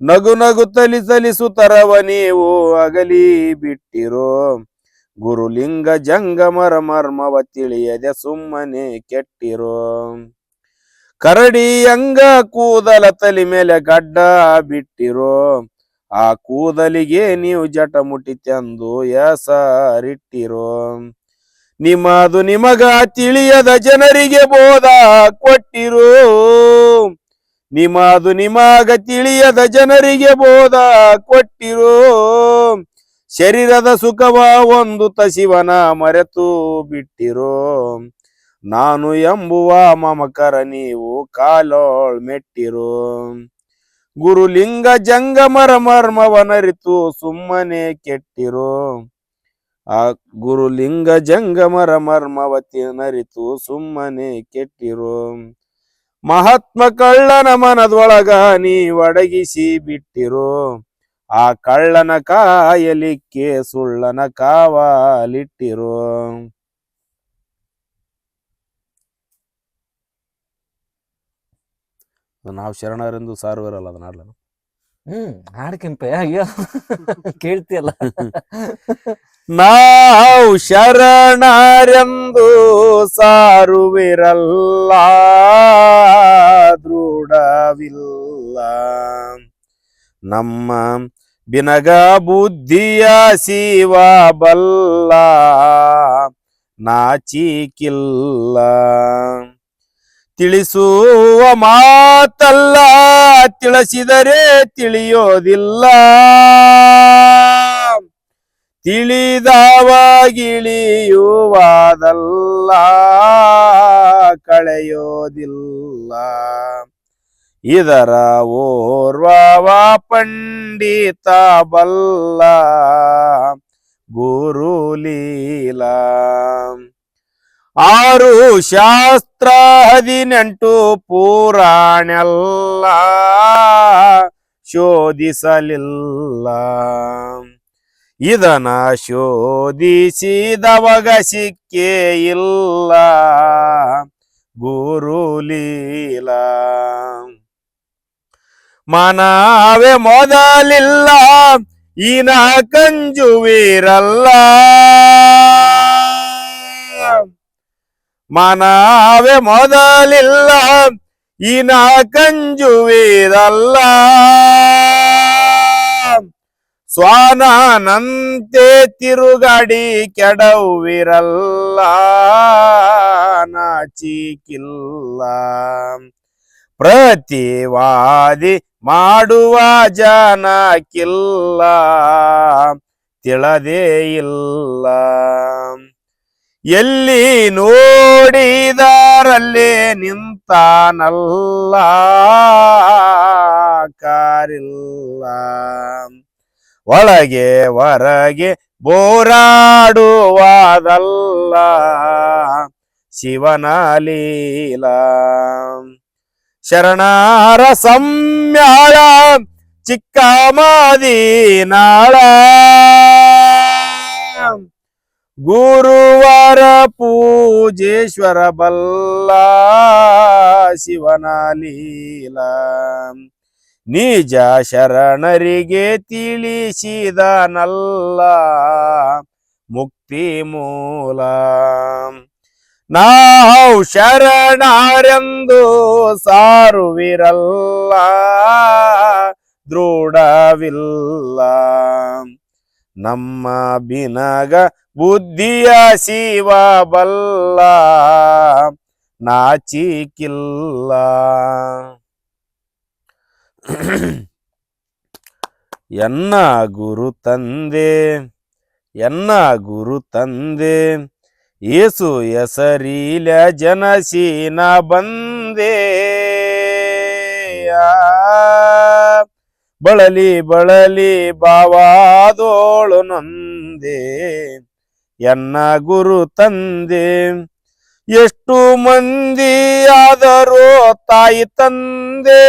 Speaker 2: ನಗು ನಗು ಸಲಿಸುತ್ತರವ ನೀವು ಅಗಲಿ ಬಿಟ್ಟಿರೋ. ಗುರುಲಿಂಗ ಜಂಗಮರ ಮರ್ಮವ ತಿಳಿಯದೆ ಸುಮ್ಮನೆ ಕೆಟ್ಟಿರೋ. ಕರಡಿ ಅಂಗ ಕೂದಲ ತಲೆ ಮೇಲೆ ಗಡ್ಡ ಬಿಟ್ಟಿರೋ, ಆ ಕೂದಲಿಗೆ ನೀವು ಜಟ ಮುಟ್ಟಿ ತಂದು ಹೆಸರಿಟ್ಟಿರೋ. ನಿಮ್ಮದು ನಿಮಗ ತಿಳಿಯದ ಜನರಿಗೆ ಬೋಧ ಕೊಟ್ಟಿರೋ, ನಿಮ್ಮದು ನಿಮಗ ತಿಳಿಯದ ಜನರಿಗೆ ಬೋಧ ಕೊಟ್ಟಿರೋ. ಶರೀರದ ಸುಖವ ಒಂದು ತಸಿವನ ಮರೆತು ಬಿಟ್ಟಿರೋ, ನಾನು ಎಂಬುವ ಮಮಕರ ನೀವು ಕಾಲೋಳ್ ಮೆಟ್ಟಿರೋ. ಗುರುಲಿಂಗ ಜಂಗಮರ ಮರ್ಮವನರಿತು ಸುಮ್ಮನೆ ಕೆಟ್ಟಿರೋ, ಆ ಗುರುಲಿಂಗ ಜಂಗಮರ ಮರ್ಮವತಿ ನರಿತು ಸುಮ್ಮನೆ ಕೆಟ್ಟಿರೋ. ಮಹಾತ್ಮ ಕಳ್ಳನ ಮನದೊಳಗ ನೀ ಒಡಗಿಸಿ ಬಿಟ್ಟಿರೋ, ಆ ಕಳ್ಳನ ಕಾಯಲಿಕ್ಕೆ ಸುಳ್ಳನ ಕಾವಾಲಿಟ್ಟಿರೋ. ನಾವು ಶರಣರೆಂದು ಸಾರುವರಲ್ಲ ಅದನ್ನ ಆಡ್ಲ.
Speaker 1: ಹಾಡ್ಕೆಂಪೆ ಅಯ್ಯೋ ಕೇಳ್ತಿಯಲ್ಲ.
Speaker 2: ನಾವು ಶರಣರೆಂದು ಸಾರುವಿರಲ್ಲ, ದೃಢವಿಲ್ಲ ನಮ್ಮ ಬಿನಗ ಬುದ್ಧಿಯ ಶಿವ ಬಲ್ಲ, ನಾಚಿಕಿಲ್ಲ. ತಿಳಿಸುವ ಮಾತಲ್ಲ ತಿಳಿಸಿದರೆ ತಿಳಿಯೋದಿಲ್ಲ, ತಿಳಿದವಾಗಿಳಿಯುವುದಲ್ಲ ಕಳೆಯೋದಿಲ್ಲ. ಇದರ ಓರ್ವವ ಪಂಡಿತ ಬಲ್ಲ, ಗುರುಲೀಲಾ. 6 ಶಾಸ್ತ್ರ 18 ಪುರಾಣೆಲ್ಲ ಶೋಧಿಸಲಿಲ್ಲ, ಇದನ ಶೋಧಿಸಿದವಾಗ ಸಿಕ್ಕೇ ಇಲ್ಲ, ಗುರುಲೀಲಾ. ಮನವೇ ಮೊದಲಿಲ್ಲ ಇನ ಕಂಜುವಿರಲ್ಲ, ಮನವೇ ಮೊದಲಿಲ್ಲ ಇನ ಕಂಜುವಿರಲ್ಲ. ಸ್ವಾನಂತೆ ತಿರುಗಾಡಿ ಕೆಡವಿರಲ್ಲ, ನಾಚಿಕಿಲ್ಲ. ಪ್ರತಿವಾದಿ ಮಾಡುವ ಜನಕ್ಕಿಲ್ಲ, ತಿಳದೇ ಇಲ್ಲ. ಎಲ್ಲಿ ನೋಡಿದರಲ್ಲೇ ನಿಂತಾನಲ್ಲ, ಕಾರಿಲ್ಲ. ಒಳಗೆ ಹೊರಗೆ ಬೋರಾಡುವುದಲ್ಲ, ಶಿವನ ಲೀಲಾ. ಶರಣರ ಸಂಮ್ಯಾಳ ಚಿಕ್ಕ ಮಾದಿನಾಳ, ಗುರುವಾರ ಪೂಜೇಶ್ವರ ಬಲ್ಲ, ಶಿವನ ಲೀಲಾ. ನಿಜ ಶರಣರಿಗೆ ತಿಳಿಸಿದನಲ್ಲ ಮುಕ್ತಿ ಮೂಲ. ನಾವು ಶರಣರೆಂದು ಸಾರುವಿರಲ್ಲ ದೃಢವಿಲ್ಲ. ನಮ್ಮ ಬಿನಗ ಬುದ್ಧಿಯ ಶಿವ ಬಲ್ಲ ನಾಚಿಕಿಲ್ಲ. ಎನ್ನ ಗುರು ತಂದೆ ಎನ್ನ ಗುರು ತಂದೆ ಏಸು ಹೆಸರೀಲ ಜನಸೀನ ಬಂದೆ. ಬಳಲಿ ಬಳಲಿ ಬಾವಾದೋಳು ನೊಂದೆ ಎನ್ನ ಗುರು ತಂದೆ. ಎಷ್ಟು ಮಂದಿ ಆದರೂ ತಾಯಿ ತಂದೆ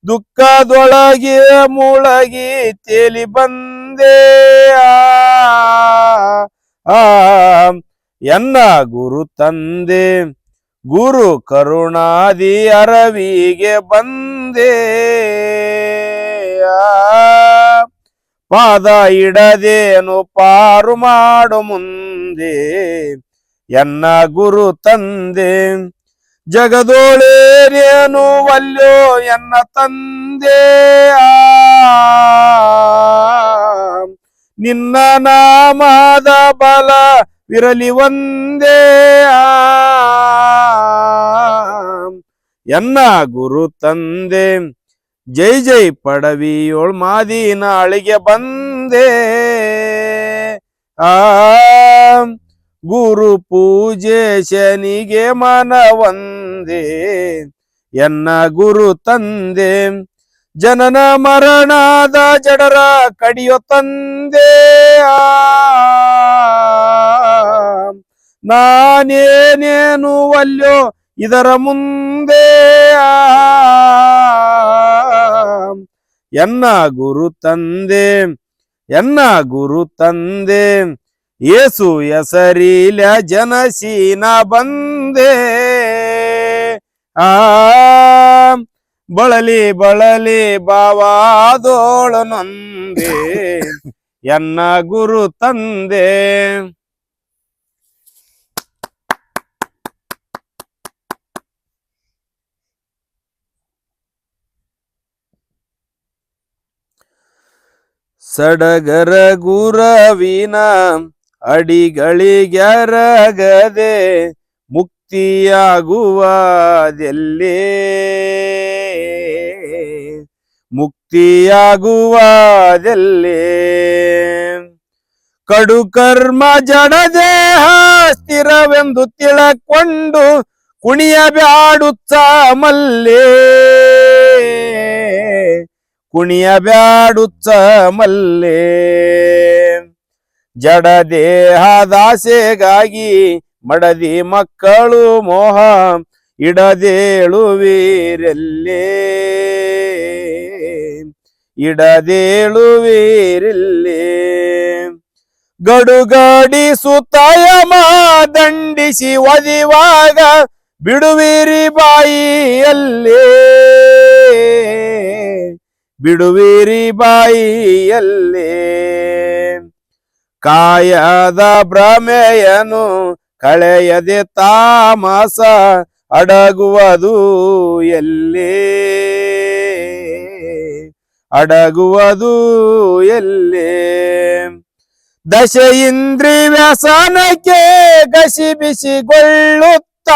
Speaker 2: ದುಃಖದೊಳಗೆ ಮುಳಗಿ ತೇಲಿ ಬಂದೆ. ಎನ್ನ ಗುರು ತಂದೆ ಗುರು ಕರುಣಾದಿ ಅರವಿಗೆ ಬಂದೆ. ಪಾದ ಇಡದೇನು ಪಾರು ಮಾಡು ಮುಂದೆ ಎನ್ನ ಗುರು ತಂದೆ. ಜಗದೋಳೇನೇನು ವಲ್ಯೋ ಎನ್ನ ತಂದೆ. ನಿನ್ನ ನಾಮದ ಬಲ ವಿರಲಿ ಒಂದೇ ಎನ್ನ ಗುರು ತಂದೆ. ಜೈ ಜೈ ಪಡವಿಯೋಳ್ ಮಾದಿ ನಾಳಿಗೆ ಬಂದೆ. ಗುರು ಪೂಜೆ ಶನಿಗೆ ಮನವಂದೆ ಎನ್ನ ಗುರು ತಂದೆ. ಜನನ ಮರಣದ ಜಡರ ಕಡಿಯೋ ತಂದೆ. ನಾನೇನೇನು ವಲ್ಯೋ ಇದರ ಮುಂದೆ ಎನ್ನ ಗುರು ತಂದೆ ಎನ್ನ ಗುರು ತಂದೆ. ಏಸು ಹೆಸರೀಲ ಜನಸೀನ ಬಂದೆ. ಬಳಲಿ ಬಳಲಿ ಬಾವಾದೋಳು ನೊಂದೆ ಎನ್ನ ಗುರು ತಂದೆ. ಸಡಗರ ಗುರವಿನ ಅಡಿಗಳಿಗೆರಗದೆ ಮುಕ್ತಿಯಾಗುವುದೆಲ್ಲೇ ಮುಕ್ತಿಯಾಗುವುದೆಲ್ಲೇ. ಕಡು ಕರ್ಮ ಜಡದೇಹ ಸ್ಥಿರವೆಂದು ತಿಳಕೊಂಡು ಕುಣಿಯಬ್ಯಾಡುತ್ತ ಮಲ್ಲೇ ಕುಣಿಯಬ್ಯಾಡುತ್ತ ಮಲ್ಲೇ. ಜಡದೇಹದಾಸೆಗಾಗಿ ಮಡದಿ ಮಕ್ಕಳು ಮೋಹ ಇಡದೇಳುವೀರೆಲ್ಲೇ ಇಡದೇಳುವೀರಿಲ್ಲೇ. ಗಡುಗಡಿ ಸುತಾಯಮ ದಂಡಿಸಿ ಒದಿವಾಗ ಬಿಡುವಿರಿ ಬಾಯಿಯಲ್ಲೇ ಬಿಡುವಿರಿ ಬಾಯಿಯಲ್ಲೇ. ಕಾಯದ ಭ್ರಮೆಯನು ಕಳೆಯದೆ ತಾಮಸ ಅಡಗುವುದು ಎಲ್ಲೇ ಅಡಗುವುದು ಎಲ್ಲೇ. ದಶ ಇಂದ್ರಿ ವ್ಯಸನಕ್ಕೆ ಗಸಿ ಬಿಸಿಗೊಳ್ಳುತ್ತ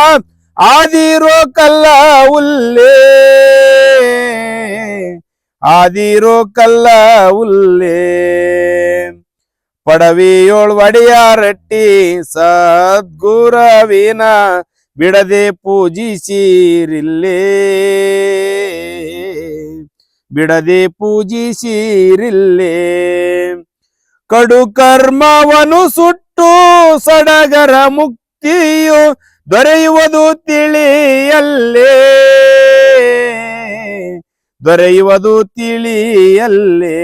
Speaker 2: ಆದಿರೋ ಕಲ್ಲ ಉಲ್ಲೇ ಆದಿರೋ ಕಲ್ಲ ಉಲ್ಲೇ. ಪಡವಿಯೋಳ್ ಒಡೆಯಾರಟ್ಟಿ ಸದ್ಗುರವಿನ ಬಿಡದೆ ಪೂಜಿಸಿರಿಲ್ಲೇ ಬಿಡದೆ ಪೂಜಿಸಿರಿಲ್ಲೇ. ಕಡು ಕರ್ಮವನು ಸುಟ್ಟು ಸಡಗರ ಮುಕ್ತಿಯು ದೊರೆಯುವುದು ತಿಳಿಯಲ್ಲೇ ದೊರೆಯುವುದು ತಿಳಿಯಲ್ಲೇ.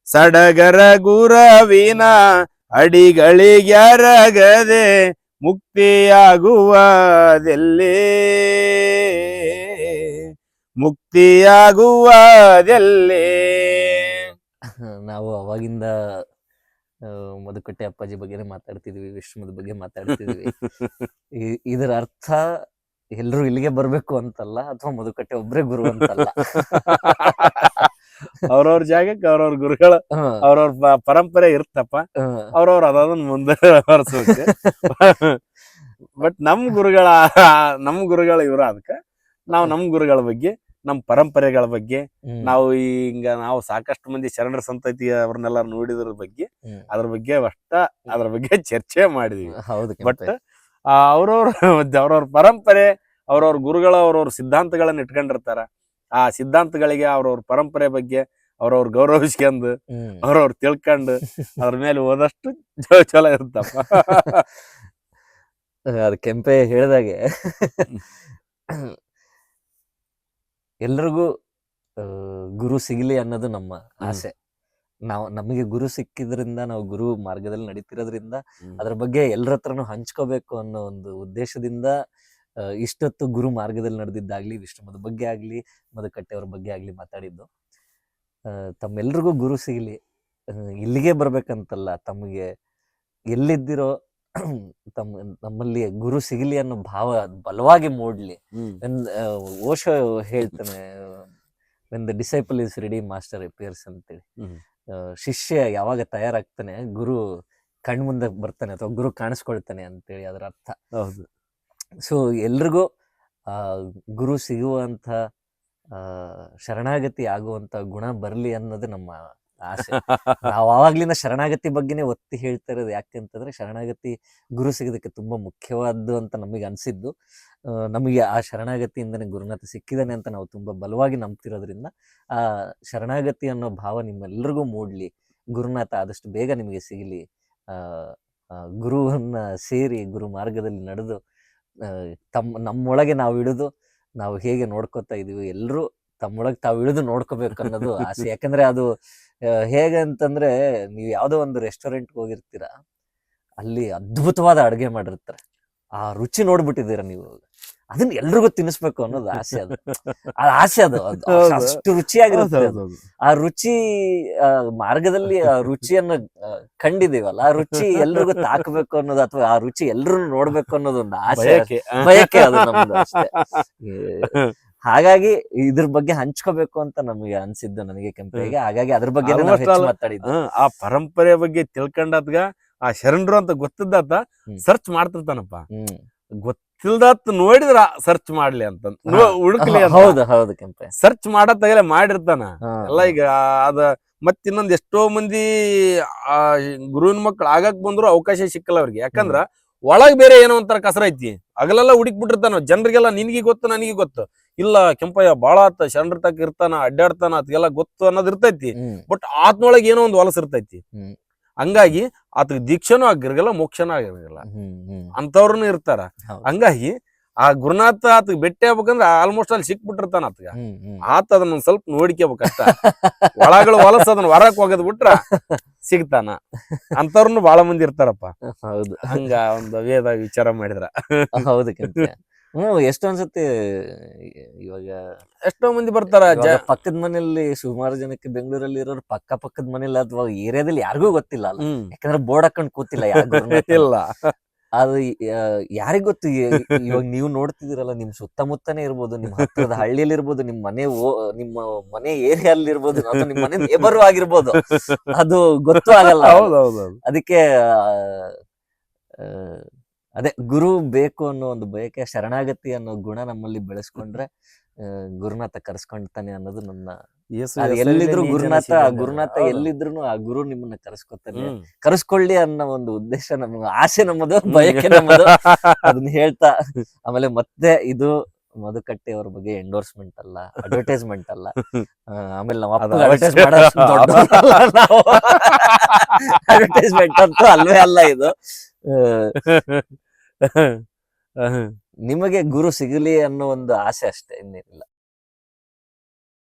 Speaker 2: ಸಡಗರ ಗುರವಿನ ಅಡಿಗಳಿಗೆರಗದೆ ಮುಕ್ತಿಯಾಗುವುದೆಲ್ಲಿ ಮುಕ್ತಿಯಾಗುವುದೆಲ್ಲಿ.
Speaker 1: ನಾವು ಅವಾಗಿಂದ ಮಧುಕಟ್ಟೆ ಅಪ್ಪಾಜಿ ಬಗ್ಗೆನೇ ಮಾತಾಡ್ತಿದ್ವಿ, ವಿಶ್ವಮದ ಬಗ್ಗೆ ಮಾತಾಡ್ತಿದ್ವಿ. ಇದರ ಅರ್ಥ ಎಲ್ರು ಇಲ್ಲಿಗೆ ಬರ್ಬೇಕು ಅಂತಲ್ಲ, ಅಥವಾ ಮಧುಕಟ್ಟೆ ಒಬ್ರೇ ಗುರು ಅಂತಲ್ಲ.
Speaker 2: ಅವ್ರವ್ರ ಜಾಗಕ್ಕೆ ಅವ್ರವ್ರ ಗುರುಗಳ ಅವ್ರವ್ರ ಪರಂಪರೆ ಇರ್ತಪ್ಪ, ಅವ್ರವ್ರ ಅದನ್ನ ಮುಂದೆ ಹೊರಸೋಕೆ. ಬಟ್ ನಮ್ ಗುರುಗಳ ಇವ್ರ ಅದಕ್ಕೆ ನಾವು ನಮ್ ಗುರುಗಳ ಬಗ್ಗೆ, ನಮ್ ಪರಂಪರೆಗಳ ಬಗ್ಗೆ, ನಾವು ನಾವು ಸಾಕಷ್ಟು ಮಂದಿ ಶರಣರ ಸಂತತಿ ಅವ್ರನ್ನೆಲ್ಲ ನೋಡಿದ್ರ ಬಗ್ಗೆ, ಅದ್ರ ಬಗ್ಗೆ ಚರ್ಚೆ ಮಾಡಿದ್ವಿ. ಬಟ್ ಅವ್ರವ್ರ ಪರಂಪರೆ, ಅವ್ರವ್ರ ಗುರುಗಳ ಅವ್ರವ್ರ ಸಿದ್ಧಾಂತಗಳನ್ನ ಇಟ್ಕೊಂಡಿರ್ತಾರ. ಆ ಸಿದ್ಧಾಂತಗಳಿಗೆ ಅವ್ರವ್ರ ಪರಂಪರೆ ಬಗ್ಗೆ ಅವ್ರವ್ರ ಗೌರವಿಸ್ಕೊಂಡು ಅವ್ರವ್ರ ತಿಳ್ಕೊಂಡು ಅದ್ರ ಮೇಲೆ ಹೋದಷ್ಟು ಚಲೋ ಇರ್ತಪ್ಪ.
Speaker 1: ಅದು ಕೆಂಪೆ ಹೇಳಿದಾಗೆ ಎಲ್ರಿಗೂ ಗುರು ಸಿಗಲಿ ಅನ್ನೋದು ನಮ್ಮ ಆಸೆ. ನಮಗೆ ಗುರು ಸಿಕ್ಕಿದ್ರಿಂದ, ನಾವು ಗುರು ಮಾರ್ಗದಲ್ಲಿ ನಡೀತಿರೋದ್ರಿಂದ ಅದ್ರ ಬಗ್ಗೆ ಎಲ್ಲರ ಹತ್ರನೂ ಹಂಚ್ಕೋಬೇಕು ಅನ್ನೋ ಒಂದು ಉದ್ದೇಶದಿಂದ ಇಷ್ಟೊತ್ತು ಗುರು ಮಾರ್ಗದಲ್ಲಿ ನಡೆದಿದ್ದಾಗ್ಲಿ, ವಿಷ್ಣುಮದ ಬಗ್ಗೆ ಆಗ್ಲಿ, ಮಧುಕಟ್ಟೆ ಅವ್ರ ಬಗ್ಗೆ ಆಗ್ಲಿ ಮಾತಾಡಿದ್ದು. ತಮ್ಮೆಲ್ರಿಗೂ ಗುರು ಸಿಗಲಿ. ಇಲ್ಲಿಗೆ ಬರ್ಬೇಕಂತಲ್ಲ, ತಮಗೆ ಎಲ್ಲಿದ್ದಿರೋ ನಮ್ಮಲ್ಲಿ ಗುರು ಸಿಗಲಿ ಅನ್ನೋ ಭಾವ ಬಲವಾಗಿ ಮೂಡ್ಲಿ. ಓಶೋ ಹೇಳ್ತಾನೆ, when the disciple is ready master appears ಅಂತೇಳಿ. ಶಿಷ್ಯ ಯಾವಾಗ ತಯಾರಾಗ್ತಾನೆ, ಗುರು ಕಣ್ಮುಂದೆ ಬರ್ತಾನೆ ಅಥವಾ ಗುರು ಕಾಣಿಸ್ಕೊಳ್ತಾನೆ ಅಂತೇಳಿ ಅದರ ಅರ್ಥ.
Speaker 2: ಹೌದು.
Speaker 1: ಸೊ ಎಲ್ರಿಗೂ ಗುರು ಸಿಗುವಂತ ಶರಣಾಗತಿ ಆಗುವಂತ ಗುಣ ಬರ್ಲಿ ಅನ್ನೋದು ನಮ್ಮ ಆಸೆ. ನಾವು ಆವಾಗ್ಲಿಂದ ಶರಣಾಗತಿ ಬಗ್ಗೆನೇ ಒತ್ತಿ ಹೇಳ್ತಾ ಇರೋದು. ಯಾಕೆಂತಂದ್ರೆ ಶರಣಾಗತಿ ಗುರು ಸಿಗೋದಕ್ಕೆ ತುಂಬಾ ಮುಖ್ಯವಾದ್ದು ಅಂತ ನಮಗೆ ಅನ್ಸಿದ್ದು. ನಮಗೆ ಆ ಶರಣಾಗತಿಯಿಂದನೇ ಗುರುನಾಥ ಸಿಕ್ಕಿದಾನೆ ಅಂತ ನಾವು ತುಂಬಾ ಬಲವಾಗಿ ನಂಬ್ತಿರೋದ್ರಿಂದ ಆ ಶರಣಾಗತಿ ಅನ್ನೋ ಭಾವ ನಿಮ್ಮೆಲ್ರಿಗೂ ಮೂಡ್ಲಿ. ಗುರುನಾಥ ಆದಷ್ಟು ಬೇಗ ನಿಮಗೆ ಸಿಗಲಿ. ಗುರುವನ್ನ ಸೇರಿ ಗುರು ಮಾರ್ಗದಲ್ಲಿ ನಡೆದು ನಮ್ಮೊಳಗೆ ನಾವು ಇಳಿದು ನಾವು ಹೇಗೆ ನೋಡ್ಕೋತಾ ಇದೀವಿ, ಎಲ್ಲರೂ ತಮ್ಮೊಳಗೆ ತಾವು ಇಳಿದು ನೋಡ್ಕೋಬೇಕು ಅನ್ನೋದು ಆಸೆ. ಯಾಕಂದ್ರೆ ಅದು ಹೇಗೆ ಅಂತಂದ್ರೆ, ನೀವು ಯಾವ್ದೋ ಒಂದು ರೆಸ್ಟೋರೆಂಟ್ಗೆ ಹೋಗಿರ್ತೀರ, ಅಲ್ಲಿ ಅದ್ಭುತವಾದ ಅಡುಗೆ ಮಾಡಿರ್ತಾರೆ, ಆ ರುಚಿ ನೋಡ್ಬಿಟ್ಟಿದ್ದೀರ ನೀವು, ಅದನ್ನ ಎಲ್ರಿಗೂ ತಿನ್ನಿಸ್ಬೇಕು ಅನ್ನೋದು ಆಸೆ. ಅದು ಅಷ್ಟು ರುಚಿಯಾಗಿರುತ್ತೆ. ಆ ರುಚಿ ಮಾರ್ಗದಲ್ಲಿ ಆ ರುಚಿಯನ್ನು ಕಂಡಿದೀವಲ್ಲ, ಆ ರುಚಿ ಎಲ್ರಿಗೂ ತಾಕಬೇಕು ಅನ್ನೋದು, ಅಥವಾ ಆ ರುಚಿ ಎಲ್ರು ನೋಡ್ಬೇಕು ಅನ್ನೋದು ಒಂದು ಆಸೆ, ಬಯಕೆ ಅದು ನಮ್ದು ಅಷ್ಟೇ. ಹಾಗಾಗಿ ಇದ್ರ ಬಗ್ಗೆ ಹಂಚ್ಕೋಬೇಕು ಅಂತ ನಮಗೆ ಅನ್ಸಿದ್ದು, ನನಗೆ ಕೆಂಪೆಗೆ. ಹಾಗಾಗಿ ಅದ್ರ ಬಗ್ಗೆ ಮಾತಾಡಿದ್ದು.
Speaker 2: ಆ ಪರಂಪರೆ ಬಗ್ಗೆ ತಿಳ್ಕೊಂಡಾತ್ಗ ಆ ಶರಣರು ಅಂತ ಗೊತ್ತಿದ್ದಾತ ಸರ್ಚ್ ಮಾಡ್ತಿರ್ತಾನಪ್ಪ. ಗೊತ್ತಿಲ್ದಾತ್ ನೋಡಿದ್ರ ಸರ್ಚ್ ಮಾಡ್ಲಿ ಅಂತ ಹುಡುಕ್ಲಿ.
Speaker 1: ಹೌದು ಕೆಂಪೆ
Speaker 2: ಸರ್ಚ್ ಮಾಡತ್ತಾಗಲೇ ಮಾಡಿರ್ತಾನ ಎಲ್ಲ. ಈಗ ಅದ ಮತ್ ಇನ್ನೊಂದ್ ಎಷ್ಟೋ ಮಂದಿ ಆ ಗುರುವಿನ ಮಕ್ಳು ಆಗಕ್ ಬಂದ್ರು ಅವಕಾಶ ಸಿಕ್ಕಲ್ಲ ಅವ್ರಿಗೆ. ಯಾಕಂದ್ರ ಒಳಗ್ ಬೇರೆ ಏನೋ ಒಂಥರ ಕಸರ ಐತಿ. ಹಗಲೆಲ್ಲ ಹುಡುಕ್ ಬಿಟ್ಟಿರ್ತಾನ, ಜನರಿಗೆಲ್ಲ ನಿನ್ಗೆ ಗೊತ್ತು ನನಗೆ ಗೊತ್ತು, ಇಲ್ಲ ಕೆಂಪಯ್ಯ ಬಾಳ ಆತ ಶರಣರ ತಕ್ಕ ಇರ್ತಾನ, ಅಡ್ಡಾಡ್ತಾನ, ಅದಕ್ಕೆಲ್ಲ ಗೊತ್ತು ಅನ್ನೋದು ಇರ್ತೈತಿ. ಬಟ್ ಆತ್ನೊಳಗೆ ಏನೋ ಒಂದು ಹೊಲಸ ಇರ್ತೈತಿ. ಹಂಗಾಗಿ ಆತಗ್ ದೀಕ್ಷೆನೂ ಆಗಿರಲ್ಲ, ಮೋಕ್ಷನೂ ಆಗಿರಲ್ಲ, ಅಂತವ್ರನು ಇರ್ತಾರ. ಹಂಗಾಗಿ ಆ ಗುರುನಾಥ ಆತಗ್ ಭೇಟಿ ಆಗ್ಬೇಕಂದ್ರ ಆಲ್ಮೋಸ್ಟ್ ಅಲ್ಲಿ ಸಿಕ್ಬಿಟ್ಟಿರ್ತಾನ ಆತಗ. ಆತ ಅದನ್ನ ಒಂದ್ ಸ್ವಲ್ಪ ನೋಡ್ಕೋಬೇಕಷ್ಟ. ಒಳಗಳು ಹೊಲಸ ಅದನ್ನ ಹೊರಕ್ ಹೋಗದ್ ಬಿಟ್ರ ಸಿಗ್ತಾನ. ಅಂತವ್ರನು ಬಾಳ ಮಂದಿ ಇರ್ತಾರಪ್ಪ.
Speaker 1: ಹೌದು.
Speaker 2: ಹಂಗ ಒಂದು ವೇದ ವಿಚಾರ ಮಾಡಿದ್ರ.
Speaker 1: ಹೌದು ಕೆಂಪೆ. ಎಷ್ಟೊಂದ್ಸತಿ ಇವಾಗ
Speaker 2: ಎಷ್ಟೋ ಮಂದಿ ಬರ್ತಾರ.
Speaker 1: ಪಕ್ಕದ ಮನೆಯಲ್ಲಿ ಸುಮಾರು ಜನಕ್ಕೆ ಬೆಂಗಳೂರಲ್ಲಿ ಇರೋರು ಪಕ್ಕದ ಮನೇಲಿ ಅಥವಾ ಏರಿಯಾದಲ್ಲಿ ಯಾರಿಗೂ ಗೊತ್ತಿಲ್ಲ ಅಲ್ಲ. ಯಾಕಂದ್ರೆ ಬೋರ್ಡ್ ಹಾಕೊಂಡ್ ಕೂತಿಲ್ಲ ಇಲ್ಲ. ಅದು ಯಾರಿಗ್ ಗೊತ್ತು. ಇವಾಗ ನೀವು ನೋಡ್ತಿದ್ದೀರಲ್ಲ, ನಿಮ್ ಸುತ್ತಮುತ್ತನೇ ಇರ್ಬೋದು, ನಿಮ್ ಹತ್ತಿರದ ಹಳ್ಳಿಯಲ್ಲಿ ಇರ್ಬೋದು, ನಿಮ್ಮ ಮನೆ ಏರಿಯಲ್ಲಿ ಇರ್ಬೋದು, ಅಥವಾ ನಿಮ್ ಮನೆ ನೇಬರ್ ಆಗಿರ್ಬೋದು, ಅದು ಗೊತ್ತು ಆಗಲ್ಲ. ಅದಕ್ಕೆ ಅದೇ ಗುರು ಬೇಕು ಅನ್ನೋ ಒಂದು ಬಯಕೆ, ಶರಣಾಗತಿ ಅನ್ನೋ ಗುಣ ನಮ್ಮಲ್ಲಿ ಬೆಳೆಸ್ಕೊಂಡ್ರೆ ಗುರುನಾಥ ಕರ್ಸ್ಕೊಂಡ್ತಾನೆ ಅನ್ನೋದು ನನ್ನ. ಎಲ್ಲಿದ್ರು ಗುರುನಾಥ ಎಲ್ಲಿದ್ರು ಆ ಗುರು ನಿಮ್ಮನ್ನ ಕರೆಸ್ಕೊಳ್ಳಿ ಅನ್ನೋ ಒಂದು ಉದ್ದೇಶ ನಮ್ಗೆ, ಆಸೆ ನಮ್ಮದು, ಬಯಕೆ ನಮ್ಮದು. ಅದನ್ನ ಹೇಳ್ತಾ ಆಮೇಲೆ ಮತ್ತೆ ಇದು ಮಧುಕಟ್ಟೆ ಅವ್ರ ಬಗ್ಗೆ ಎಂಡೋರ್ಸ್ಮೆಂಟ್ ಅಲ್ಲ, ಅಡ್ವರ್ಟೈಸ್ಮೆಂಟ್ ಅಲ್ಲ. ಆಮೇಲೆ ನಾವು ಅಡ್ವರ್ಟೈಸ್ಮೆಂಟ್ ಅಂತೂ ಅಲ್ವೇ ಅಲ್ಲ. ಇದು ನಿಮಗೆ ಗುರು ಸಿಗಲಿ ಅನ್ನೋ ಒಂದು ಆಸೆ ಅಷ್ಟೇ, ಇನ್ನೇನಿಲ್ಲ.